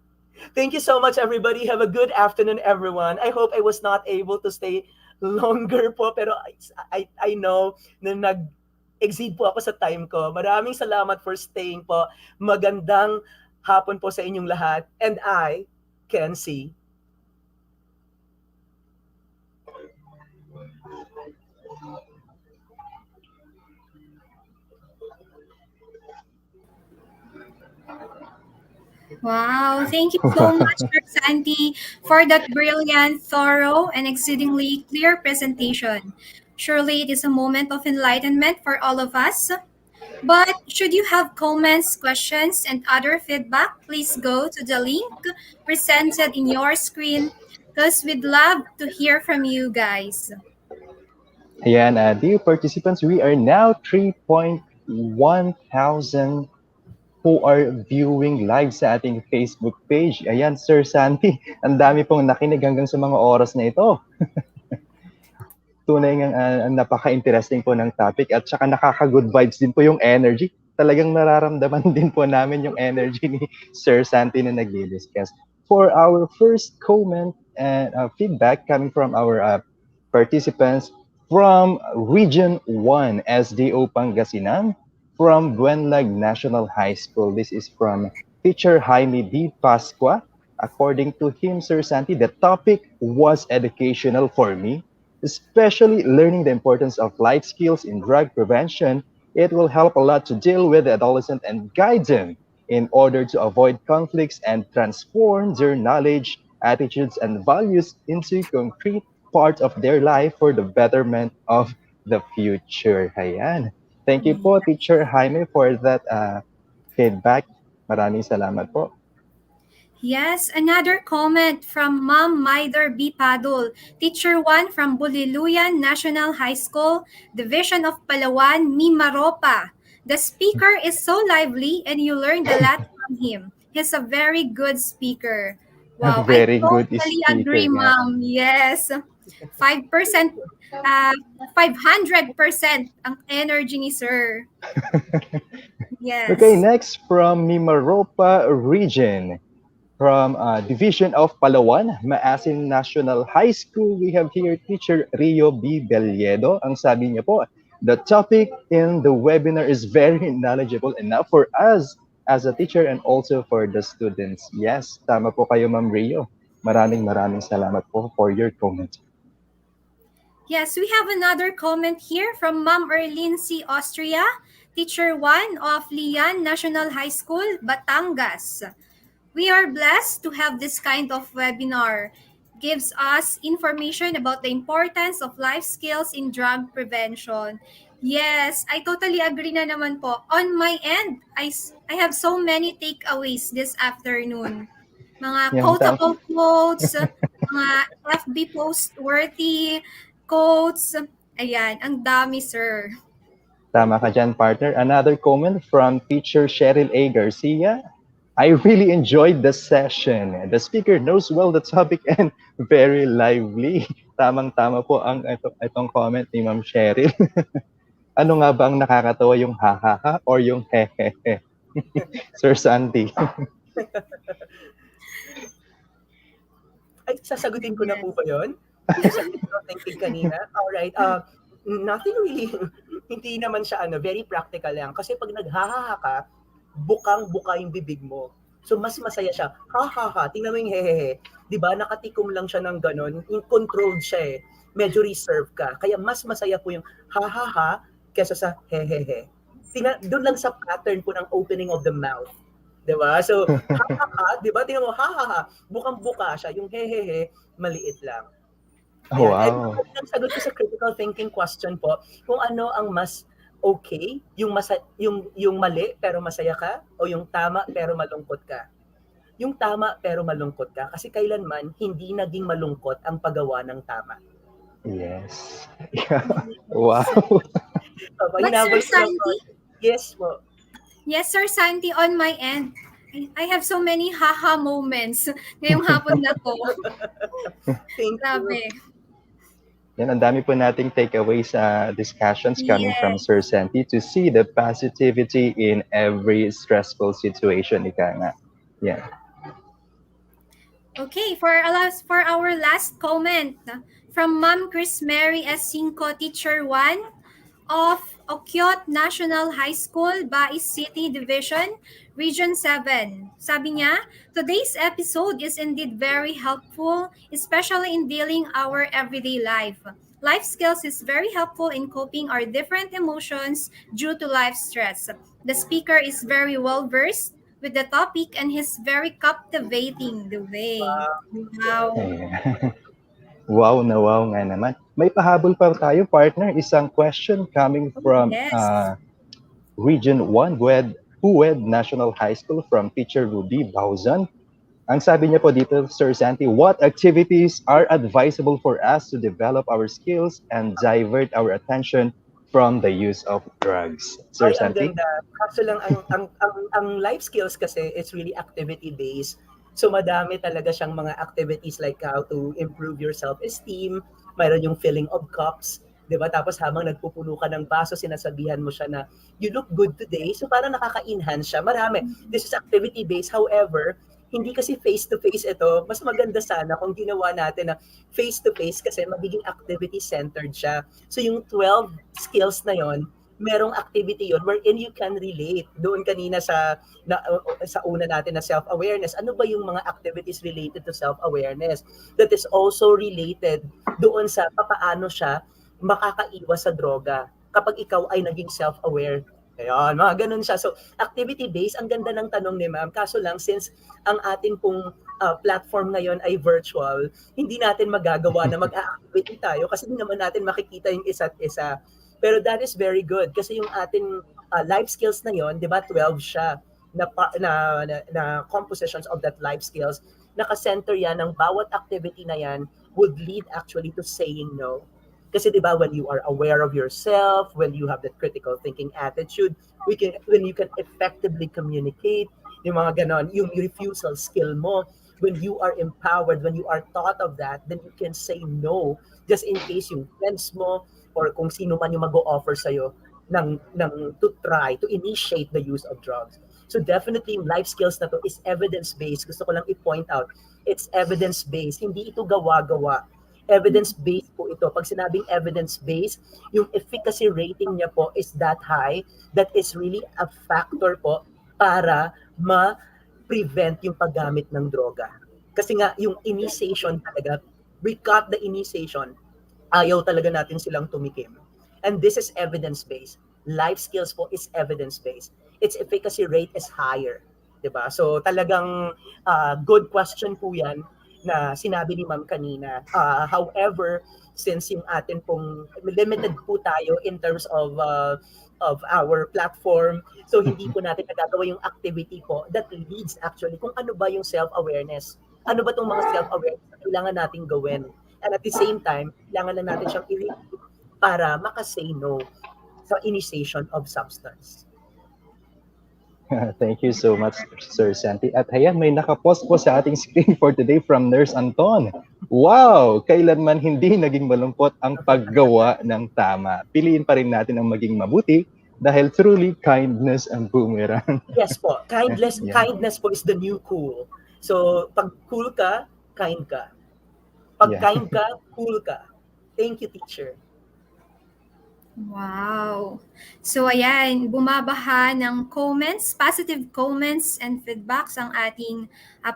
Thank you so much, everybody. Have a good afternoon, everyone. I hope I was not able to stay longer po, pero I know na nag-exceed po ako sa time ko. Maraming salamat for staying po. Magandang hapon po sa inyong lahat. And I can see. Wow, thank you so much, Santi, for that brilliant, thorough, and exceedingly clear presentation. Surely it is a moment of enlightenment for all of us. But should you have comments, questions, and other feedback, please go to the link presented in your screen because we'd love to hear from you guys. Ayan, dear participants, we are now 3.1 thousand who are viewing live sa ating Facebook page. Ayan, Sir Santi, ang dami pong nakinig hanggang sa mga oras na ito. Tunay nga napaka-interesting po ng topic at saka nakaka-good vibes din po yung energy. Talagang nararamdaman din po namin yung energy ni Sir Santi na nagdi-discuss. For our first comment and feedback coming from our participants from Region 1, SDO Pangasinan, from Buenlag National High School. This is from teacher Jaime D. Pascua. According to him, Sir Santi, the topic was educational for me, especially learning the importance of life skills in drug prevention. It will help a lot to deal with the adolescent and guide them in order to avoid conflicts and transform their knowledge, attitudes, and values into concrete part of their life for the betterment of the future. Ayan. Thank you po, Teacher Jaime, for that feedback. Maraming salamat po. Yes, another comment from Ma'am Maider B. Padul, Teacher 1 from Buliluyan National High School, Division of Palawan, Mimaropa. The speaker is so lively and you learned a lot from him. He's a very good speaker. Wow, I Very good totally speaker agree, nga. ma'am. Yes. 5%, 500% ang energy ni sir. Okay, Yes. next from Mimaropa region. From Division of Palawan, Maasin National High School, we have here teacher Rio B. Belledo. Ang sabi niya po, the topic in the webinar is very knowledgeable enough for us as a teacher and also for the students. Yes, tama po kayo, Ma'am Rio. Maraming maraming salamat po for your comment. Yes, we have another comment here from Ma'am Erlyn C. Austria, Teacher 1 of Lian National High School, Batangas. We are blessed to have this kind of webinar. Gives us information about the importance of life skills in drug prevention. Yes, I totally agree na naman po. On my end, I have so many takeaways this afternoon. Mga Yan, quotable quotes, mga FB post-worthy quotes. Ayan, ang dami, sir. tama ka dyan, partner. Another comment from teacher Cheryl A. Garcia. I really enjoyed the session. The speaker knows well the topic and very lively. Tamang-tama po ang itong comment ni Ma'am Cheryl. Ano nga ba ang nakakatawa, yung ha-ha-ha or yung he-he-he? Sir Santi. Ay, sasagutin ko na po ba yun? Sa critical thinking kanina? Alright. Nothing really, hindi naman siya very practical lang. Kasi pag naghahaha ka, bukang-buka yung bibig mo. So, mas masaya siya. Ha-ha-ha. Tingnan mo yung hehehe. Diba? Nakatikom lang siya ng ganon. Controlled siya eh. Medyo reserve ka. Kaya mas masaya po yung ha-ha-ha kesa sa hehehe. Doon lang sa pattern po ng opening of the mouth. Diba? So, ha-ha-ha. Diba? Tingnan mo, ha-ha-ha. Bukang-buka siya. Yung hehehe, maliit lang. Oh, Ayan. wow. And ang sagot ko sa critical thinking question po, kung ano ang mas okay, yung mali pero masaya ka o yung tama pero malungkot ka. Yung tama pero malungkot ka kasi kailanman hindi naging malungkot ang paggawa ng tama. Yes. Wow. But Sir Santi? Yes po. Yes, Sir Santi, on my end, I have so many haha moments ngayong hapon na to. Thank Grabe. you. Yan, ang dami po nating takeaways sa discussions coming from Sir Santi to see the positivity in every stressful situation. Ika nga. Yeah. Okay, for our last comment from Ma'am Chris Mary S. Cinco, Teacher 1 of Okyot National High School, Bais City Division, Region 7. Sabi niya, today's episode is indeed very helpful, especially in dealing our everyday life. Life skills is very helpful in coping our different emotions due to life stress. The speaker is very well versed with the topic and he's very captivating the way. Wow. Ayan. Wow na wow nga naman. May pahabol pa tayo, partner. Isang question coming from Yes. Region 1, Huwed National High School from Teacher Ruby Bauzan. Ang sabi niya po dito, Sir Santi, what activities are advisable for us to develop our skills and divert our attention from the use of drugs? Sir Ay, ang Santi? ganda. Kaso lang, ang life skills kasi, it's really activity-based. So madami talaga siyang mga activities like how to improve your self-esteem, mayroon yung filling of cups, di ba? Tapos habang nagpupuno ka ng baso, sinasabihan mo siya na, you look good today. So parang nakaka-enhance siya. Marami. This is activity-based. However, hindi kasi face-to-face ito. Mas maganda sana kung ginawa natin na face-to-face kasi magiging activity-centered siya. So yung 12 skills na yon, merong activity yon wherein you can relate. Doon kanina sa una natin na self-awareness, ano ba yung mga activities related to self-awareness that is also related doon sa papaano siya makakaiwas sa droga kapag ikaw ay naging self-aware. Ayan, mga ganun siya. So, activity-based, ang ganda ng tanong ni ma'am. Kaso lang, since ang atin pong platform ngayon ay virtual, hindi natin magagawa na mag-activity tayo kasi hindi naman natin makikita yung isa't isa. Pero that is very good kasi yung ating life skills na yon, di ba, 12 siya na compositions of that life skills. Naka-center yan ng bawat activity na yan would lead actually to saying no. Kasi di ba, when you are aware of yourself, when you have that critical thinking attitude, when you can effectively communicate, yung mga ganon, yung refusal skill mo, when you are empowered, when you are taught of that, then you can say no just in case yung friends mo or kung sino man yung mag-o-offer sa'yo ng to try, to initiate the use of drugs. So definitely yung life skills na to is evidence-based. Gusto ko lang i-point out, it's evidence-based. Hindi ito gawa-gawa. Evidence-based po ito. Pag sinabing evidence-based, yung efficacy rating niya po is that high. That is really a factor po para ma-prevent yung paggamit ng droga. Kasi nga, yung initiation talaga, we cut the initiation, ayaw talaga natin silang tumikim. And this is evidence-based. Life skills po is evidence-based. Its efficacy rate is higher. Diba? So talagang good question po yan na sinabi ni Ma'am kanina. However, since yung atin pong limited po tayo in terms of our platform, so hindi po natin nagagawa yung activity po that leads actually kung ano ba yung self-awareness. Ano ba itong mga self-awareness na kailangan natin gawin? And at the same time, kailangan lang natin siyang i-review para makasay no sa initiation of substance. Thank you so much, Sir Santi. At ayan, may nakapost po sa ating screen for today from Nurse Anton. Wow! Kailanman hindi naging malungkot ang paggawa ng tama. Piliin pa rin natin ang maging mabuti dahil truly kindness ang boomerang. Yes po. Yeah. Kindness po is the new cool. So, pag cool ka, kind ka. Pag Yeah. kind ka, cool ka. Thank you, teacher. Wow. So ayan, bumabaha ng comments, positive comments and feedbacks ang ating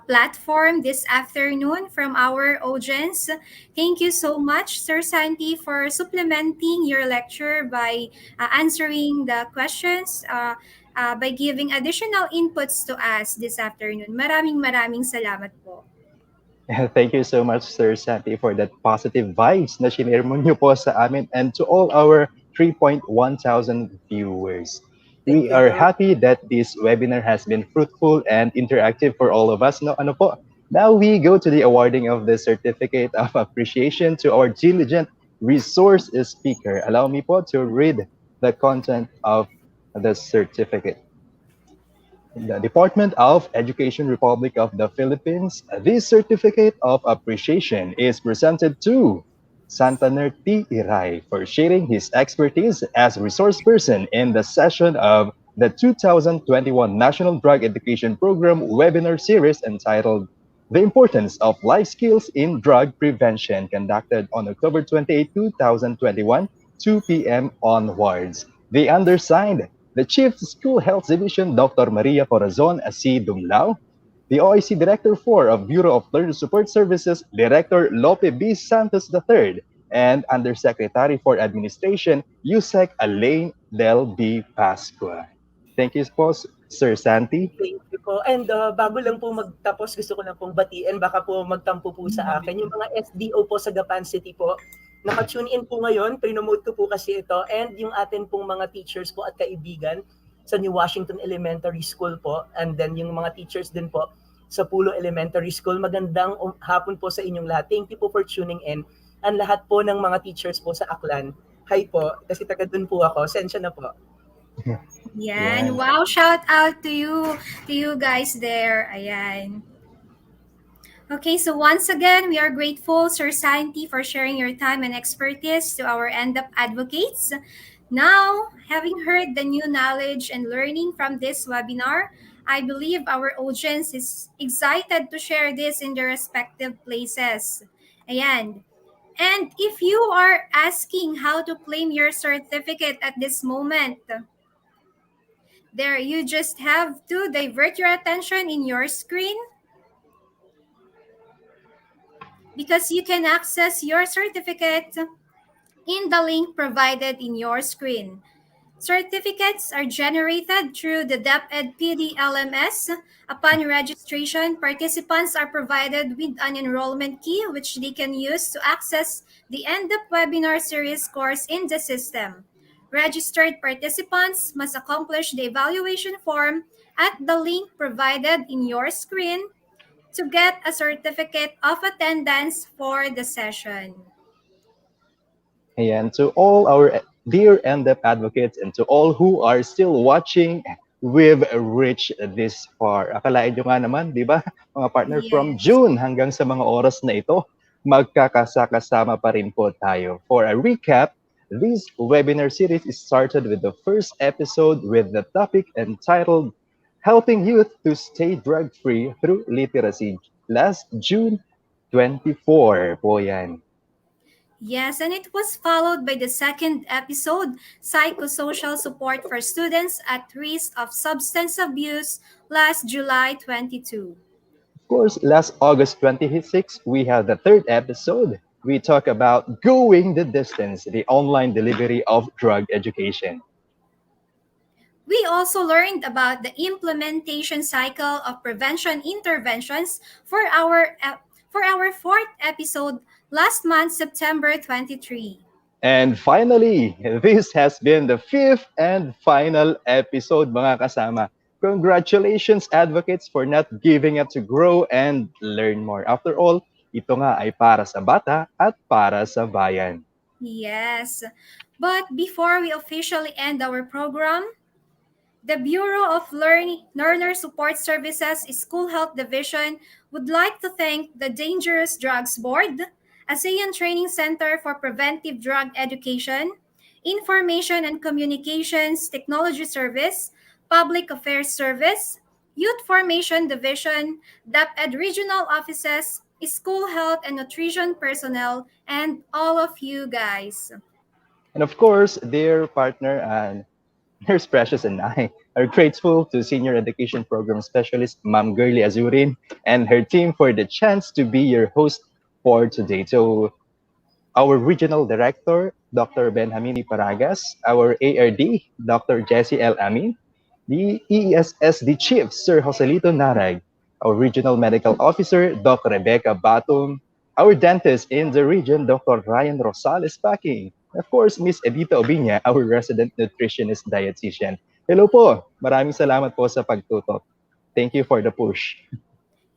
platform this afternoon from our audience. Thank you so much, Sir Santi, for supplementing your lecture by answering the questions, by giving additional inputs to us this afternoon. Maraming salamat po. Thank you so much, Sir Santi, for that positive vibes na shinare mo niyo po sa amin and to all our 3.1 thousand viewers. We Thank you. are happy that this webinar has been fruitful and interactive for all of us. No, ano po? Now we go to the awarding of the Certificate of Appreciation to our diligent resource speaker. Allow me po to read the content of the certificate. The Department of Education, Republic of the Philippines, this certificate of appreciation is presented to Santaner T. Iray for sharing his expertise as a resource person in the session of the 2021 National Drug Education Program webinar series entitled The Importance of Life Skills in Drug Prevention, conducted on October 28, 2021, 2 p.m. onwards. The undersigned, the Chief School Health Division, Dr. Maria Corazon C. Dumlao, the OIC Director 4 of Bureau of Learner Support Services, Director Lope B. Santos III, and Undersecretary for Administration, USEC Alain Del B. Pascua. Thank you po, Sir Santi. Thank you po. And bago lang po magtapos, gusto ko lang pong batiin, baka po magtampo po sa akin. Yung mga SDO po sa Gapan City po, naka-tune in po ngayon, prinomote ko po kasi ito, and yung atin pong mga teachers po at kaibigan sa New Washington Elementary School po, and then yung mga teachers din po sa Pulo Elementary School. Magandang hapon po sa inyong lahat. Thank you po for tuning in. Ang lahat po ng mga teachers po sa Aklan, hi po, kasi taga dun po ako, sensya na po. Yan. Wow, shout out to you guys there. Ayan. Okay, so once again, we are grateful, Sir Santi, for sharing your time and expertise to our NDEP advocates. Now, having heard the new knowledge and learning from this webinar, I believe our audience is excited to share this in their respective places. Ayan. And if you are asking how to claim your certificate at this moment, there you just have to divert your attention in your screen, because you can access your certificate in the link provided in your screen. Certificates are generated through the DepEd PD LMS. Upon registration, participants are provided with an enrollment key which they can use to access the NDEP webinar series course in the system. Registered participants must accomplish the evaluation form at the link provided in your screen to get a certificate of attendance for the session. And to all our dear NDEP advocates and to all who are still watching we've reached this far. Akalain nyo nga naman, di ba, mga partner, from Yes. June hanggang sa mga oras na ito, magkakasakasama pa rin po tayo. For a recap, this webinar series is started with the first episode with the topic entitled Helping Youth to Stay Drug-Free Through Literacy last June 24 po yan. Yes, and it was followed by the second episode, Psychosocial Support for Students at Risk of Substance Abuse, last July 22. Of course, last August 26, we had the third episode. We talk about Going the Distance, the online delivery of drug education. We also learned about the implementation cycle of prevention interventions for our fourth episode last month, September 23. And finally, this has been the fifth and final episode, mga kasama. Congratulations, advocates, for not giving up to grow and learn more. After all, ito nga ay para sa bata at para sa bayan. Yes. But before we officially end our program, the Bureau of Learner Support Services School Health Division would like to thank the Dangerous Drugs Board, ASEAN Training Center for Preventive Drug Education, Information and Communications Technology Service, Public Affairs Service, Youth Formation Division, DepEd Regional Offices, School Health and Nutrition Personnel, and all of you guys. And of course, their partner, Nurse Precious, and I are grateful to Senior Education Program Specialist Ma'am Girly Azurin and her team for the chance to be your host for today. So, our Regional Director, Dr. Benjamini Paragas, our ARD, Dr. Jessie L. Amin, the ESSD Chief, Sir Joselito Narag, our Regional Medical Officer, Doc. Rebecca Batum, our dentist in the region, Dr. Ryan Rosales Packing, of course, Miss Edita Obiña, our resident nutritionist dietitian. Hello po, maraming salamat po sa pagtutok. Thank you for the push.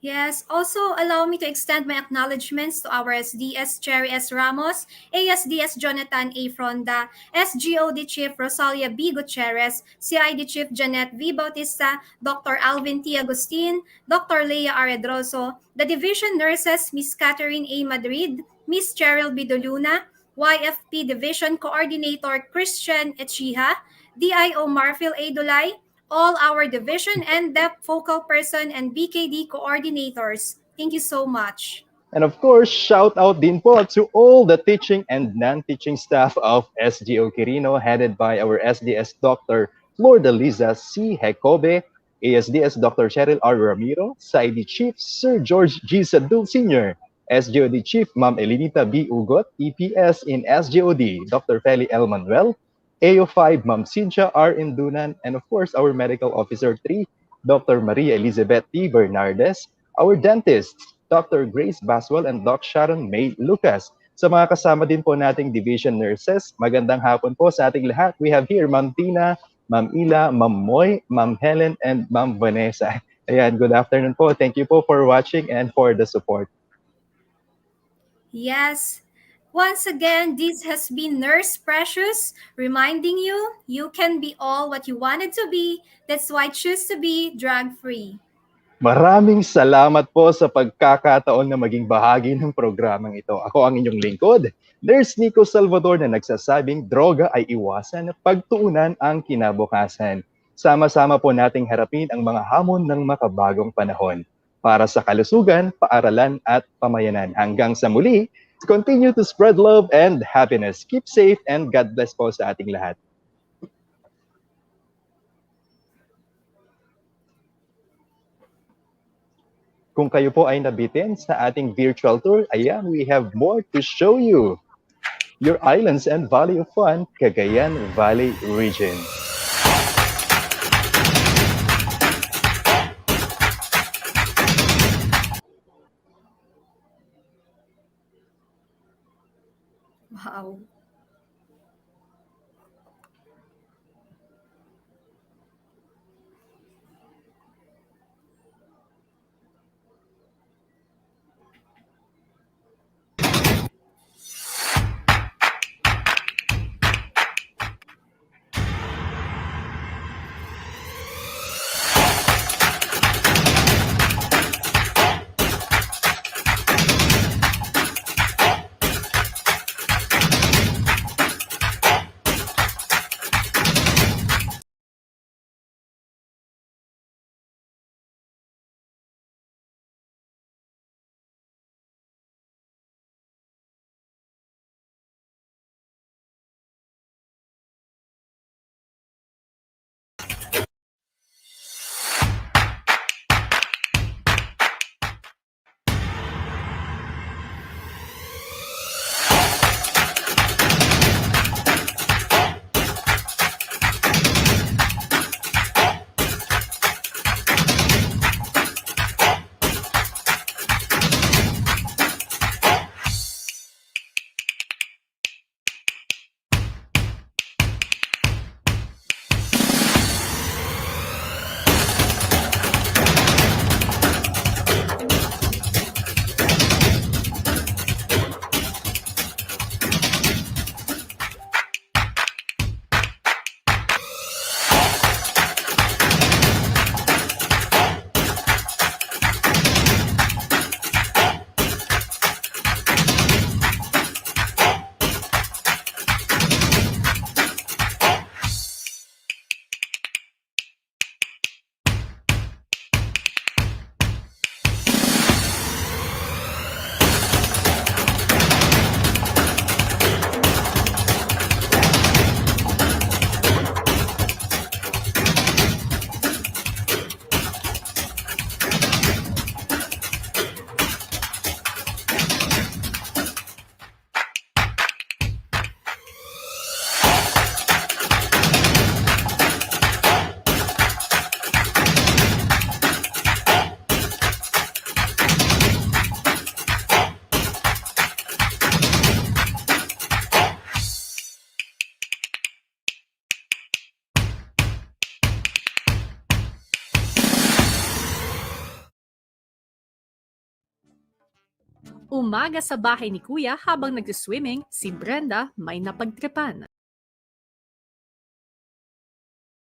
Yes, also allow me to extend my acknowledgements to our SDS Cherry S. Ramos, ASDS Jonathan A. Fronda, SGOD Chief Rosalia B. Gutierrez, CID Chief Janet V. Bautista, Dr. Alvin T. Agustin, Dr. Leia Arredroso, the Division Nurses Miss Catherine A. Madrid, Miss Cheryl Bidoluna, YFP Division Coordinator Christian Echiha, DIO Marfil A. Dulay, all our division and DEP focal person and BKD coordinators. Thank you so much. And of course, shout out din po to all the teaching and non-teaching staff of SGO Quirino, headed by our SDS Dr. Florda Liza C. Hecobe, ASDS Dr. Cheryl R. Ramiro, SID Chief Sir George G. Sadul Sr., SGOD Chief Ma'am Elinita B. Ugot, EPS in SGOD, Dr. Feli L. Manuel, AO5, Ma'am Cynthia R. Indunan, and of course, our Medical Officer 3, Dr. Maria Elizabeth T. Bernardes, our dentists, Dr. Grace Baswell and Doc Sharon May Lucas. Sa mga kasama din po nating division nurses, magandang hapon po sa ating lahat. We have here Ma'am Tina, Ma'am Ila, Ma'am Moy, Ma'am Helen, and Ma'am Vanessa. Ayan, good afternoon po. Thank you po for watching and for the support. Yes. Once again, this has been Nurse Precious, reminding you, you can be all what you wanted to be. That's why choose to be drug-free. Maraming salamat po sa pagkakataon na maging bahagi ng programang ito. Ako ang inyong lingkod, Nurse Nico Salvador, na nagsasabing droga ay iwasan at pagtuunan ang kinabukasan. Sama-sama po nating harapin ang mga hamon ng makabagong panahon para sa kalusugan, paaralan at pamayanan. Hanggang sa muli, continue to spread love and happiness. Keep safe and God bless po sa ating lahat. Kung kayo po ay nabitin sa ating virtual tour, ayan, we have more to show you. Your Islands and Valley of Fun, Cagayan Valley region. Wow. Umaga sa bahay ni Kuya habang nag-swimming, si Brenda may napagtripan.